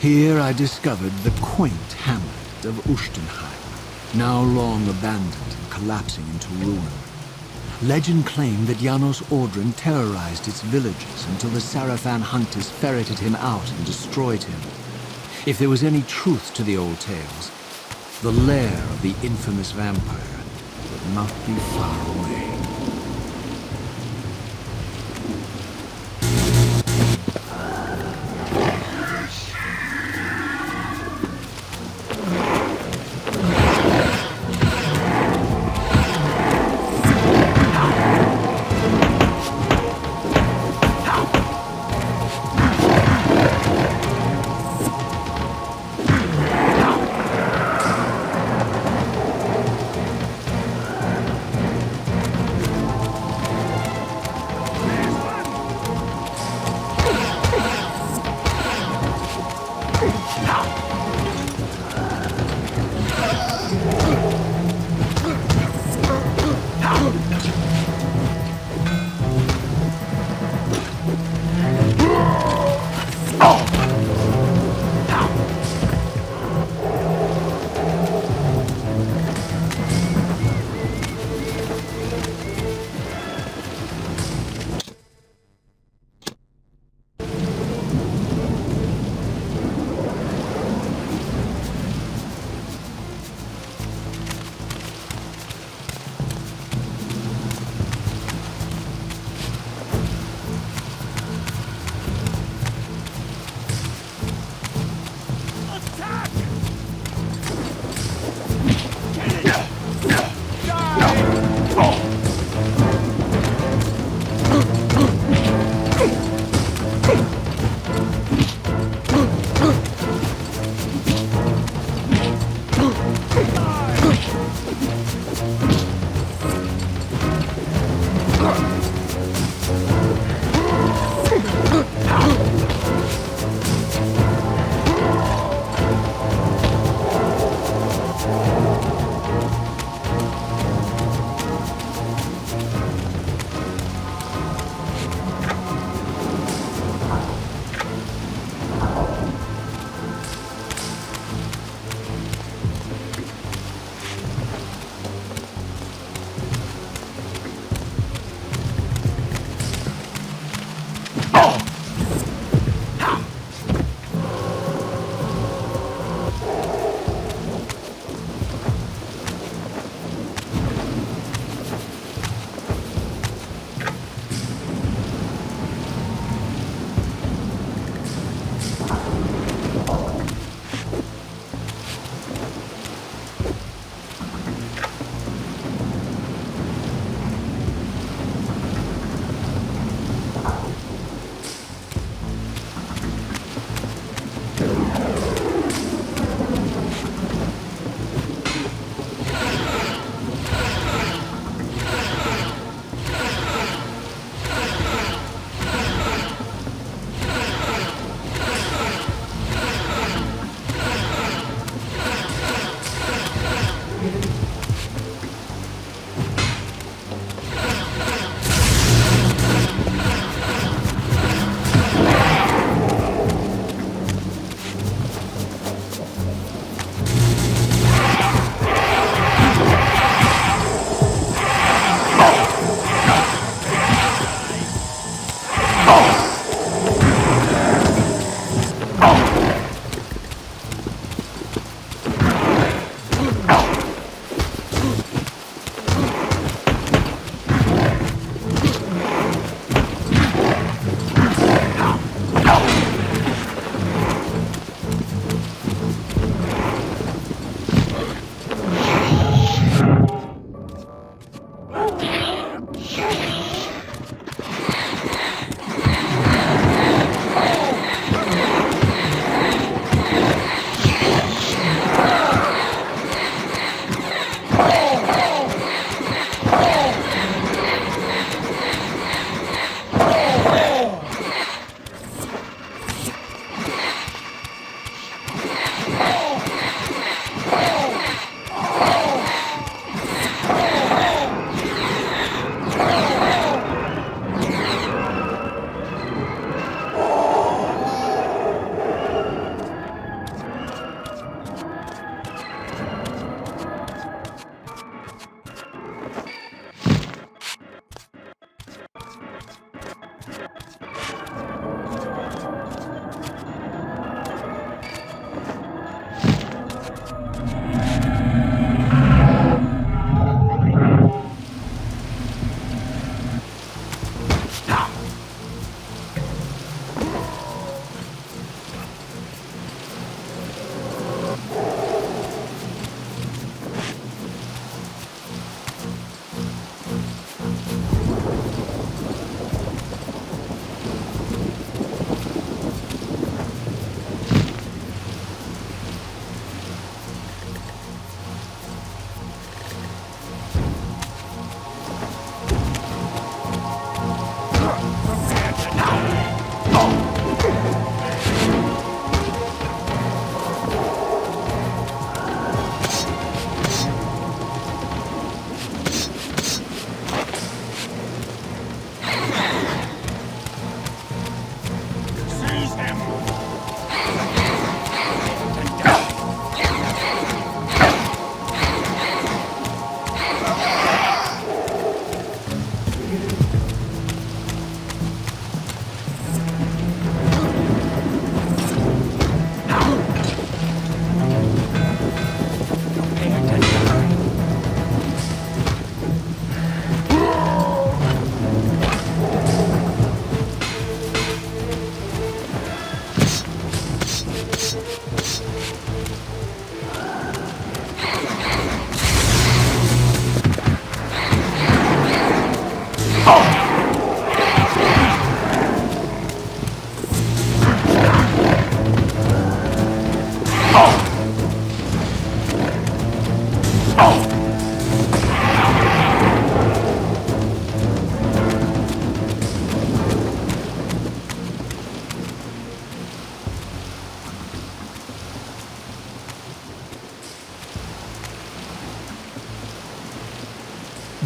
Here I discovered the quaint hamlet of Uschtenheim, now long abandoned and collapsing into ruin. Legend claimed that Janos Audron'r terrorized its villagers until the Sarafan hunters ferreted him out and destroyed him. If there was any truth to the old tales, the lair of the infamous vampire would not be far away.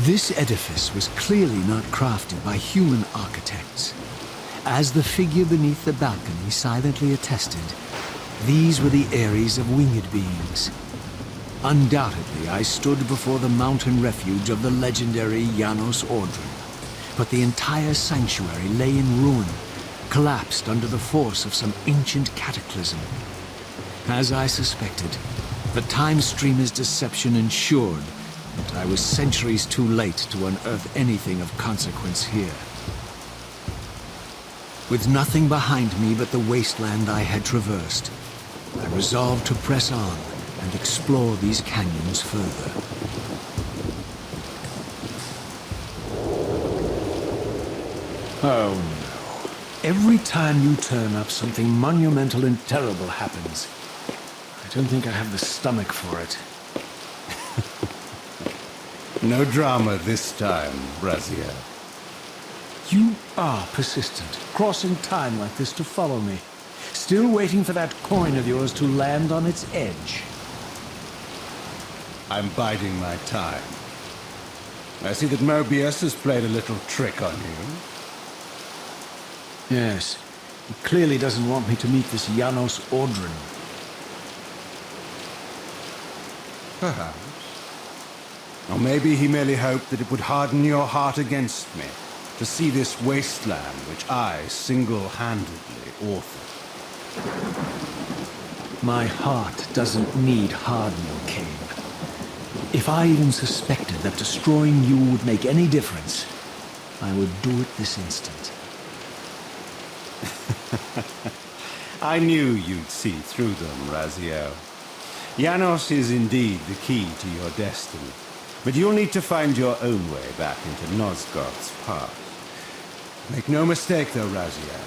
This edifice was clearly not crafted by human architects. As the figure beneath the balcony silently attested, these were the Ares of winged beings. Undoubtedly, I stood before the mountain refuge of the legendary Janos Audron'r, but the entire sanctuary lay in ruin, collapsed under the force of some ancient cataclysm. As I suspected, the time streamer's deception ensured that I was centuries too late to unearth anything of consequence here. With nothing behind me but the wasteland I had traversed, I resolved to press on and explore these canyons further. Oh no. Every time you turn up, something monumental and terrible happens. I don't think I have the stomach for it. No drama this time, Raziel. You are persistent, crossing time like this to follow me. Still waiting for that coin of yours to land on its edge. I'm biding my time. I see that Moebius has played a little trick on you. Yes, he clearly doesn't want me to meet this Janos Audron'r. Perhaps. Or maybe he merely hoped that it would harden your heart against me, to see this wasteland which I single-handedly authored. My heart doesn't need hardening, Kain. If I even suspected that destroying you would make any difference, I would do it this instant. I knew you'd see through them, Raziel. Janos is indeed the key to your destiny, but you'll need to find your own way back into Nosgoth's past. Make no mistake, though, Raziel.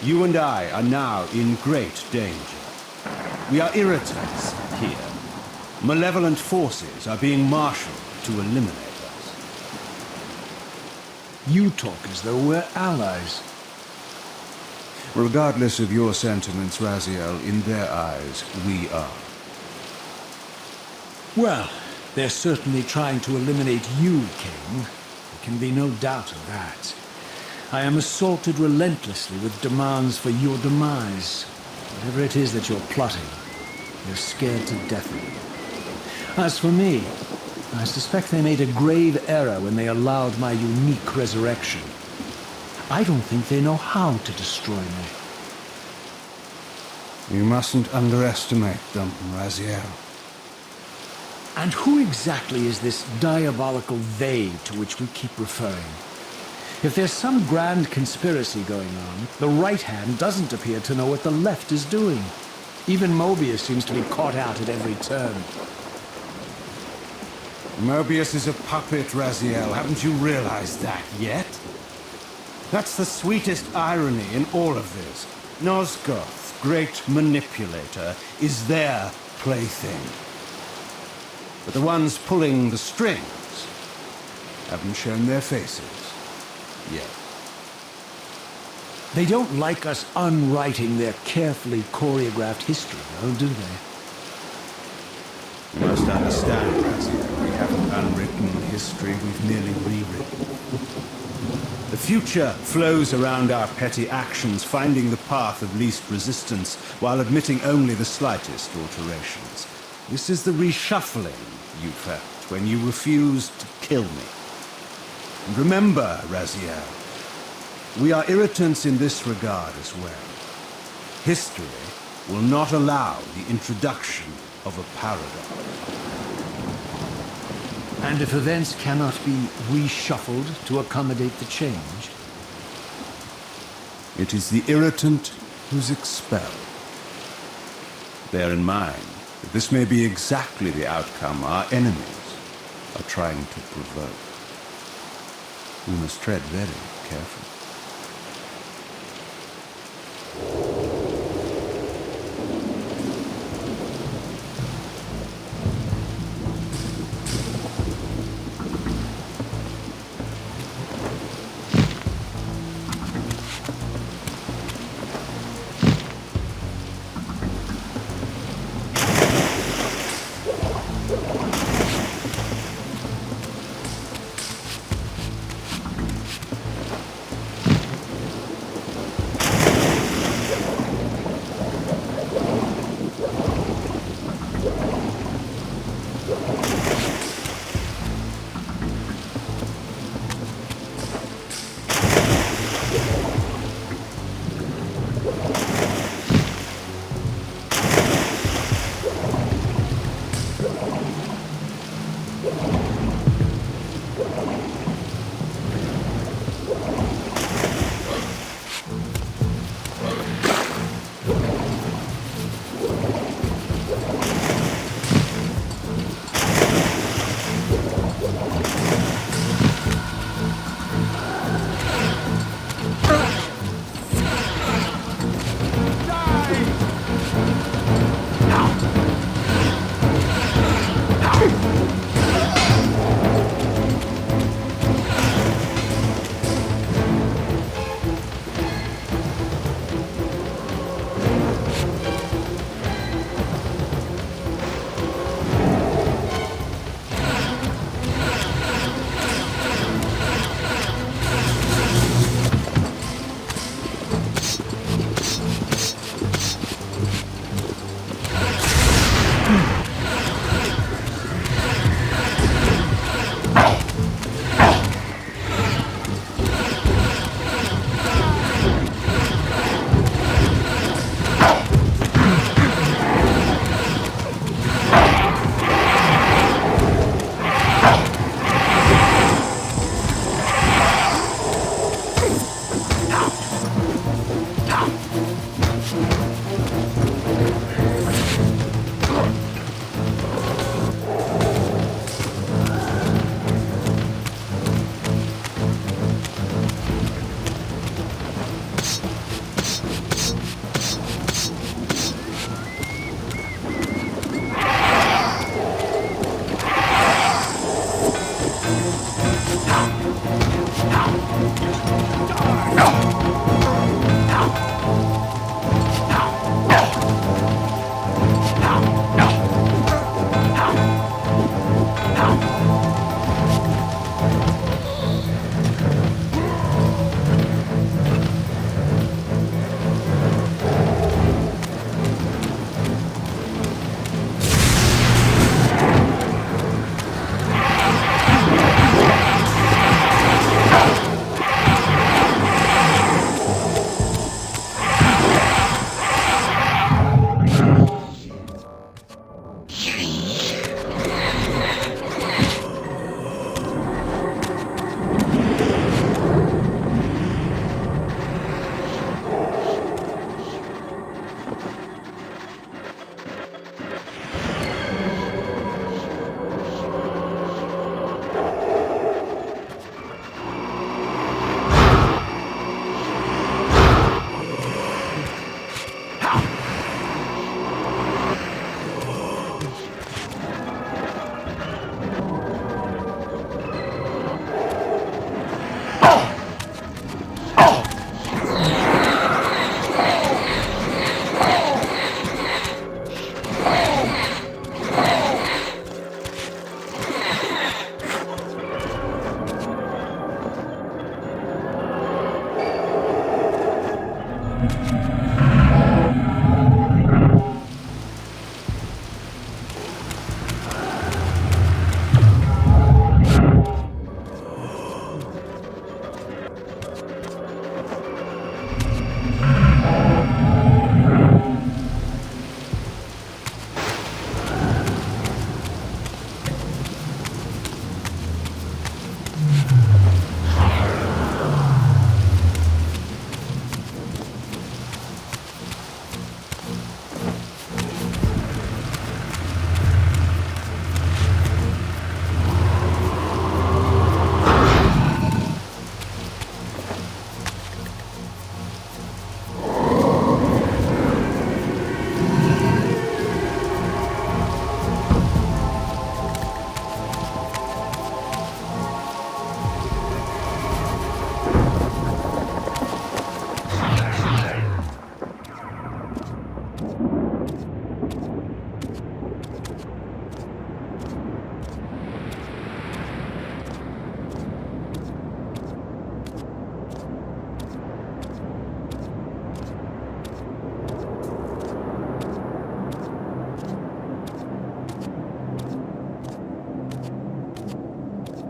You and I are now in great danger. We are irritants here. Malevolent forces are being marshaled to eliminate us. You talk as though we're allies. Regardless of your sentiments, Raziel, in their eyes, we are. Well, they're certainly trying to eliminate you, Kain. There can be no doubt of that. I am assaulted relentlessly with demands for your demise. Whatever it is that you're plotting, you're scared to death of it. As for me, I suspect they made a grave error when they allowed my unique resurrection. I don't think they know how to destroy me. You mustn't underestimate them, Raziel. And who exactly is this diabolical they to which we keep referring? If there's some grand conspiracy going on, the right hand doesn't appear to know what the left is doing. Even Moebius seems to be caught out at every turn. Moebius is a puppet, Raziel. Haven't you realized that yet? That's the sweetest irony in all of this. Nosgoth, great manipulator, is their plaything. But the ones pulling the strings haven't shown their faces yet. They don't like us unwriting their carefully choreographed history, though, do they? You must understand, Raziel, we haven't unwritten history, we've merely rewritten. The future flows around our petty actions, finding the path of least resistance, while admitting only the slightest alterations. This is the reshuffling you felt when you refused to kill me. And remember, Raziel, we are irritants in this regard as well. History will not allow the introduction of a paradox. And if events cannot be reshuffled to accommodate the change? It is the irritant who's expelled. Bear in mind that this may be exactly the outcome our enemies are trying to provoke. We must tread very carefully.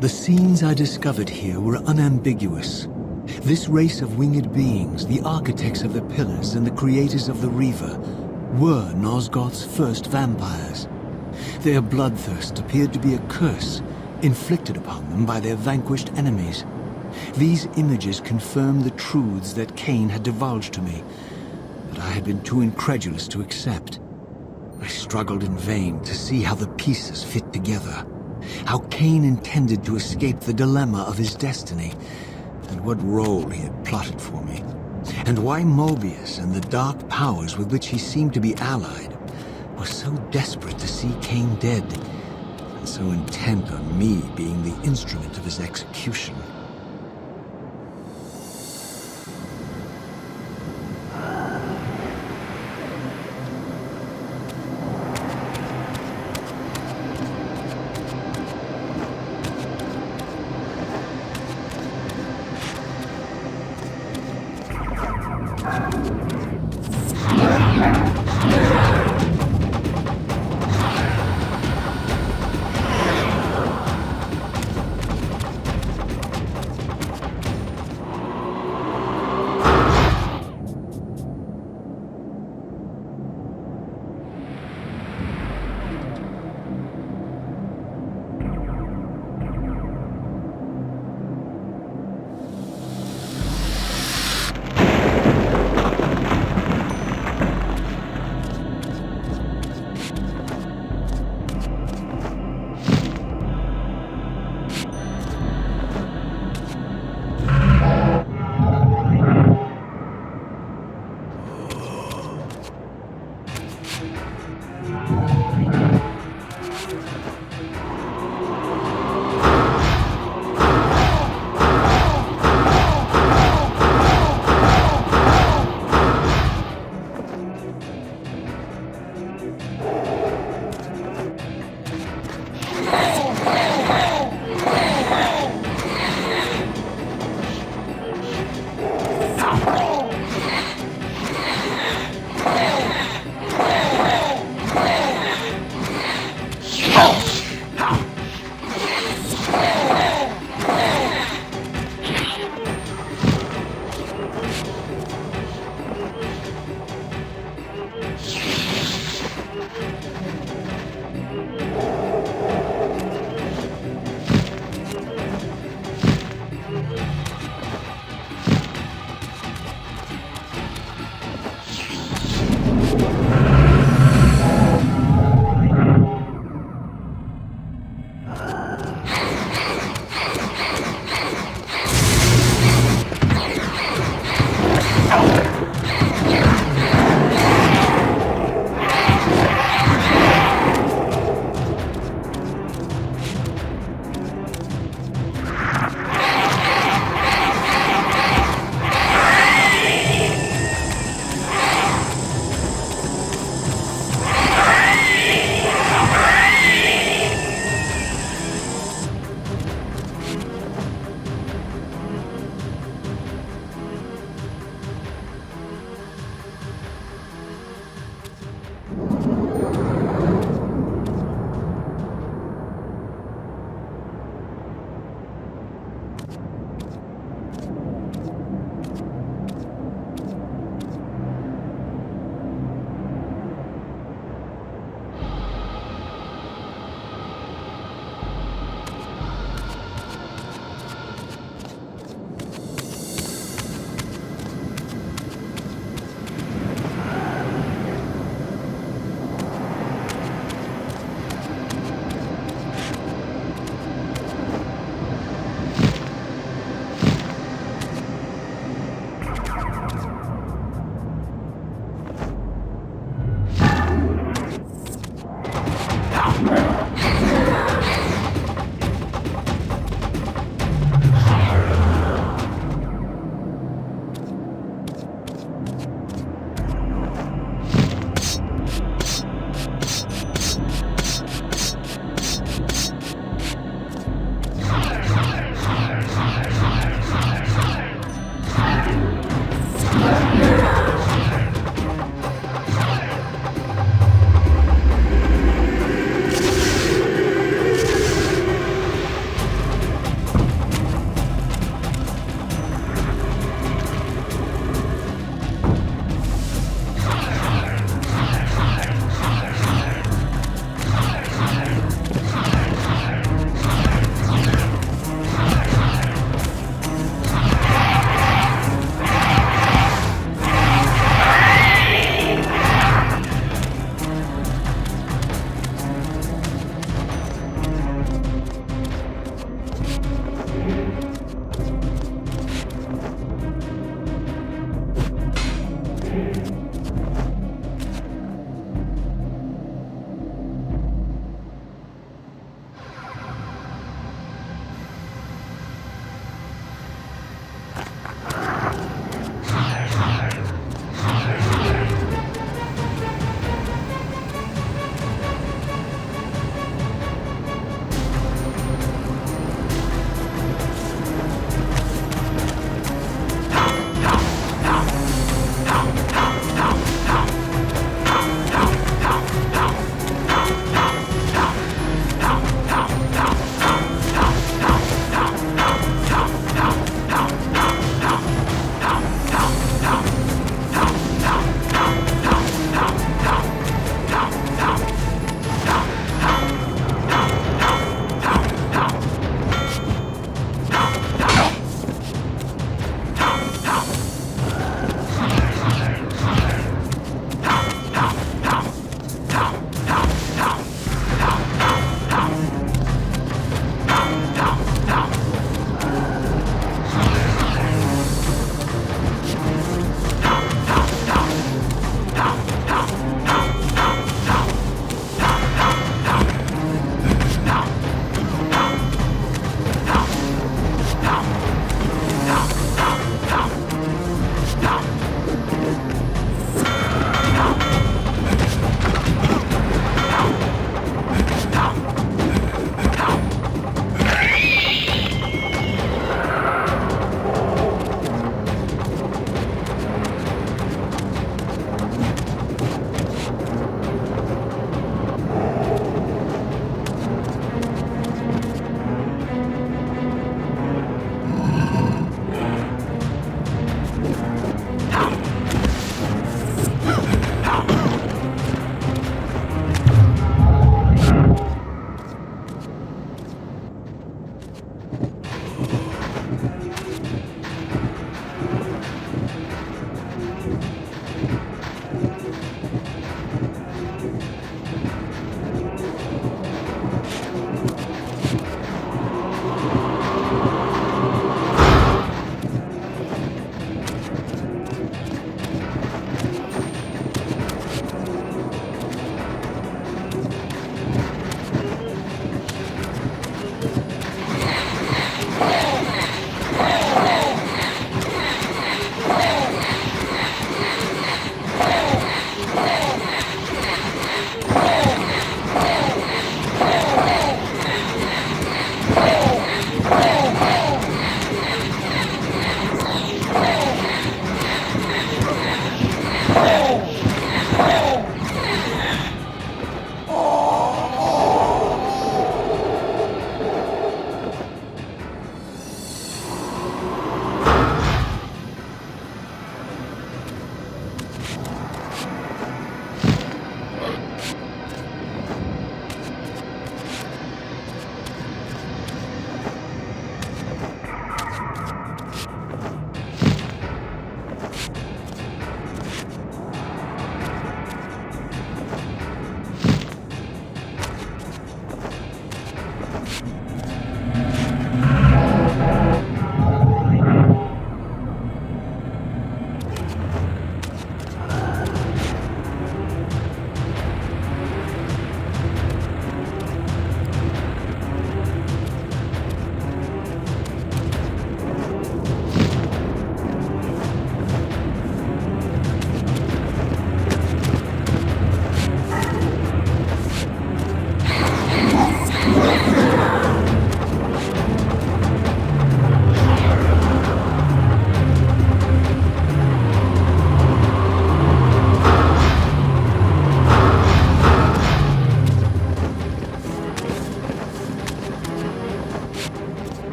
The scenes I discovered here were unambiguous. This race of winged beings, the architects of the Pillars and the creators of the Reaver, were Nosgoth's first vampires. Their bloodthirst appeared to be a curse, inflicted upon them by their vanquished enemies. These images confirmed the truths that Kain had divulged to me, but I had been too incredulous to accept. I struggled in vain to see how the pieces fit together. How Kain intended to escape the dilemma of his destiny, and what role he had plotted for me, and why Moebius and the dark powers with which he seemed to be allied were so desperate to see Kain dead, and so intent on me being the instrument of his execution.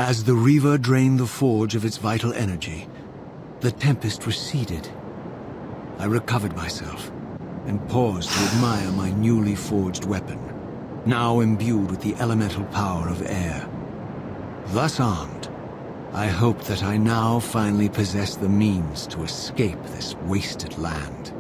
As the Reaver drained the forge of its vital energy, the tempest receded. I recovered myself and paused to admire my newly forged weapon, now imbued with the elemental power of air. Thus armed, I hoped that I now finally possessed the means to escape this wasted land.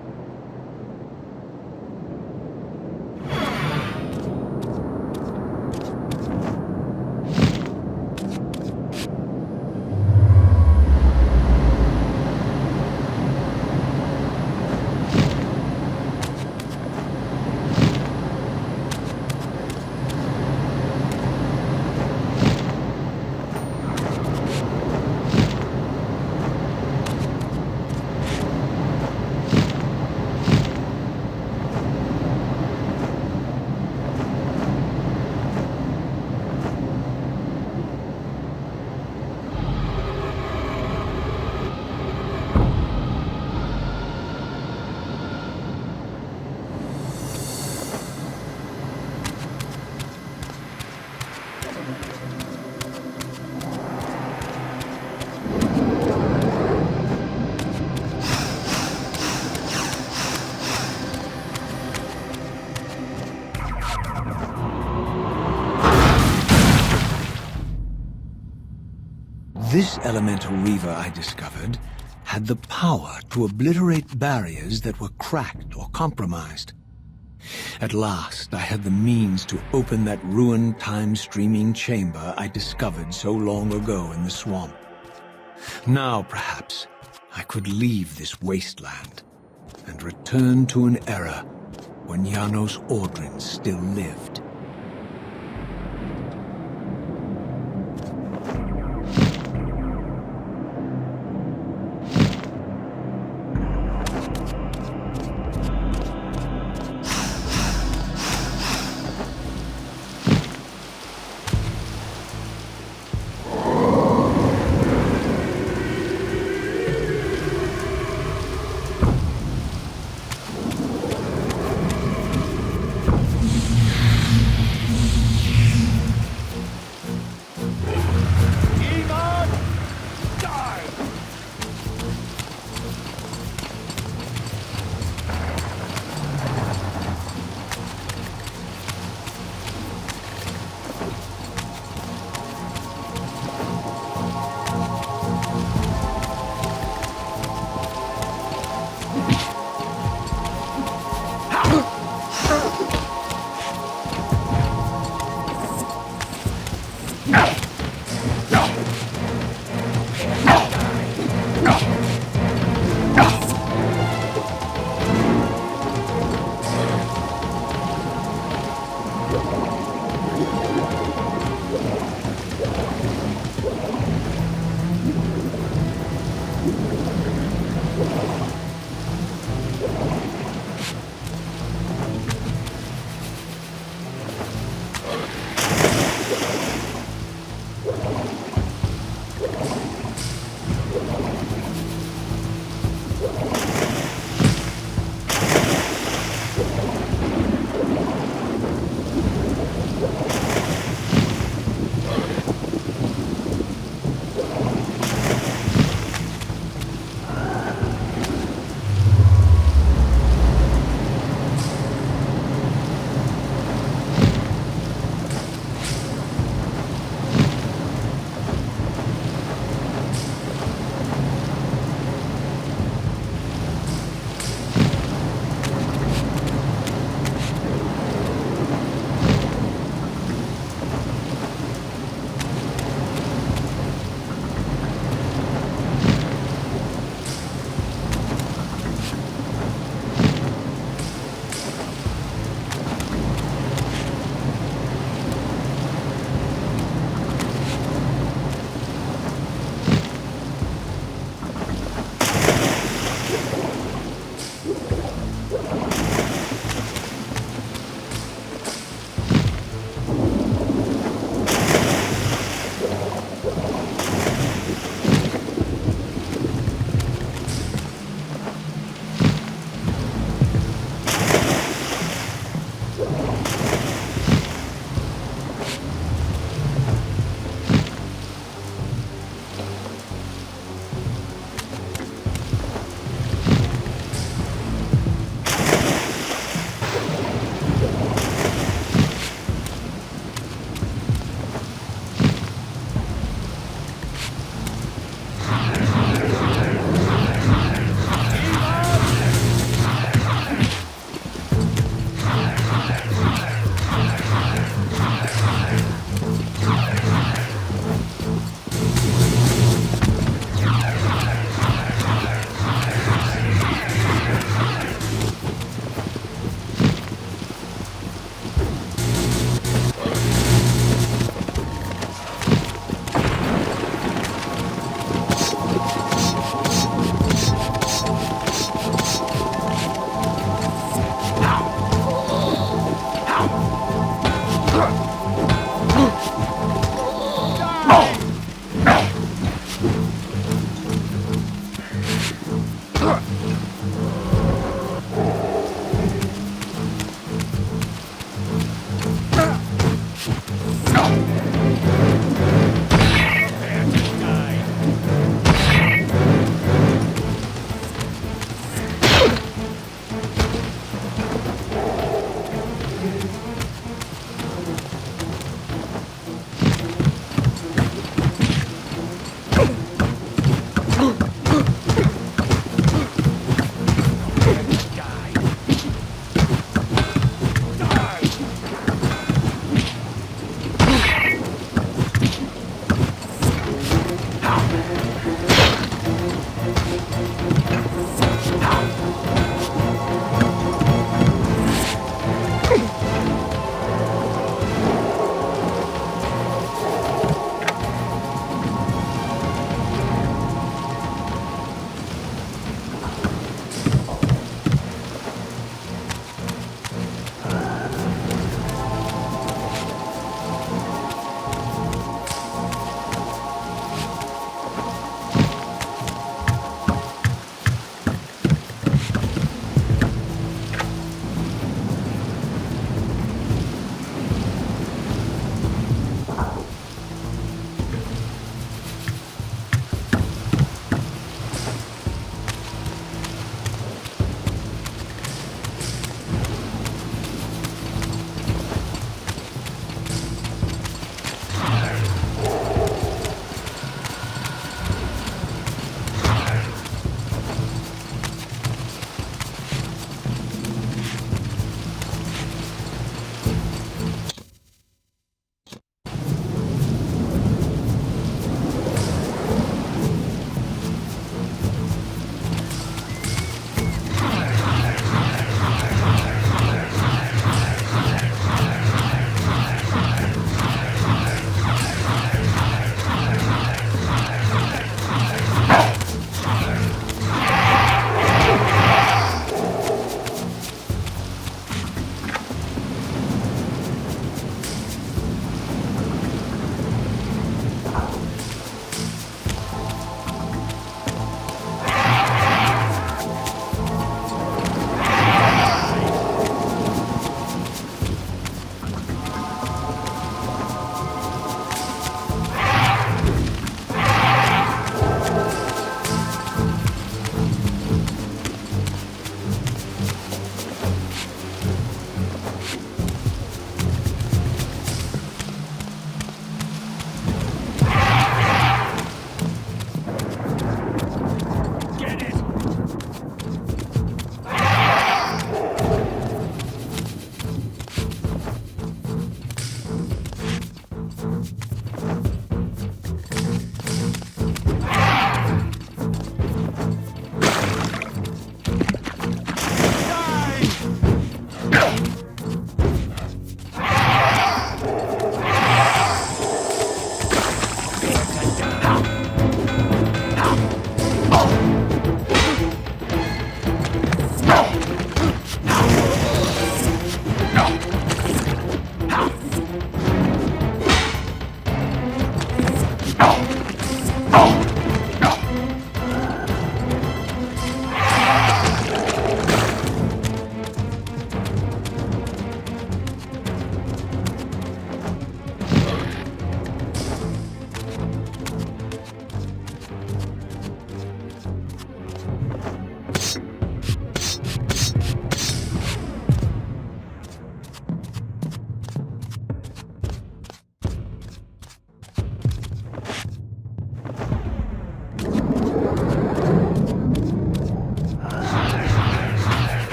This elemental Reaver, I discovered, had the power to obliterate barriers that were cracked or compromised. At last, I had the means to open that ruined time-streaming chamber I discovered so long ago in the swamp. Now, perhaps, I could leave this wasteland and return to an era when Janos Audron'r still lived.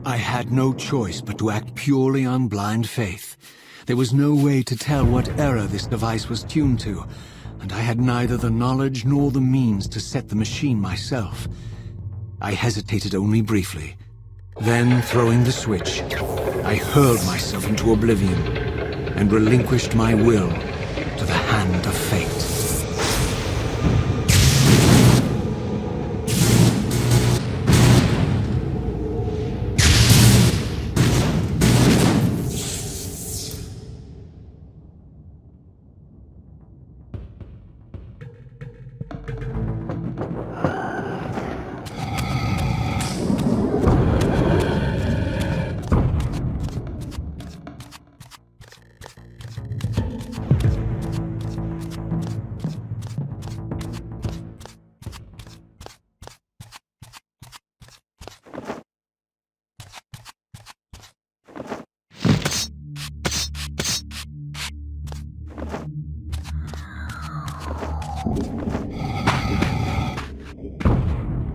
I had no choice but to act purely on blind faith. There was no way to tell what error this device was tuned to, and I had neither the knowledge nor the means to set the machine myself. I hesitated only briefly. Then, throwing the switch, I hurled myself into oblivion and relinquished my will to the hand of fate.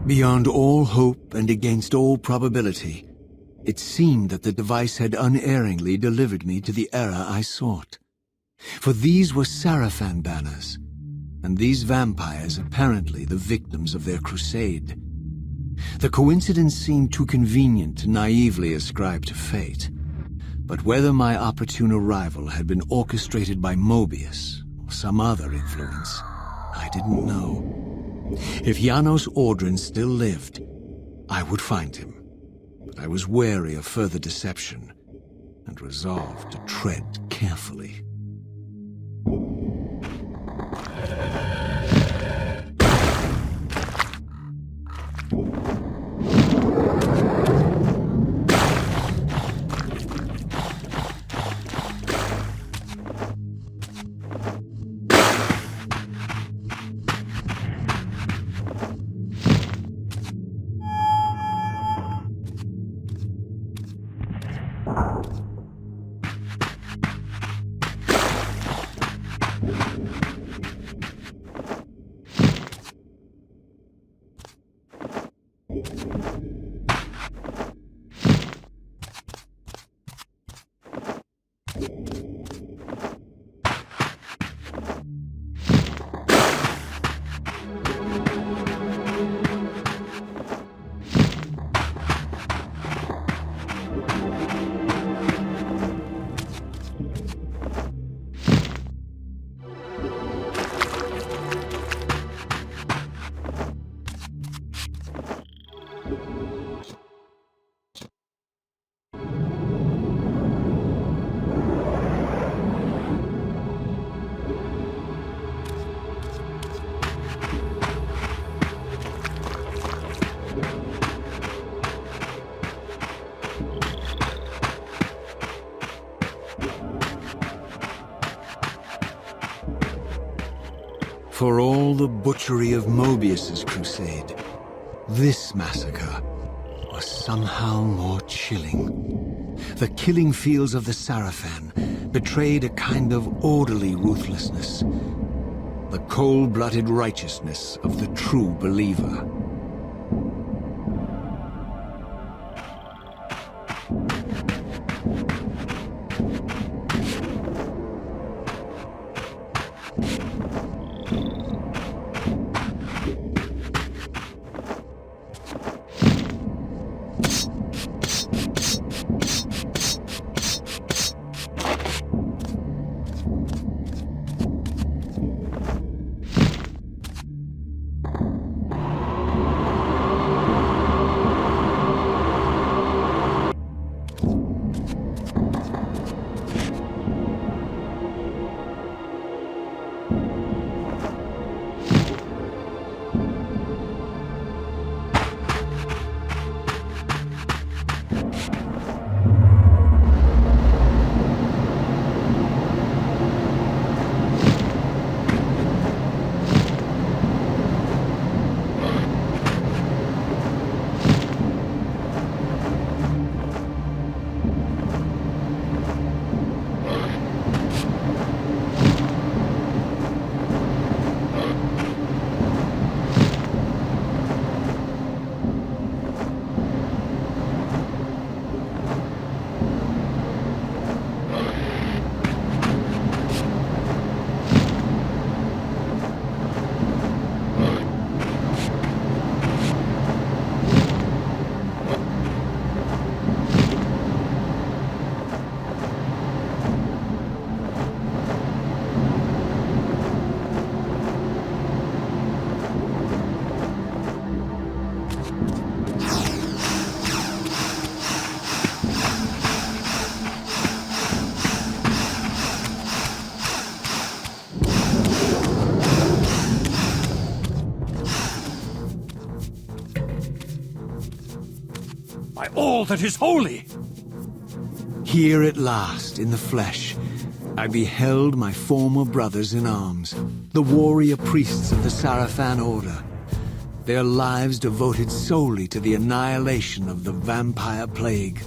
Beyond all hope and against all probability, It seemed that the device had unerringly delivered me to the era I sought. For these were Sarafan banners, and these vampires apparently the victims of their crusade. The coincidence seemed too convenient to naively ascribe to fate. But whether my opportune arrival had been orchestrated by Moebius or some other influence, I didn't know. If Janos Audron'r still lived, I would find him. But I was wary of further deception and resolved to tread carefully. For all the butchery of Moebius's crusade, this massacre was somehow more chilling. The killing fields of the Sarafan betrayed a kind of orderly ruthlessness, the cold-blooded righteousness of the true believer. All that is holy! Here at last, in the flesh, I beheld my former brothers in arms, the warrior priests of the Sarafan Order, their lives devoted solely to the annihilation of the vampire plague.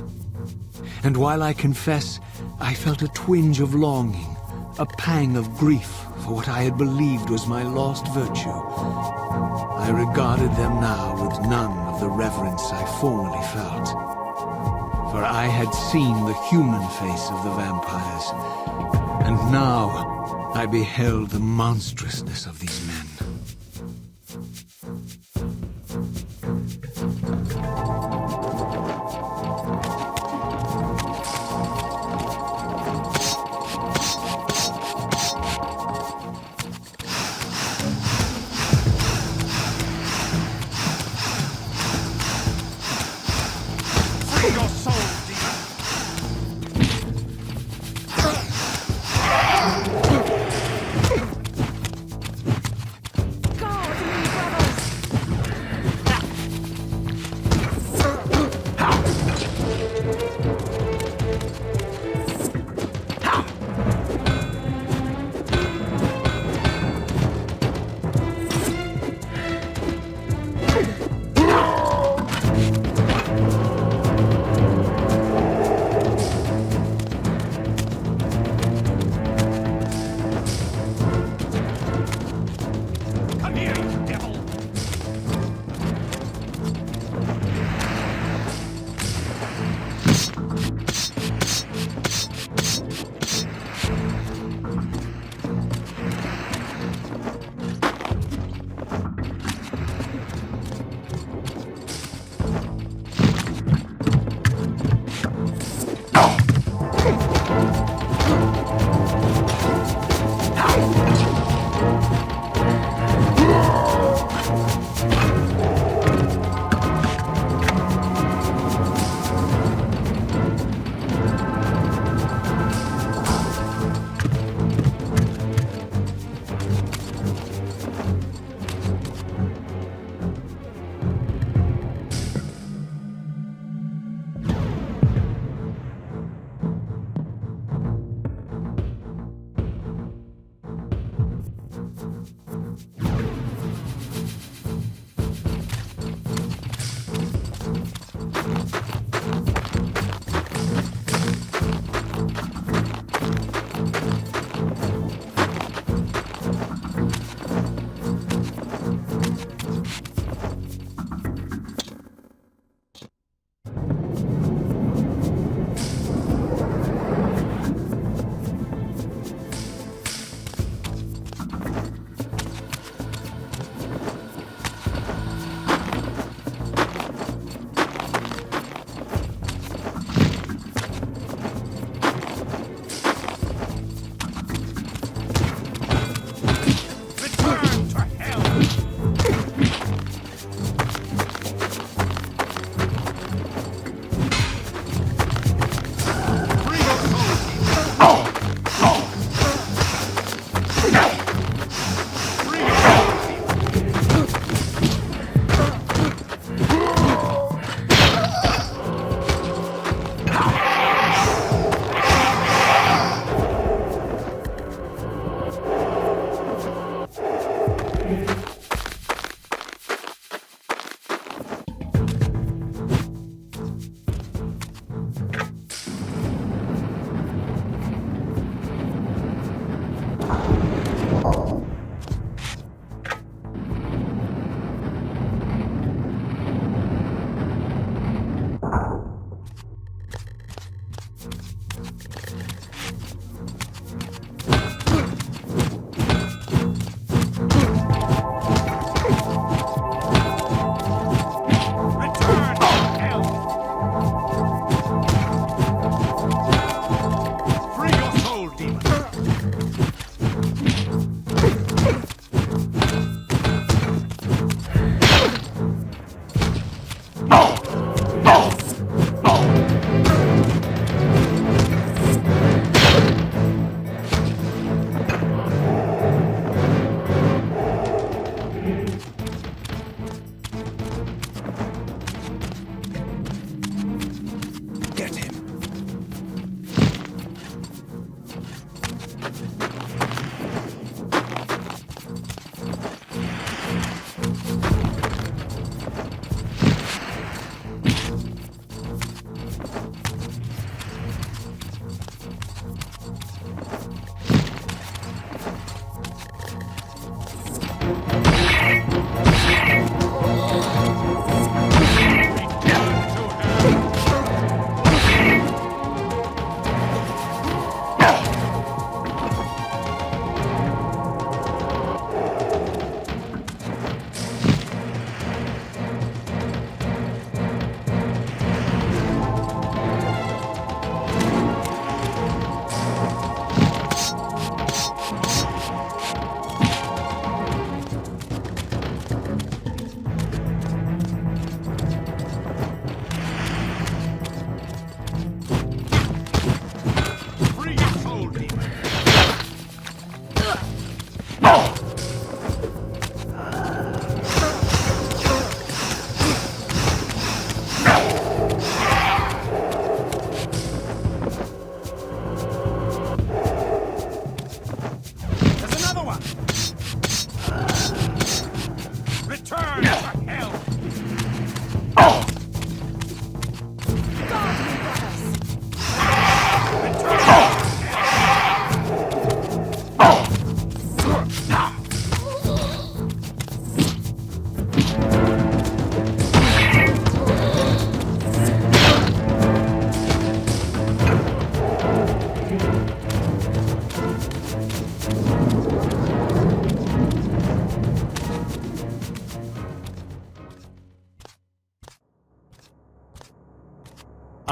And while I confess, I felt a twinge of longing, a pang of grief for what I had believed was my lost virtue, I regarded them now with none of the reverence I formerly felt. for I had seen the human face of the vampires, and now I beheld the monstrousness of these men.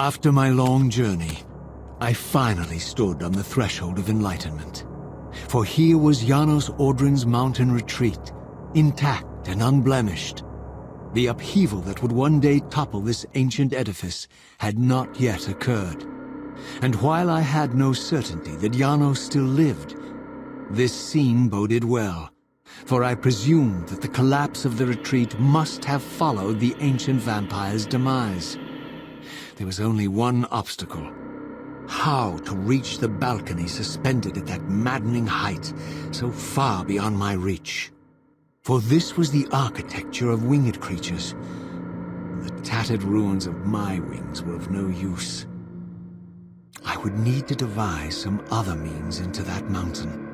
After my long journey, I finally stood on the threshold of enlightenment. For here was Janos Audron''s mountain retreat, intact and unblemished. The upheaval that would one day topple this ancient edifice had not yet occurred. And while I had no certainty that Jano still lived, this scene boded well, for I presumed that the collapse of the retreat must have followed the ancient vampire's demise. There was only one obstacle: how to reach the balcony suspended at that maddening height, so far beyond my reach. For this was the architecture of winged creatures. The tattered ruins of my wings were of no use. I would need to devise some other means into that mountain.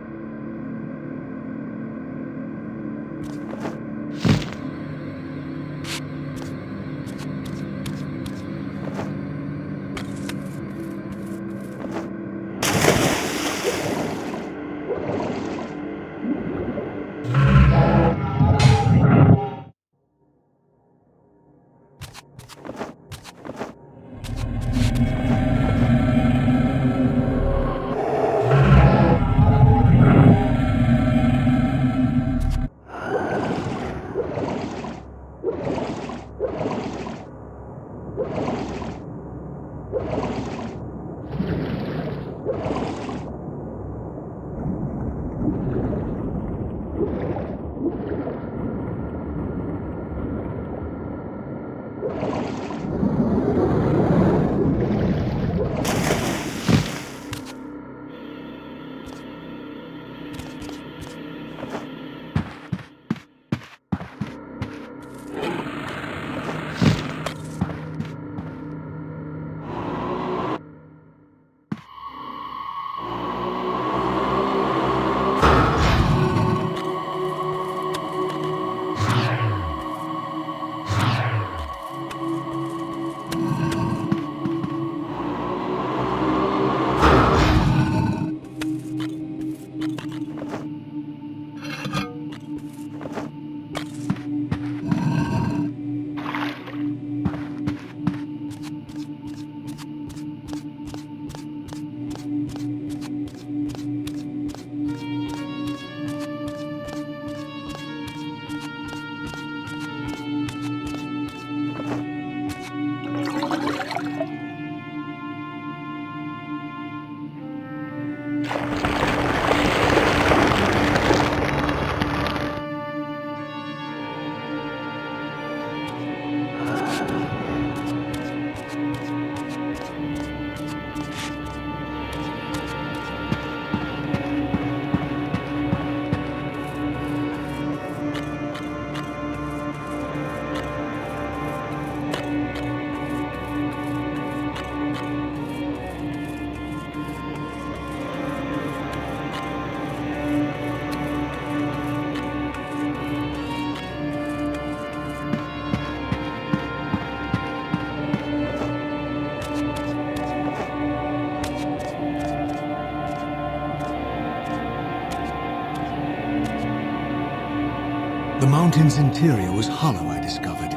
The mountain's interior was hollow, I discovered,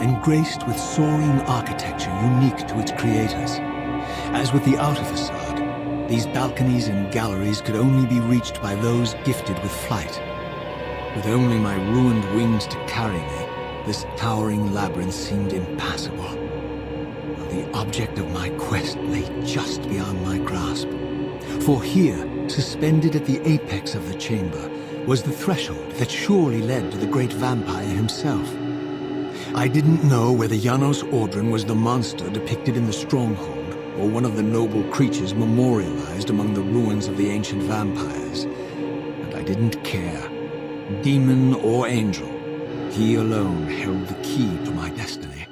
and graced with soaring architecture unique to its creators. As with the outer facade, these balconies and galleries could only be reached by those gifted with flight. With only my ruined wings to carry me, this towering labyrinth seemed impassable. While the object of my quest lay just beyond my grasp. For here, suspended at the apex of the chamber, was the threshold that surely led to the great vampire himself. I didn't know whether Janos Audron was the monster depicted in the Stronghold, or one of the noble creatures memorialized among the ruins of the ancient vampires. And I didn't care. Demon or angel, he alone held the key to my destiny.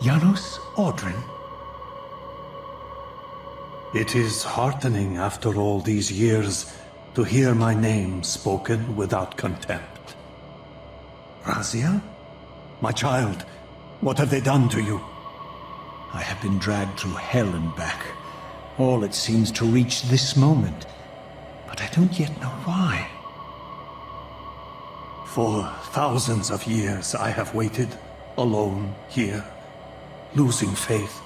Janos, Audron'r. It is heartening after all these years to hear my name spoken without contempt. Raziel? My child, what have they done to you? I have been dragged through hell and back. All it seems to reach this moment. But I don't yet know why. For thousands of years I have waited, alone here, losing faith.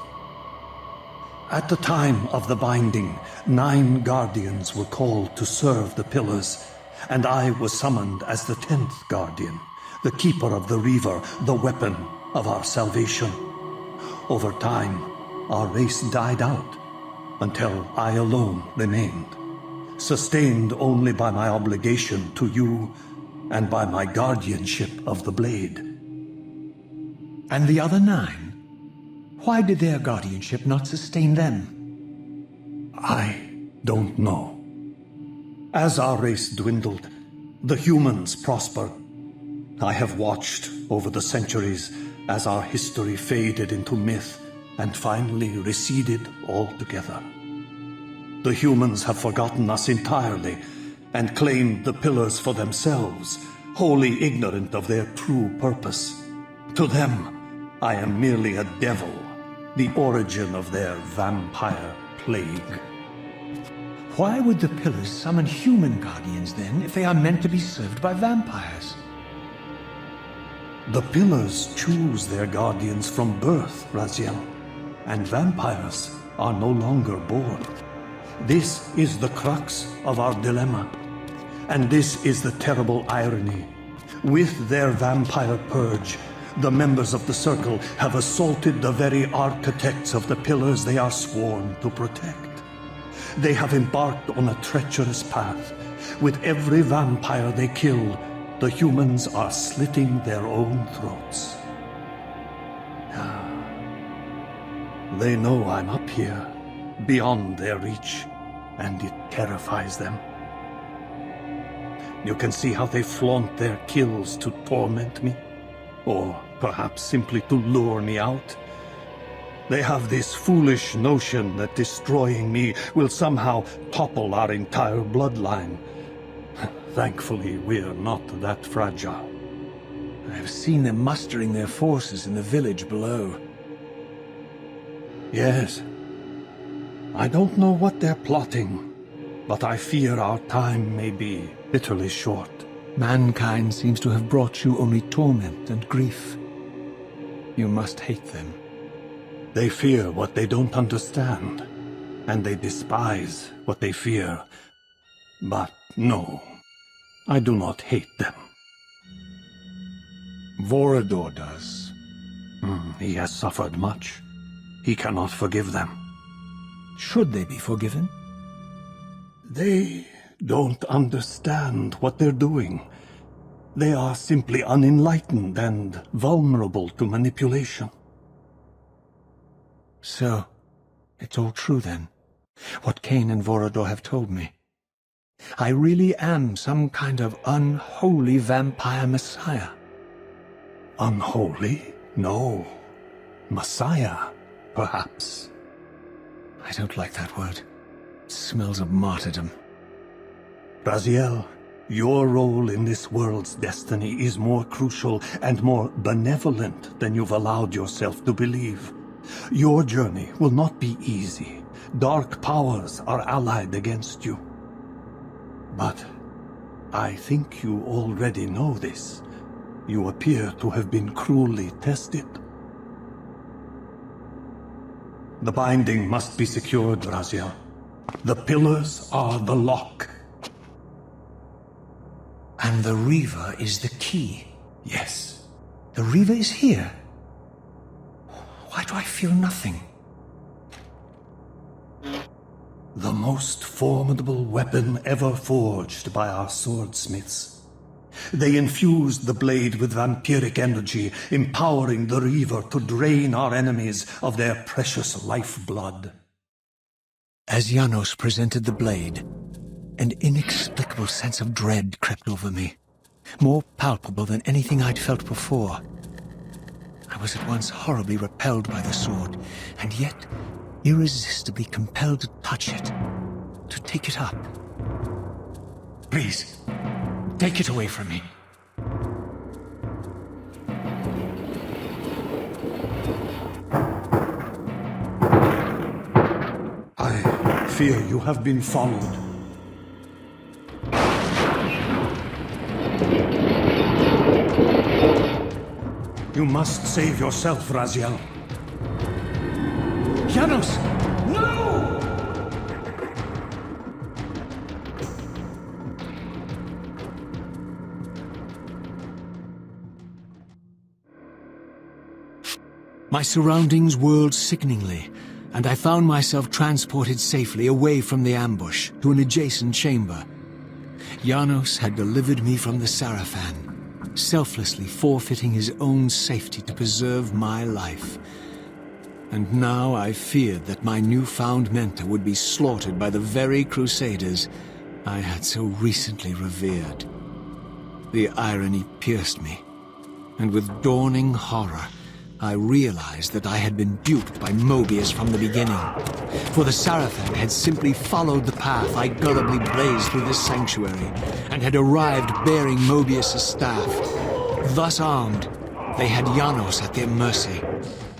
At the time of the binding, 9 guardians were called to serve the Pillars, and I was summoned as the 10th guardian, the keeper of the Reaver, the weapon of our salvation. Over time, our race died out, until I alone remained, sustained only by my obligation to you and by my guardianship of the blade. And the other 9? Why did their guardianship not sustain them? I don't know. As our race dwindled, the humans prospered. I have watched over the centuries as our history faded into myth and finally receded altogether. The humans have forgotten us entirely and claimed the Pillars for themselves, wholly ignorant of their true purpose. To them, I am merely a devil, the origin of their vampire plague. Why would the Pillars summon human guardians then, if they are meant to be served by vampires? The Pillars choose their guardians from birth, Raziel, and vampires are no longer born. This is the crux of our dilemma, and this is the terrible irony. With their vampire purge, the members of the Circle have assaulted the very architects of the Pillars they are sworn to protect. They have embarked on a treacherous path. With every vampire they kill, the humans are slitting their own throats. They know I'm up here, beyond their reach, and it terrifies them. You can see how they flaunt their kills to torment me, or perhaps simply to lure me out. They have this foolish notion that destroying me will somehow topple our entire bloodline. Thankfully, we're not that fragile. I have seen them mustering their forces in the village below. Yes. I don't know what they're plotting, but I fear our time may be bitterly short. Mankind seems to have brought you only torment and grief. You must hate them. They fear what they don't understand, and they despise what they fear. But no, I do not hate them. Vorador does. He has suffered much. He cannot forgive them. Should they be forgiven? They don't understand what they're doing. They are simply unenlightened and vulnerable to manipulation. So, it's all true then, what Kain and Vorador have told me. I really am some kind of unholy vampire messiah. Unholy? No. Messiah, perhaps. I don't like that word. It smells of martyrdom. Raziel, your role in this world's destiny is more crucial and more benevolent than you've allowed yourself to believe. Your journey will not be easy. Dark powers are allied against you. But I think you already know this. You appear to have been cruelly tested. The binding must be secured, Raziel. The Pillars are the lock. And the Reaver is the key. Yes. The Reaver is here. Why do I feel nothing? The most formidable weapon ever forged by our swordsmiths. They infused the blade with vampiric energy, empowering the Reaver to drain our enemies of their precious lifeblood. As Janos presented the blade, an inexplicable sense of dread crept over me, more palpable than anything I'd felt before. I I was at once horribly repelled by the sword, and yet irresistibly compelled to touch it, to take it up. Please, take it away from me. I fear you have been followed. You must save yourself, Raziel. Janos! No! My surroundings whirled sickeningly, and I found myself transported safely away from the ambush to an adjacent chamber. Janos had delivered me from the Sarafan, selflessly forfeiting his own safety to preserve my life. And now I feared that my newfound mentor would be slaughtered by the very crusaders I had so recently revered. The irony pierced me, and with dawning horror, I realized that I had been duped by Moebius from the beginning. For the Sarafan had simply followed the path I gullibly blazed through this sanctuary, and had arrived bearing Moebius' staff. Thus armed, they had Janos at their mercy.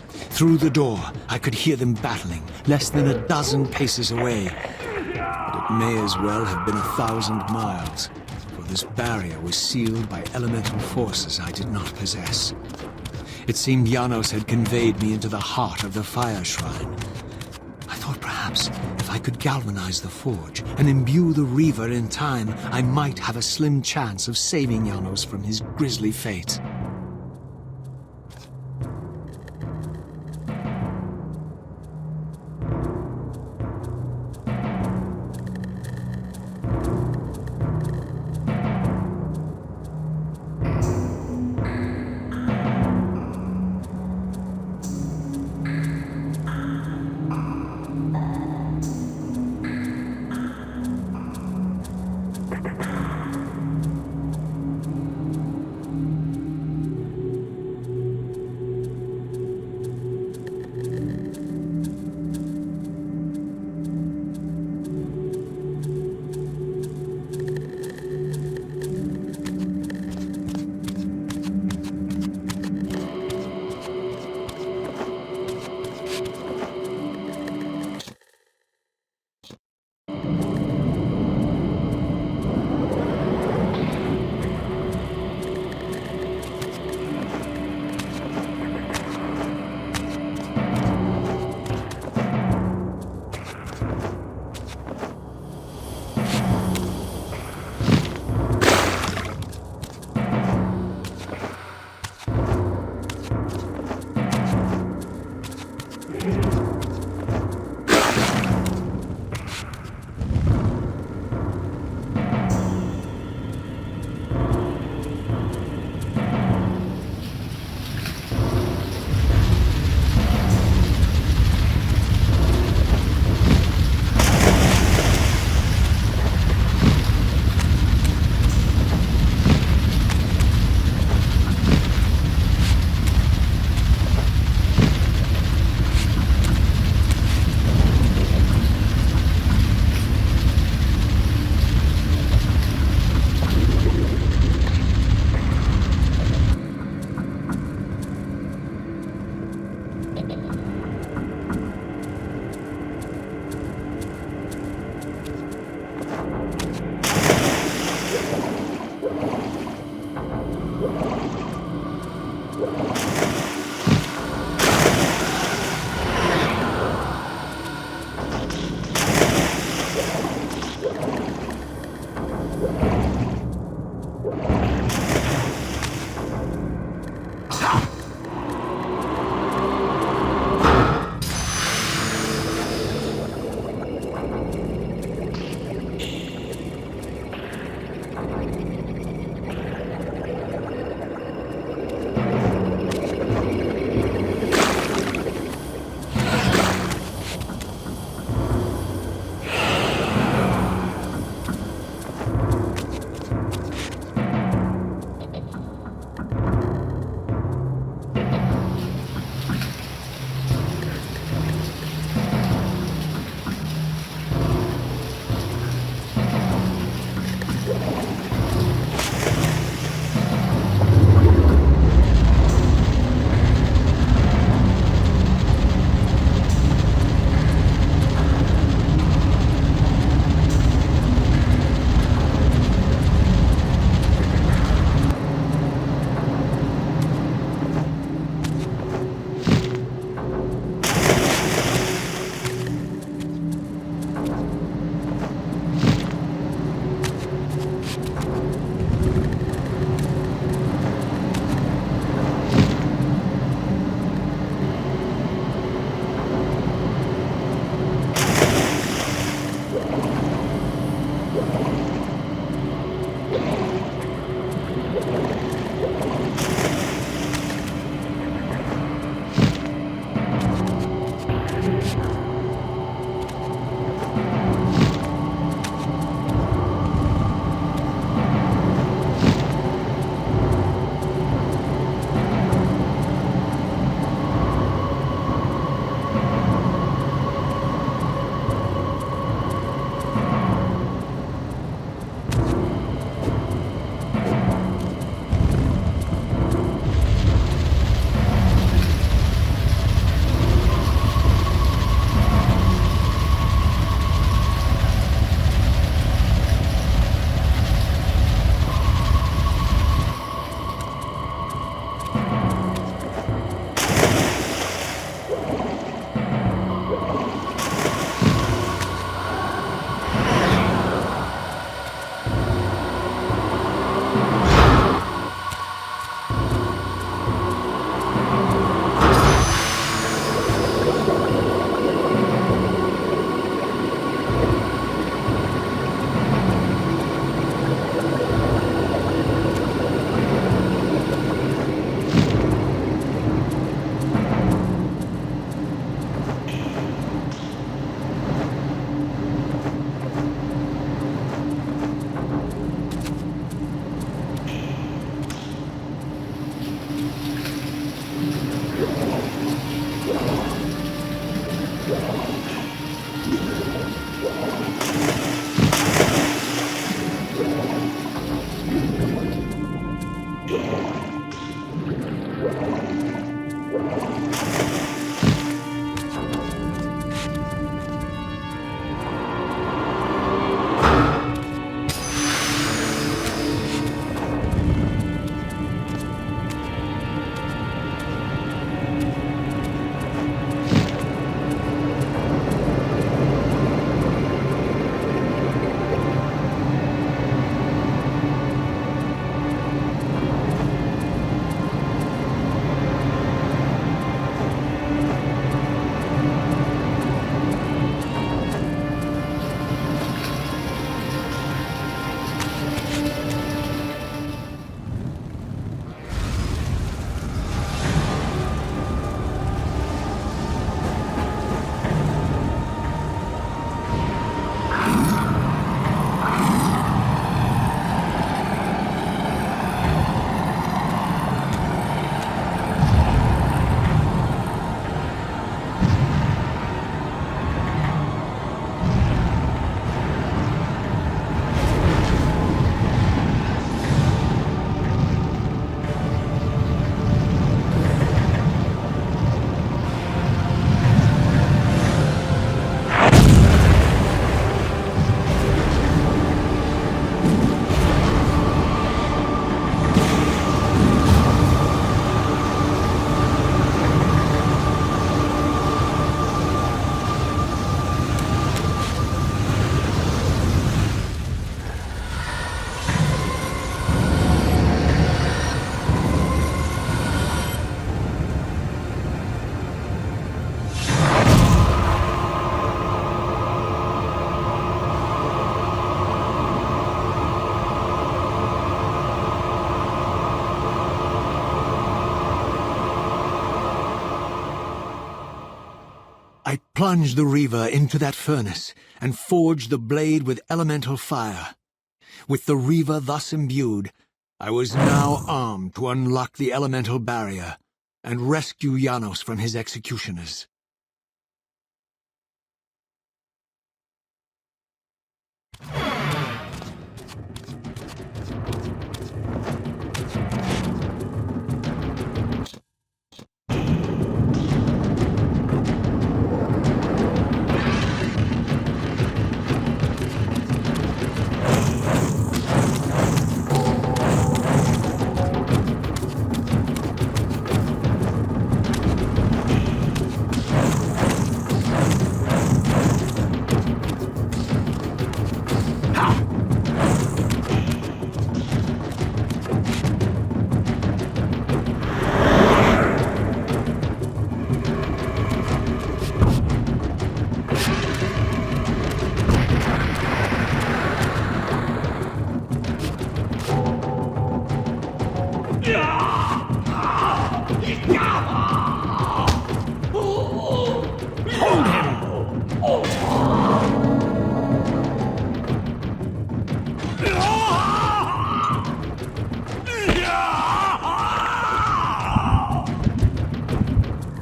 Through the door, I could hear them battling, less than a dozen paces away. But it may as well have been 1,000 miles, for this barrier was sealed by elemental forces I did not possess. It seemed Janos had conveyed me into the heart of the fire shrine. I thought perhaps if I could galvanize the forge and imbue the Reaver in time, I might have a slim chance of saving Janos from his grisly fate. I plunged the Reaver into that furnace and forged the blade with elemental fire. With the Reaver thus imbued, I was now armed to unlock the elemental barrier and rescue Janos from his executioners.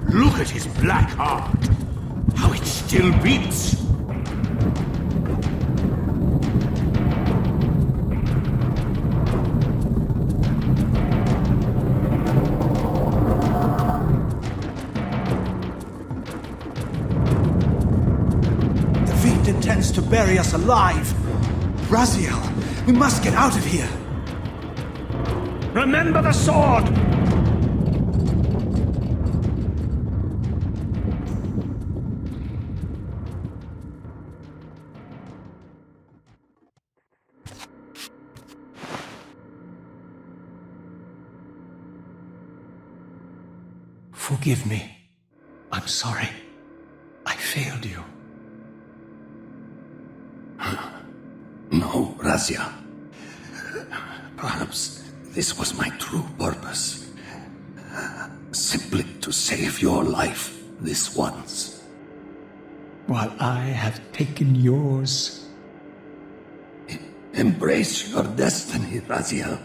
Look at his black heart! How it still beats! The fiend intends to bury us alive! Raziel, we must get out of here! Remember the sword! Forgive me. I'm sorry. I failed you. No, Raziel. Perhaps this was my true purpose. Simply to save your life this once. While I have taken yours. Embrace your destiny, Raziel.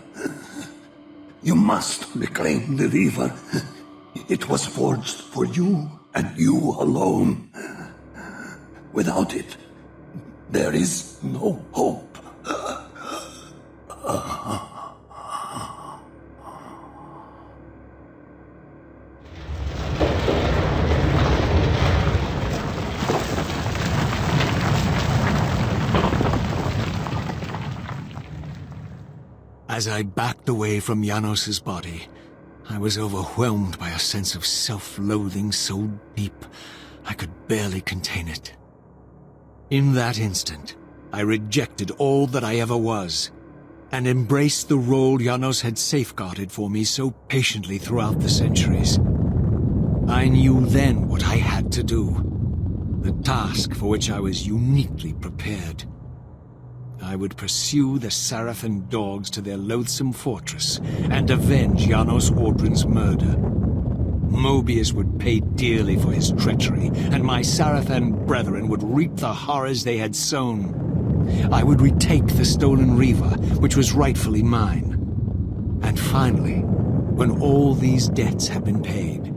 You must reclaim the Reaver. It was forged for you, and you alone. Without it, there is no hope. As I backed away from Janos's body, I was overwhelmed by a sense of self-loathing so deep I could barely contain it. In that instant, I rejected all that I ever was, and embraced the role Janos had safeguarded for me so patiently throughout the centuries. I knew then what I had to do, the task for which I was uniquely prepared. I would pursue the Sarafan dogs to their loathsome fortress and avenge Janos Audron''s murder. Moebius would pay dearly for his treachery, and my Sarafan brethren would reap the horrors they had sown. I would retake the stolen Reaver, which was rightfully mine. And finally, when all these debts had been paid,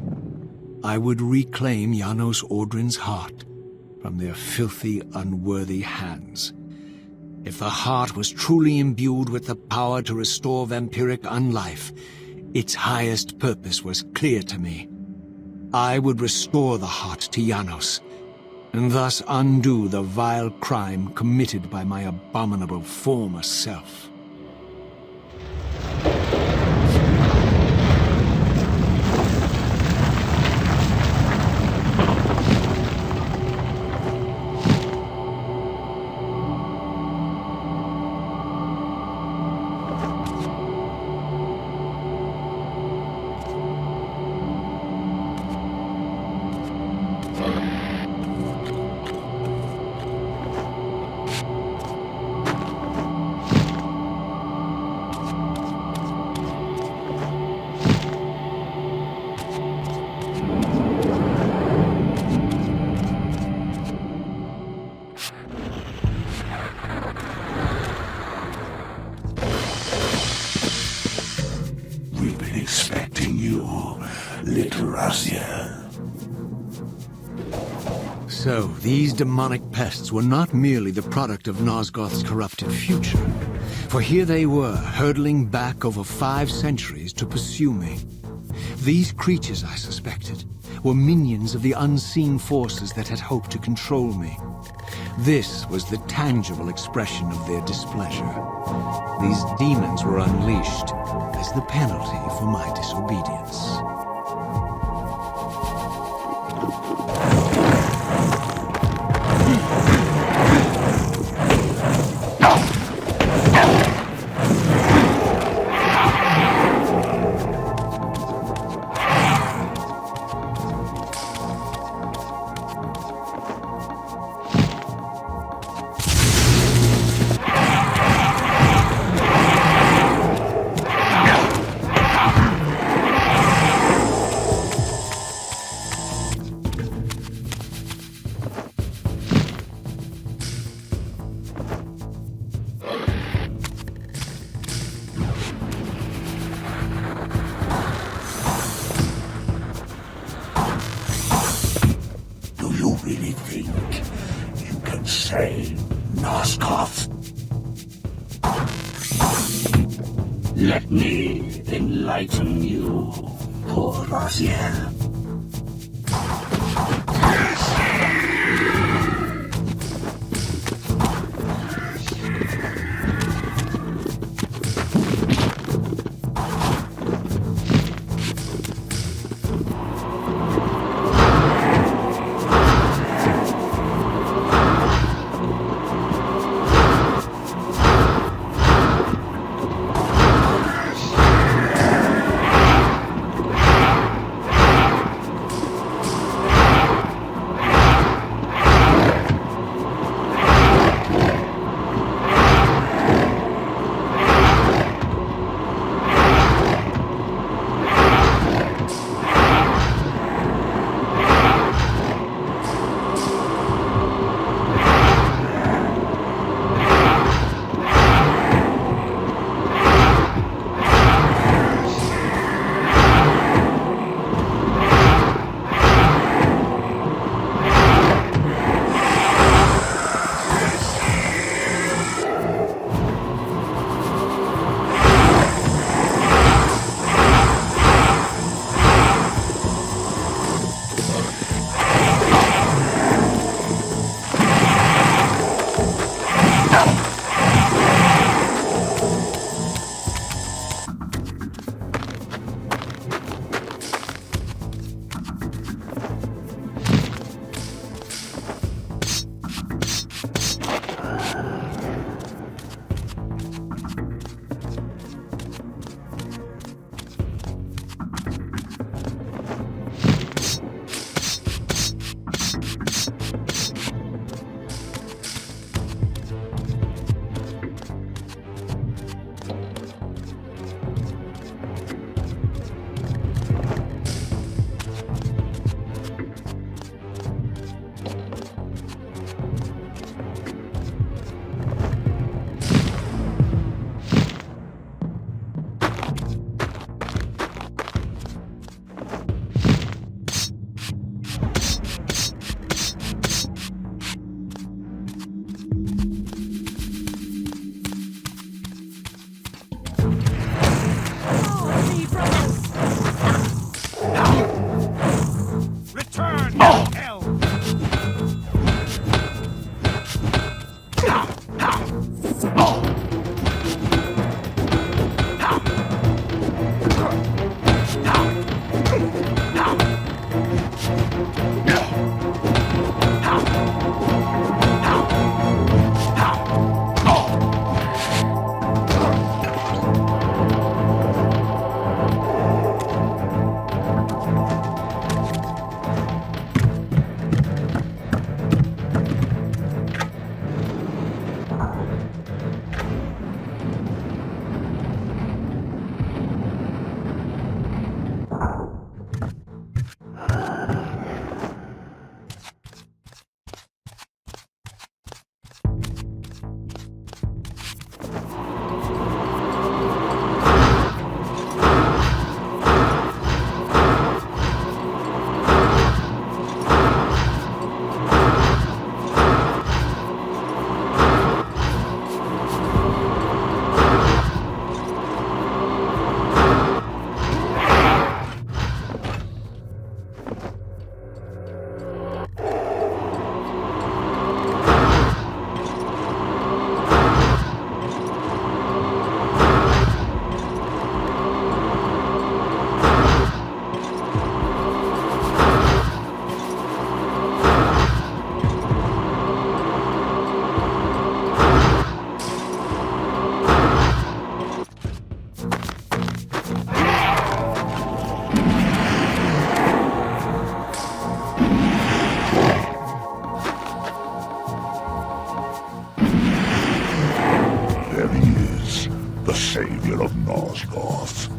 I would reclaim Janos Audron''s heart from their filthy, unworthy hands. If the heart was truly imbued with the power to restore vampiric unlife, its highest purpose was clear to me. I would restore the heart to Janos, and thus undo the vile crime committed by my abominable former self. So, these demonic pests were not merely the product of Nosgoth's corrupted future, for here they were, hurtling back over 5 centuries to pursue me. These creatures, I suspected, were minions of the unseen forces that had hoped to control me. This was the tangible expression of their displeasure. These demons were unleashed as the penalty for my disobedience. Let me enlighten you, poor Raziel. Nosgoth.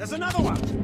There's another one!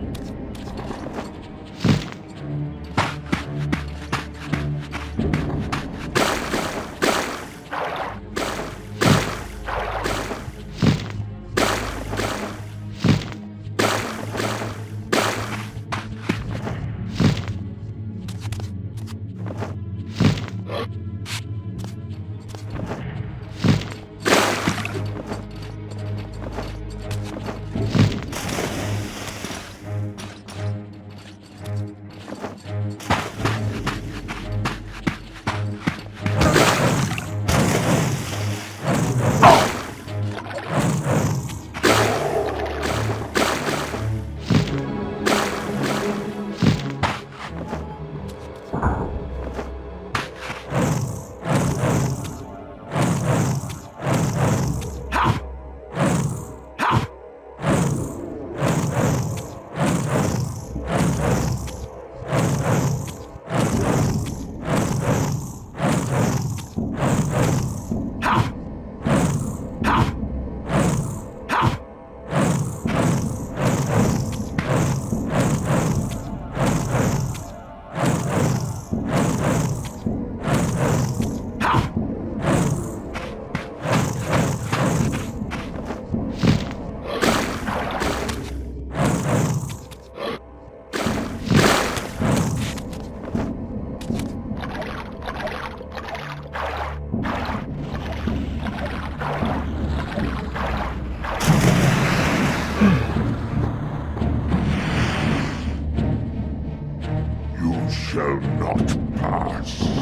shall not pass.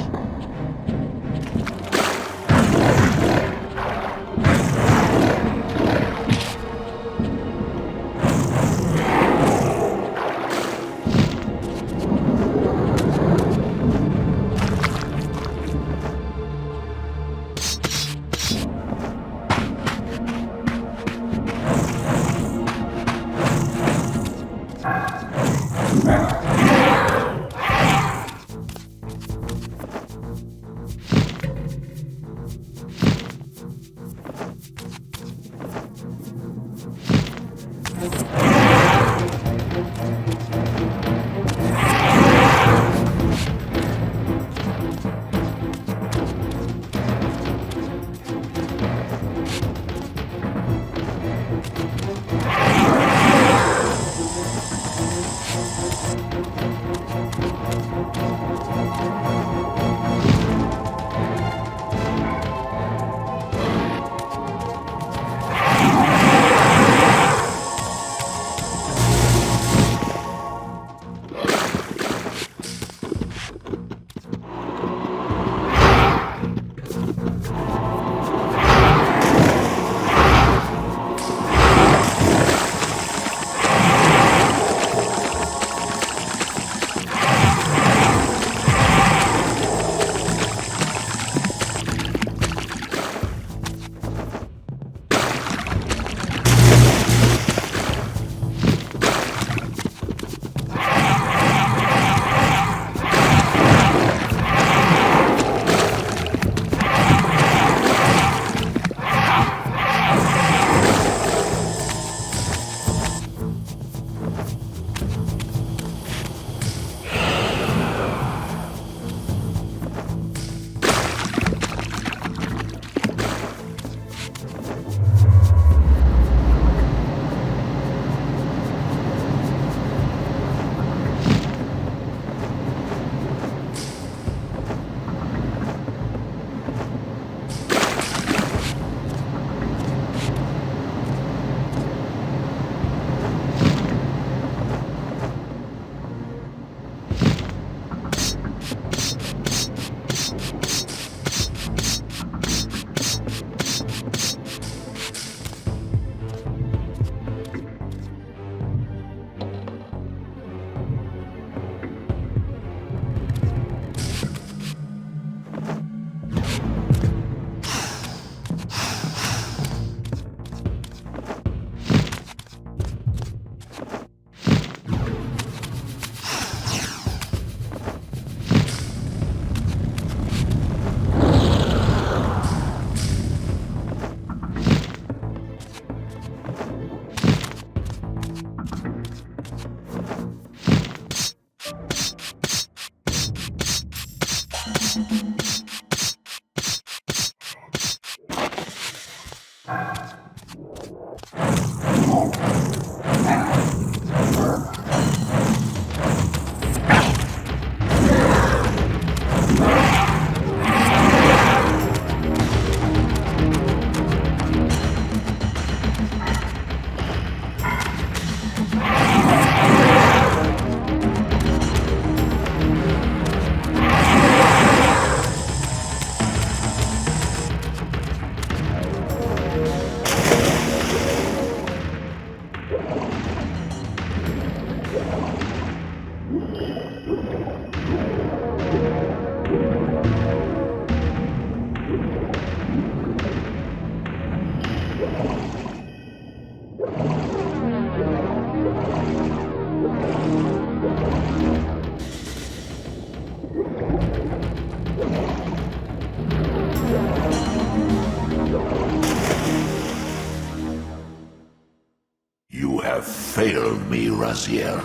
failed me, Raziel.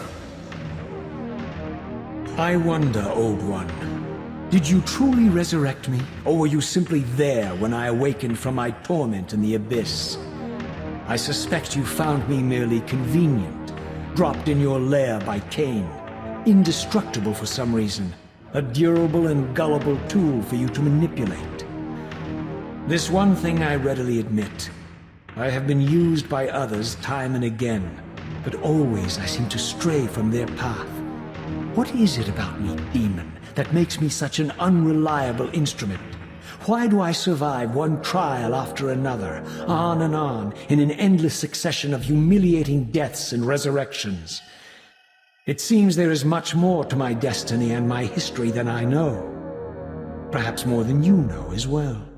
I wonder, Old One. Did you truly resurrect me, or were you simply there when I awakened from my torment in the abyss? I suspect you found me merely convenient, dropped in your lair by Kain, indestructible for some reason, a durable and gullible tool for you to manipulate. This one thing I readily admit. I have been used by others time and again, but always I seem to stray from their path. What is it about me, demon, that makes me such an unreliable instrument? Why do I survive one trial after another, on and on, in an endless succession of humiliating deaths and resurrections? It seems there is much more to my destiny and my history than I know. Perhaps more than you know as well.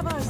brothers!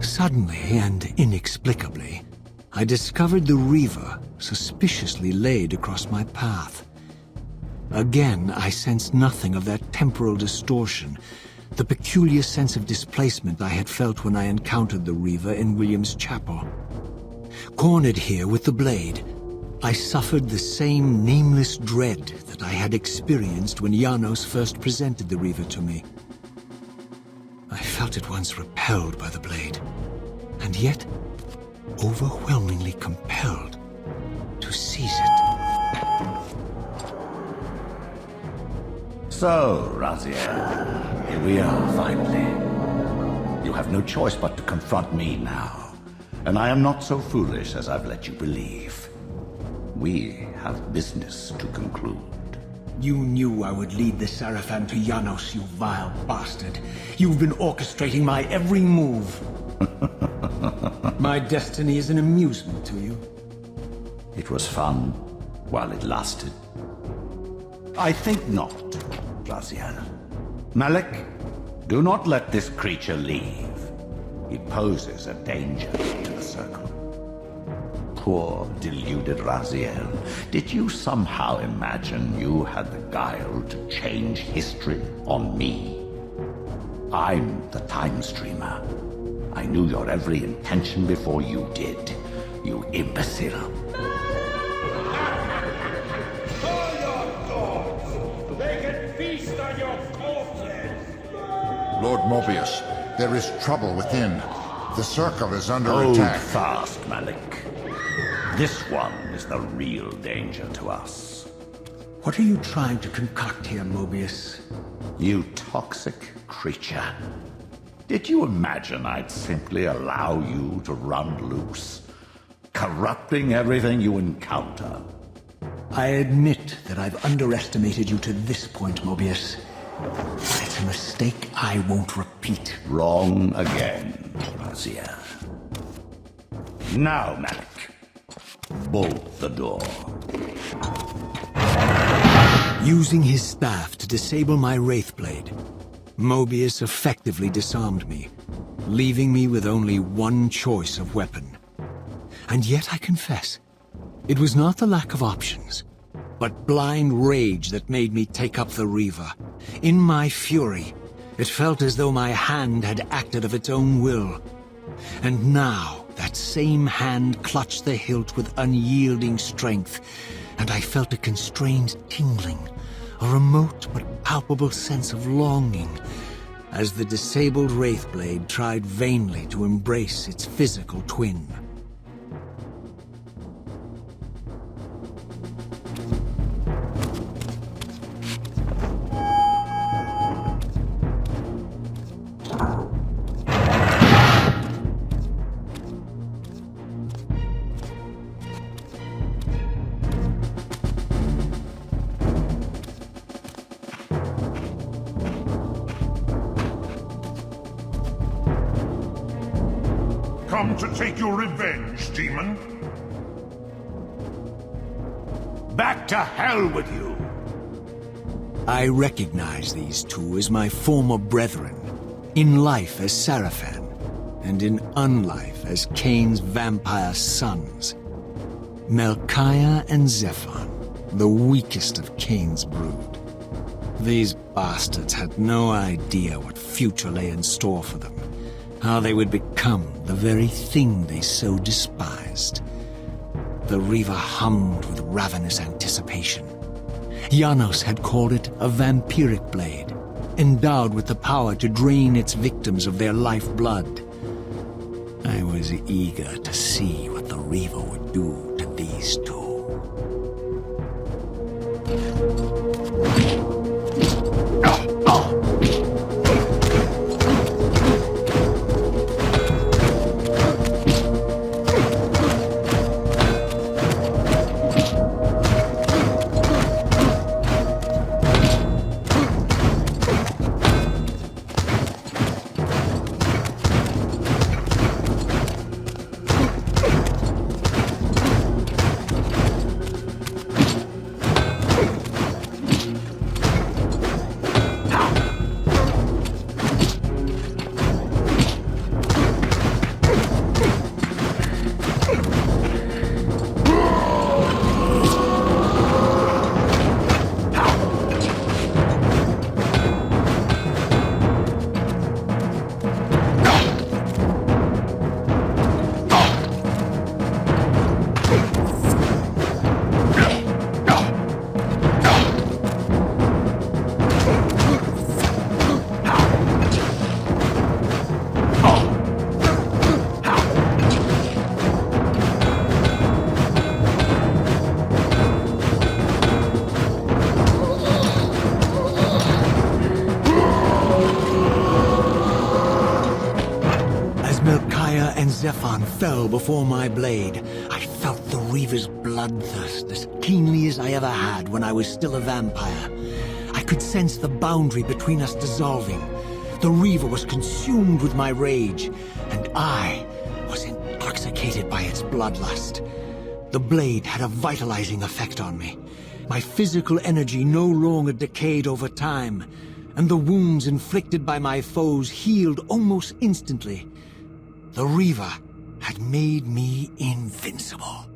Suddenly and inexplicably, I discovered the Reaver suspiciously laid across my path. Again, I sensed nothing of that temporal distortion, the peculiar sense of displacement I had felt when I encountered the Reaver in William's chapel. Cornered here with the blade, I suffered the same nameless dread that I had experienced when Janos first presented the Reaver to me. I felt at once repelled by the blade, and yet overwhelmingly compelled to seize it. So, Raziel, here we are, finally. You have no choice but to confront me now, and I am not so foolish as I've let you believe. We have business to conclude. You knew I would lead the Sarafan to Janos, you vile bastard. You've been orchestrating my every move. My destiny is an amusement to you. It was fun while it lasted. I think not, Raziel. Malik, do not let this creature leave. He poses a danger to the Circle. Poor, deluded Raziel. Did you somehow imagine you had the guile to change history on me? I'm the Time Streamer. I knew your every intention before you did, you imbecile. Call your gods! They can feast on your corpses! Lord Moebius, there is trouble within. The Circle is under Hold attack. fast, Malik. This one is the real danger to us. What are you trying to concoct here, Moebius? You toxic creature. Did you imagine I'd simply allow you to run loose, corrupting everything you encounter? I admit that I've underestimated you to this point, Moebius. It's a mistake I won't repeat. Wrong again, Raziel. Now, Malik. Bolt the door. Using his staff to disable my Wraithblade, Moebius effectively disarmed me, leaving me with only one choice of weapon. And yet I confess, it was not the lack of options, but blind rage that made me take up the Reaver. In my fury, it felt as though my hand had acted of its own will. And now, that same hand clutched the hilt with unyielding strength, and I felt a constrained tingling, a remote but palpable sense of longing, as the disabled Wraithblade tried vainly to embrace its physical twin. Come to take your revenge, demon? Back to hell with you! I recognize these two as my former brethren, in life as Sarafan, and in unlife as Kain's vampire sons. Melchiah and Zephon, the weakest of Kain's brood. These bastards had no idea what future lay in store for them, how they would become the very thing they so despised. The Reaver hummed with ravenous anticipation. Janos had called it a vampiric blade, endowed with the power to drain its victims of their lifeblood. I was eager to see what the Reaver would do to these two. Zephon fell before my blade. I felt the Reaver's bloodthirst as keenly as I ever had when I was still a vampire. I could sense the boundary between us dissolving. The Reaver was consumed with my rage, and I was intoxicated by its bloodlust. The blade had a vitalizing effect on me. My physical energy no longer decayed over time, and the wounds inflicted by my foes healed almost instantly. The Reaver had made me invincible.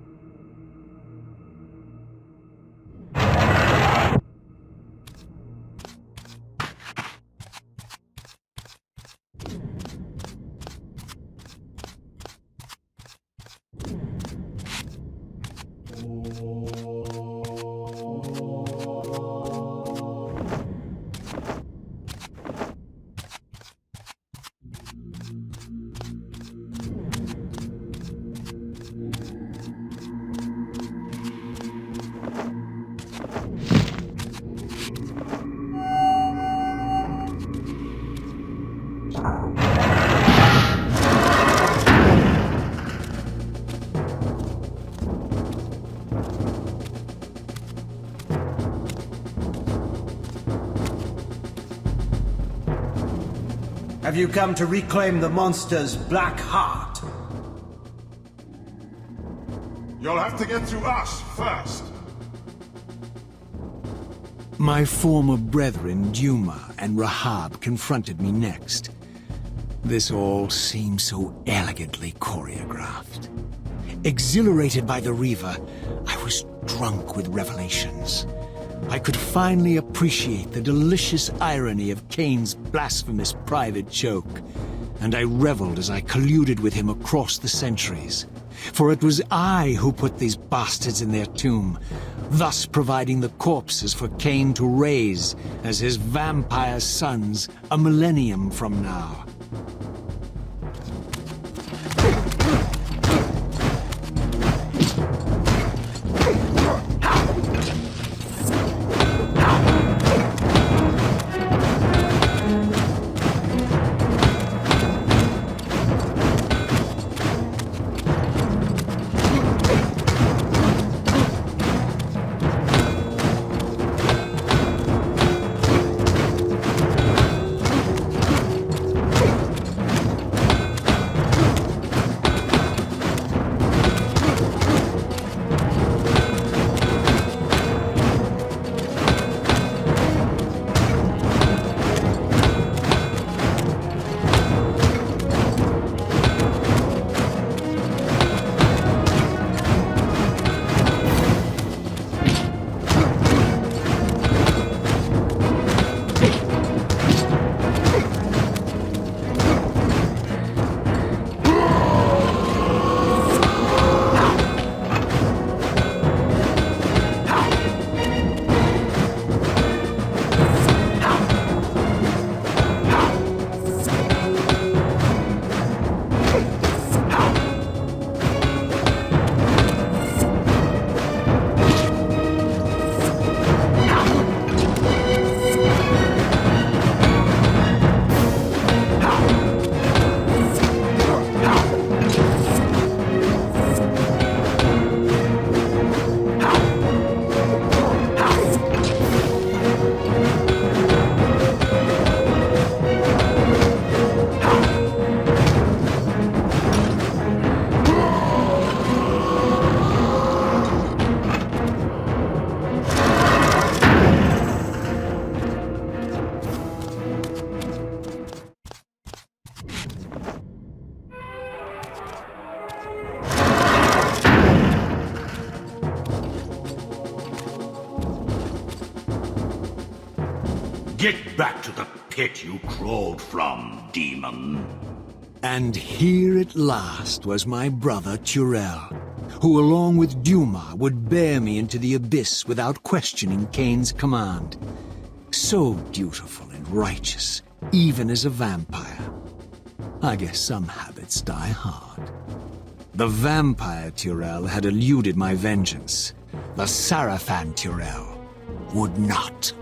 Have you come to reclaim the monster's black heart? You'll have to get through us first. My former brethren, Dumah and Rahab, confronted me next. This all seemed so elegantly choreographed. Exhilarated by the Reaver, I was drunk with revelations. I could finally appreciate the delicious irony of Kain's blasphemous private joke. and I reveled as I colluded with him across the centuries. For it was I who put these bastards in their tomb, thus providing the corpses for Kain to raise as his vampire sons a millennium from now. Get back to the pit you crawled from, demon. And here at last was my brother Turel, who along with Dumah would bear me into the abyss without questioning Kain's command. So dutiful and righteous, even as a vampire. I guess some habits die hard. The vampire Turel had eluded my vengeance. The Sarafan Turel would not.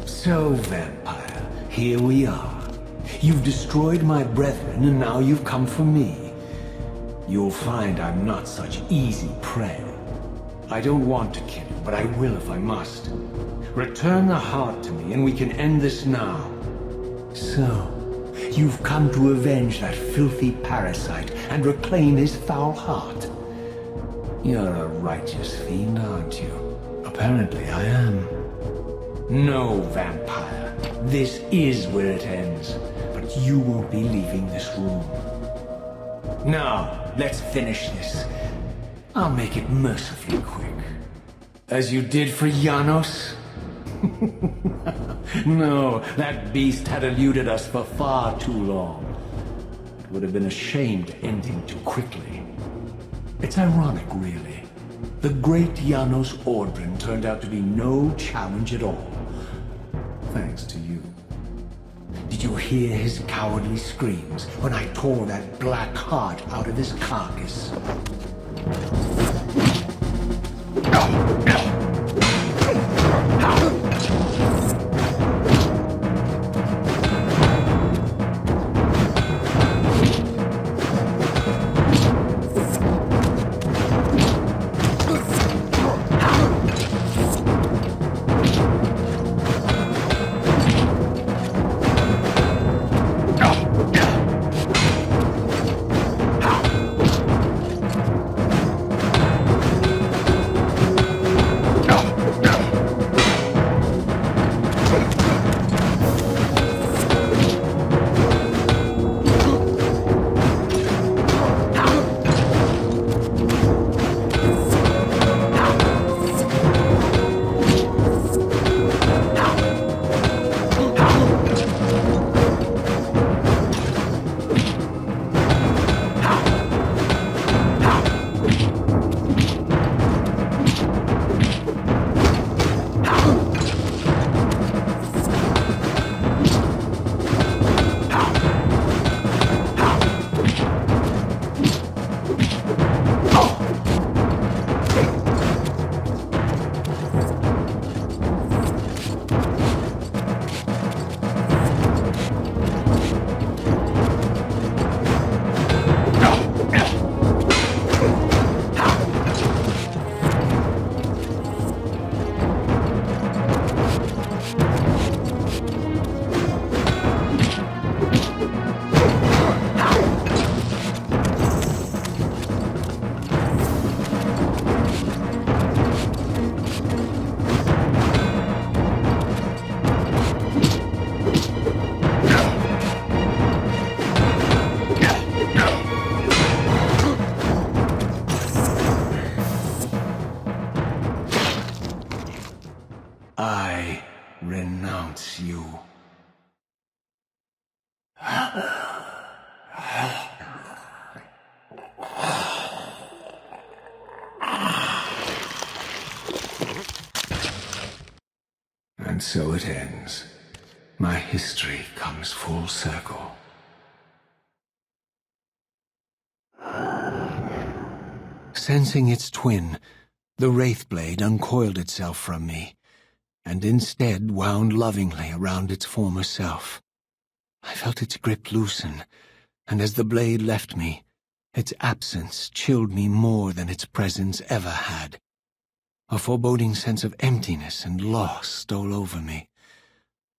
So, vampire, here we are. You've destroyed my brethren, and now you've come for me. You'll find I'm not such easy prey. I don't want to kill you, but I will if I must. Return the heart to me, and we can end this now. So, you've come to avenge that filthy parasite and reclaim his foul heart. You're a righteous fiend, aren't you? Apparently I am. No, vampire. This is where it ends, but you won't be leaving this room. Now, let's finish this. I'll make it mercifully quick. As you did for Janos? No, that beast had eluded us for far too long. It would have been a shame to end him too quickly. It's ironic, really. The great Janos Audron'r turned out to be no challenge at all. Thanks to you. Did you hear his cowardly screams when I tore that black heart out of his carcass? I renounce you. And so it ends. My history comes full circle. Sensing its twin, the Wraithblade uncoiled itself from me, and instead wound lovingly around its former self. I felt its grip loosen, and as the blade left me, its absence chilled me more than its presence ever had. A foreboding sense of emptiness and loss stole over me,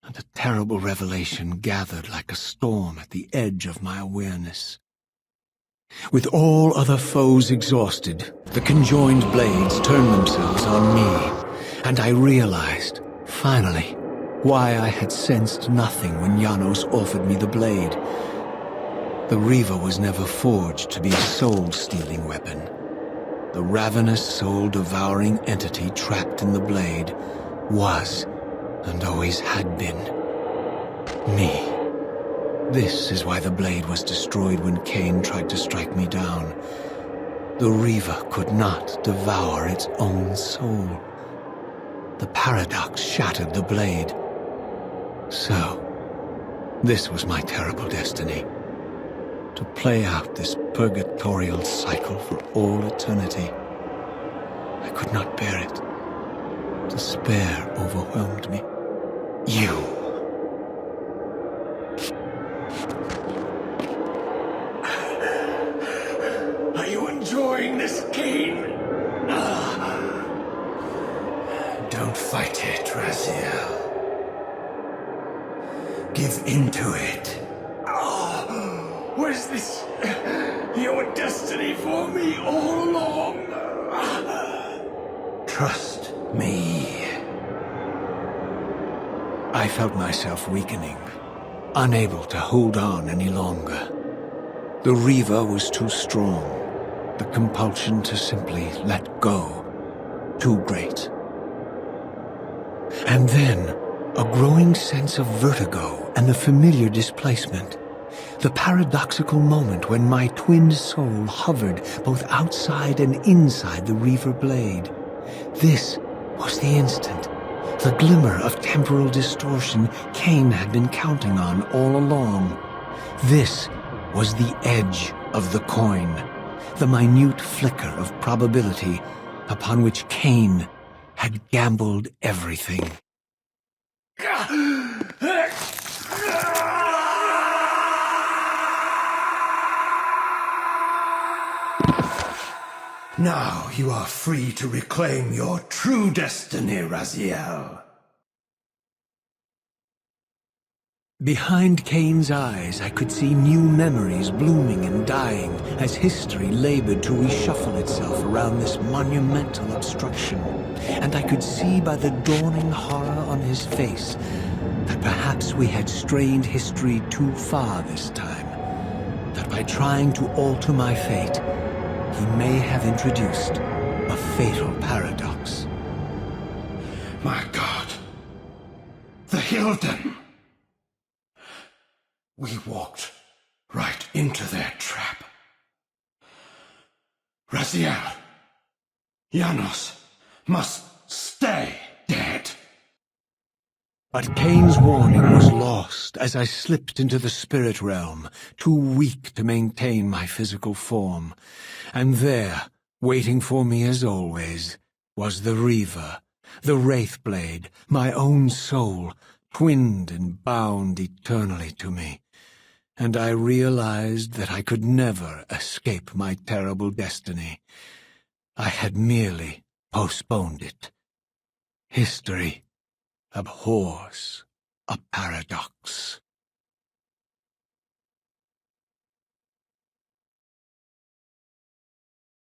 and a terrible revelation gathered like a storm at the edge of my awareness. With all other foes exhausted, the conjoined blades turned themselves on me, and I realized, finally, why I had sensed nothing when Janos offered me the blade. The Reaver was never forged to be a soul-stealing weapon. The ravenous, soul-devouring entity trapped in the blade was, and always had been, me. This is why the blade was destroyed when Kain tried to strike me down. The Reaver could not devour its own soul. The paradox shattered the blade. So, this was my terrible destiny. To play out this purgatorial cycle for all eternity. I could not bear it. Despair overwhelmed me. You. Are you enjoying this, Kain? Don't fight it, Raziel. Give in to it. Was this your destiny for me all along? Trust me. I felt myself weakening, unable to hold on any longer. The Reaver was too strong. The compulsion to simply let go, too great. And then, a growing sense of vertigo and the familiar displacement. The paradoxical moment when my twin soul hovered both outside and inside the Reaver blade. This was the instant, the glimmer of temporal distortion Kain had been counting on all along. This was the edge of the coin, the minute flicker of probability upon which Kain had gambled everything. Now you are free to reclaim your true destiny, Raziel. Behind Kain's eyes, I could see new memories blooming and dying as history labored to reshuffle itself around this monumental obstruction. And I could see by the dawning horror on his face that perhaps we had strained history too far this time. That by trying to alter my fate, he may have introduced a fatal paradox. My God. The Hilden. We walked right into their trap. Raziel, Janos must stay dead. But Kain's warning was lost as I slipped into the spirit realm, too weak to maintain my physical form. And there, waiting for me as always, was the Reaver, the Wraithblade, my own soul, twinned and bound eternally to me. And I realized that I could never escape my terrible destiny. I had merely postponed it. History abhors a paradox.